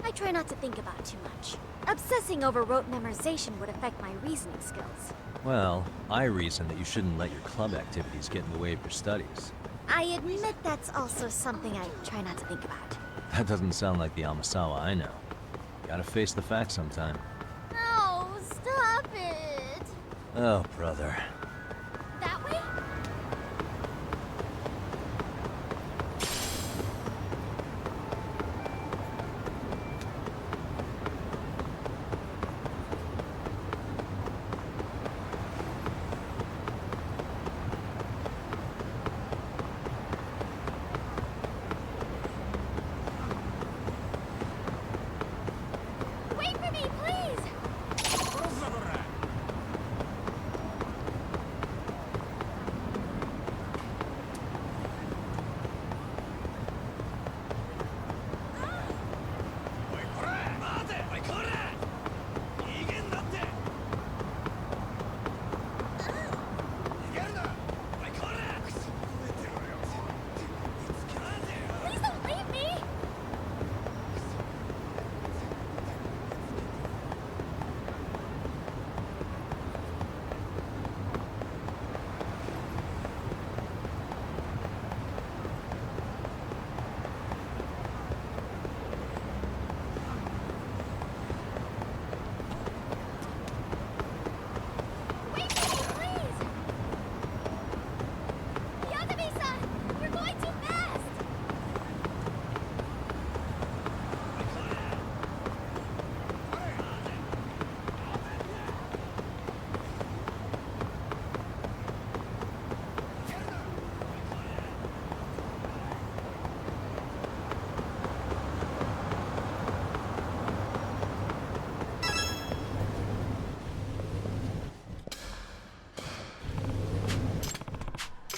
I try not to think about too much. Obsessing over rote memorization would affect my reasoning skills. Well, I reason that you shouldn't let your club activities get in the way of your studies. I admit that's also something I try not to think about. That doesn't sound like the Amasawa I know. Gotta face the facts sometime. No, stop it! Oh, brother. That way? Wait for me, please! Please don't leave me! Wait for me, please! Yagami-san! You're going too fast!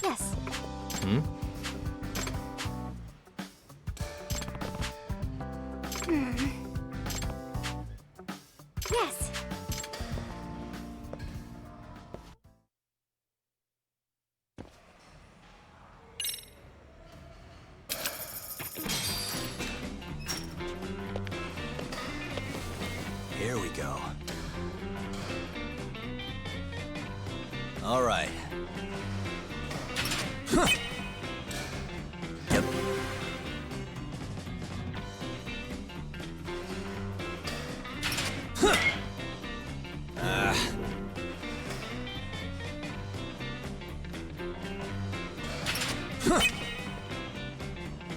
Yes. Hmm? All right. Yep.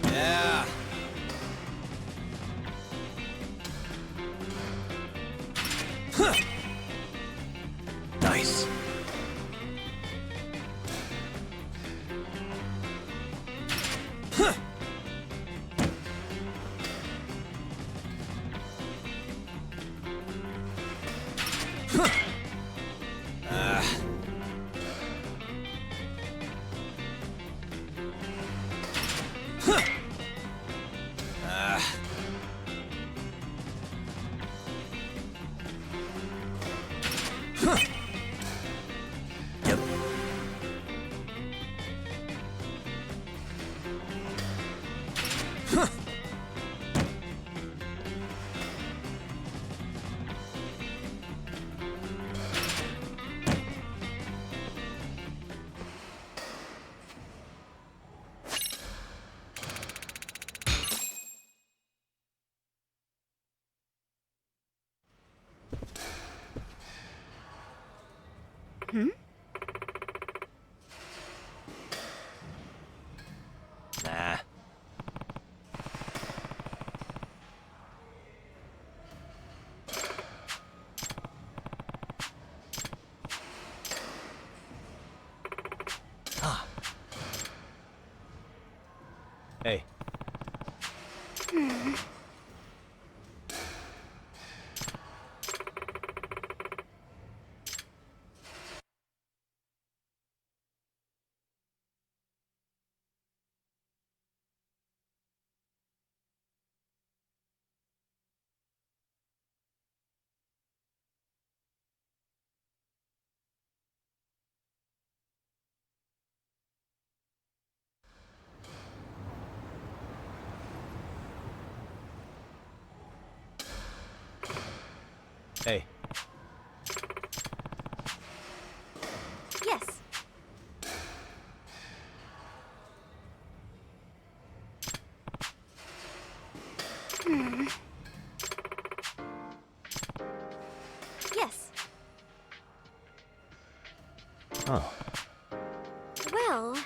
Yeah. Nice. Yep. Hmm? Nah. Ah. Hey. Hmm. Hey. Yes. Hmm. Yes. Oh. Well...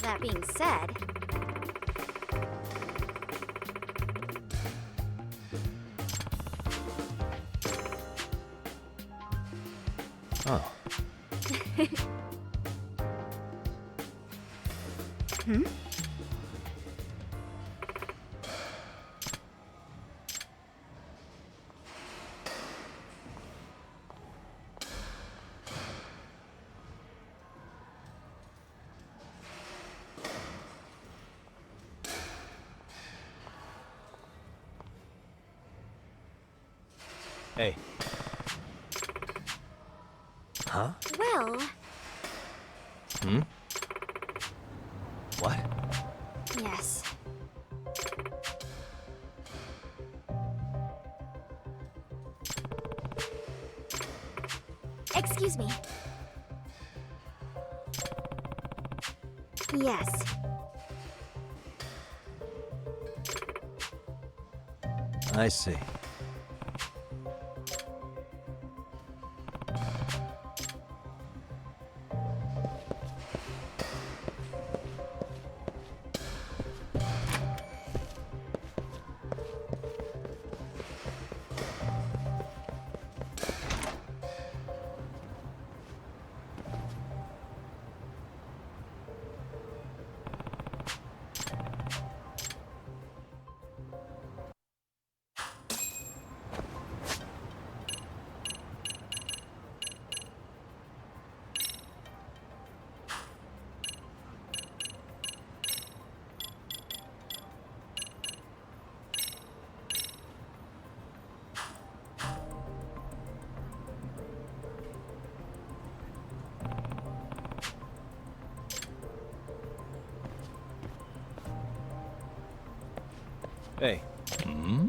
That being said... Oh. Hmm? Hey. Huh? Well... Hmm? What? Yes. Excuse me. Yes. I see. Hey. Hmm?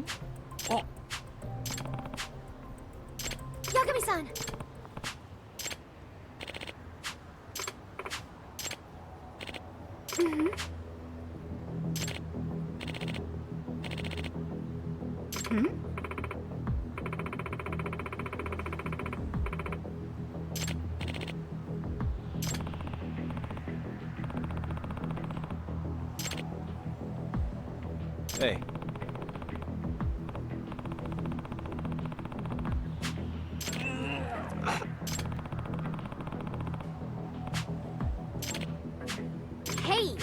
Yagami-san! Mm-hmm. Hmm? Hey. Hey!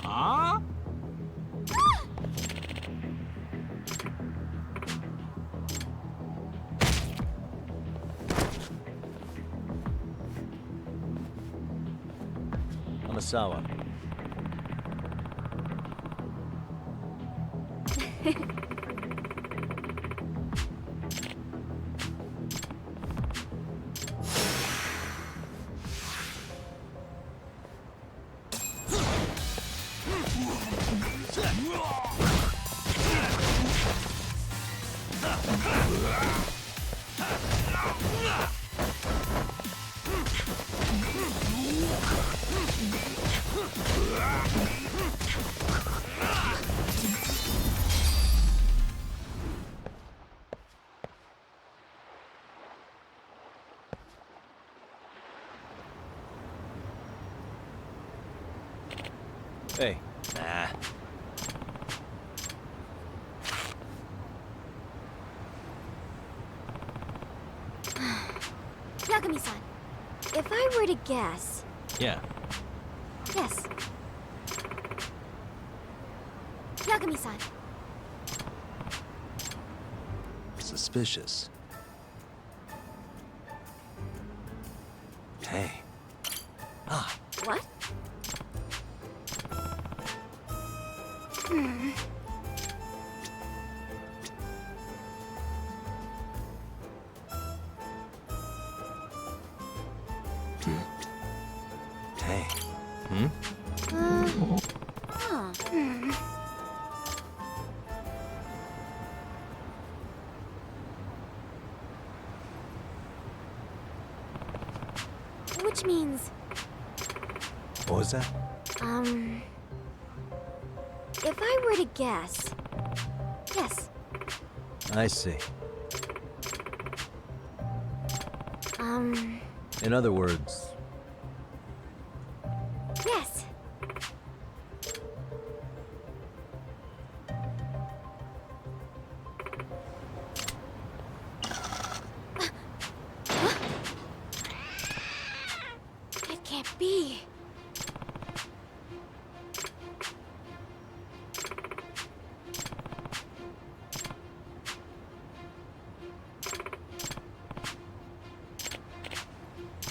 Huh? Amasawa. Hey. Nah. Yagami-san, if I were to guess... Yeah. Yes. Yagami-san. Suspicious. Hey. Ah. What? Hmm. Hey. Huh. Hmm. Which means... What was that? If I were to guess... Yes. I see. In other words, Yes. It can't be.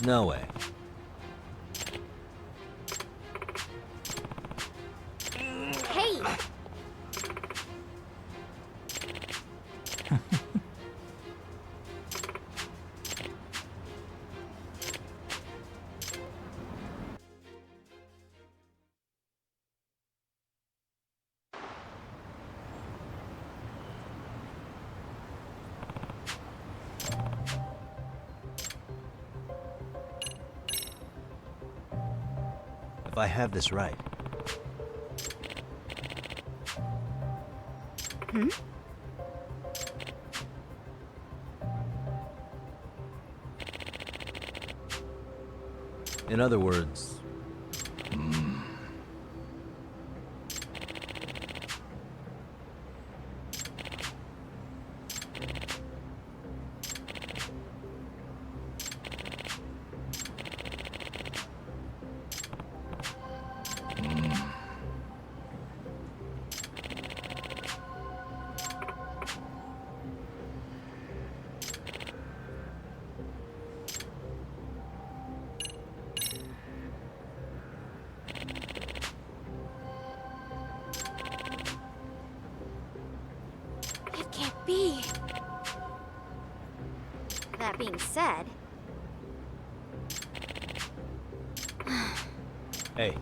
no way. Hey! If I have this right, Hmm? in other words, It can't be. That being said... hey,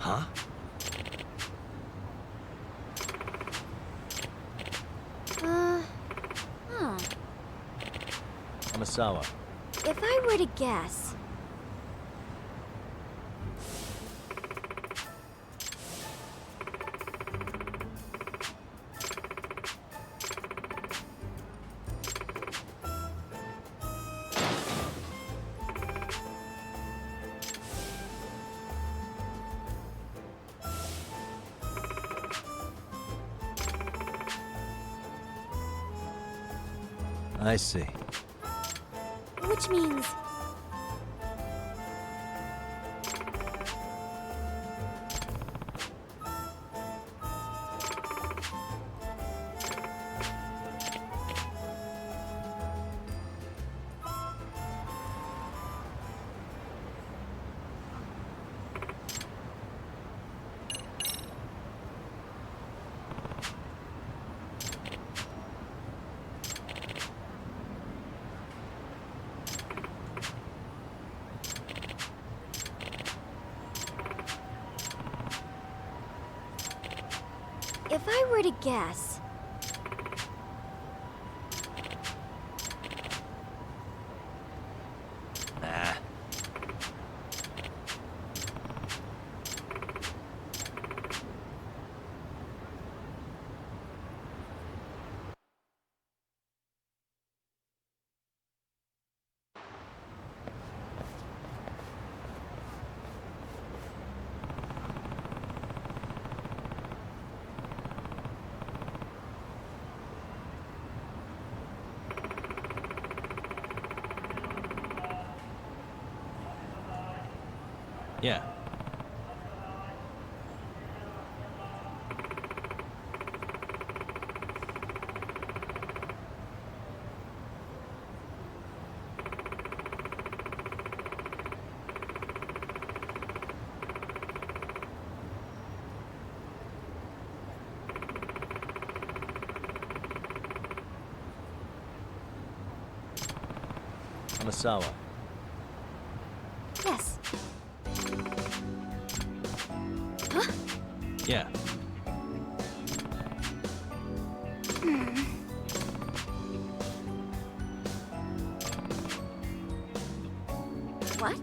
Huh? Huh. Amasawa. If I were to guess... I see. Which means... If I were to guess... Nah. Yeah. Amasawa. Yes. Huh? Yeah. What?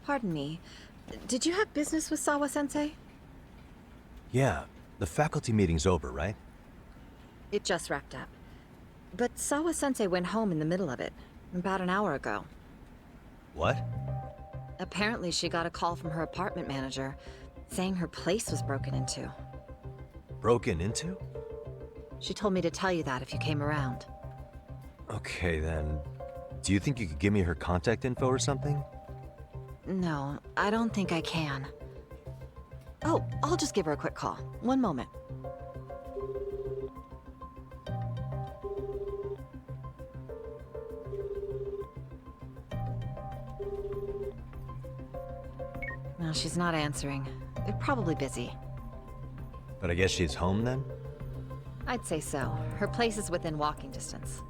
Pardon me. Did you have business with Sawa-sensei? Yeah, the faculty meeting's over, right? It just wrapped up. But Sawa-sensei went home in the middle of it, about an hour ago. What? Apparently she got a call from her apartment manager, saying her place was broken into. Broken into? She told me to tell you that if you came around. Okay, then. Do you think you could give me her contact info or something? No, I don't think I can. Oh, I'll just give her a quick call. One moment. No, she's not answering. They're probably busy. But I guess she's home then? I'd say so. Her place is within walking distance.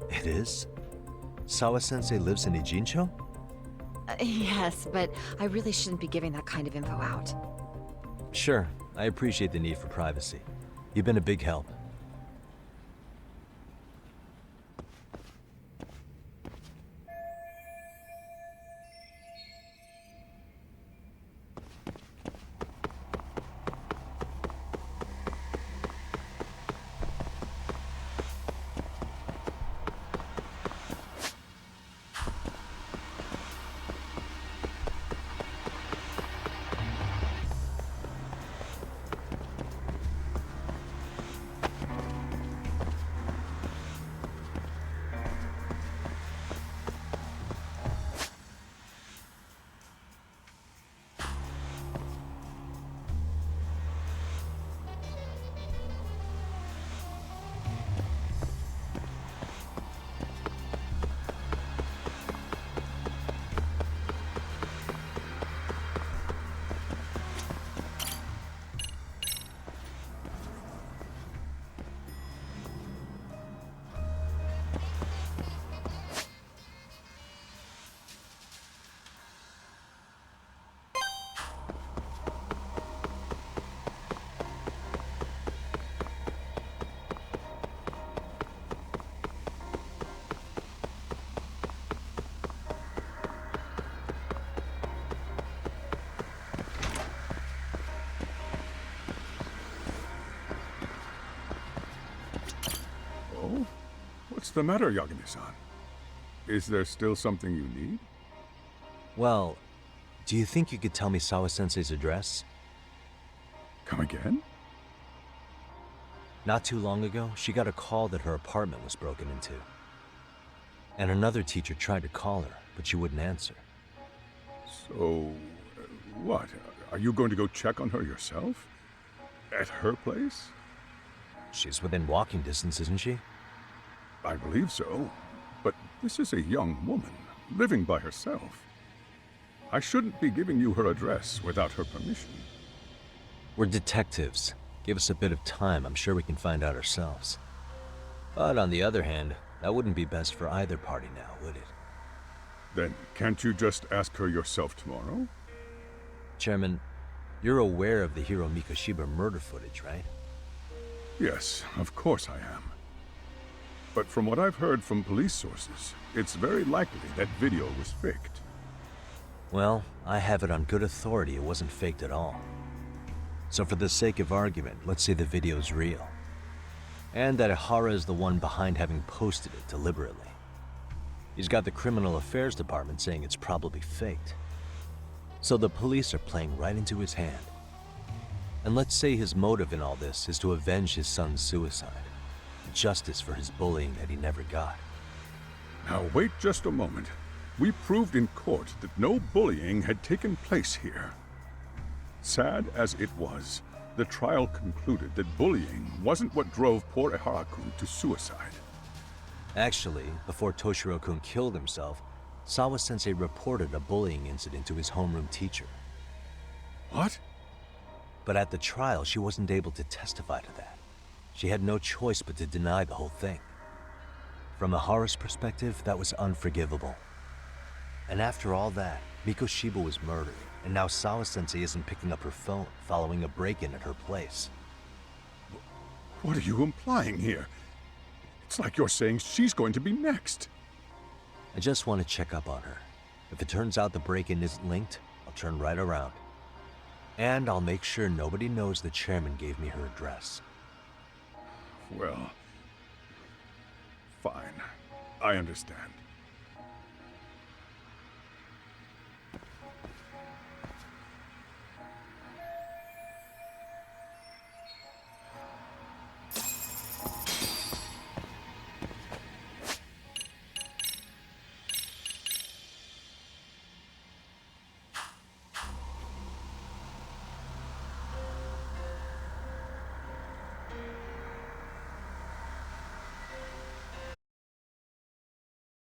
It is? Sawa-sensei lives in Ijincho? Yes, but I really shouldn't be giving that kind of info out. Sure, I appreciate the need for privacy. You've been a big help. What's the matter, Yagami-san? Is there still something you need? Well, do you think you could tell me Sawa-sensei's address? Come again? Not too long ago, she got a call that her apartment was broken into. And another teacher tried to call her, but she wouldn't answer. So, what? Are you going to go check on her yourself? At her place? She's within walking distance, isn't she? I believe so. But this is a young woman, living by herself. I shouldn't be giving you her address without her permission. We're detectives. Give us a bit of time, I'm sure we can find out ourselves. But on the other hand, that wouldn't be best for either party now, would it? Then can't you just ask her yourself tomorrow? Chairman, you're aware of the Hiro Mikoshiba murder footage, right? Yes, of course I am. But from what I've heard from police sources, it's very likely that video was faked. Well, I have it on good authority it wasn't faked at all. So for the sake of argument, let's say the video's real. And that Ihara is the one behind having posted it deliberately. He's got the Criminal Affairs Department saying it's probably faked. So the police are playing right into his hand. And let's say his motive in all this is to avenge his son's suicide. Justice for his bullying that he never got. Now wait just a moment. We proved in court that no bullying had taken place here. Sad as it was, the trial concluded that bullying wasn't what drove poor Ihara-kun to suicide. Actually, before Toshiro-kun killed himself, Sawa-sensei reported a bullying incident to his homeroom teacher. What? But at the trial, she wasn't able to testify to that. She had no choice but to deny the whole thing. From Ihara's perspective, that was unforgivable. And after all that, Mikoshiba was murdered, and now Sawa-sensei isn't picking up her phone following a break-in at her place. What are you implying here? It's like you're saying she's going to be next. I just want to check up on her. If it turns out the break-in isn't linked, I'll turn right around. And I'll make sure nobody knows the chairman gave me her address. Well, fine. I understand.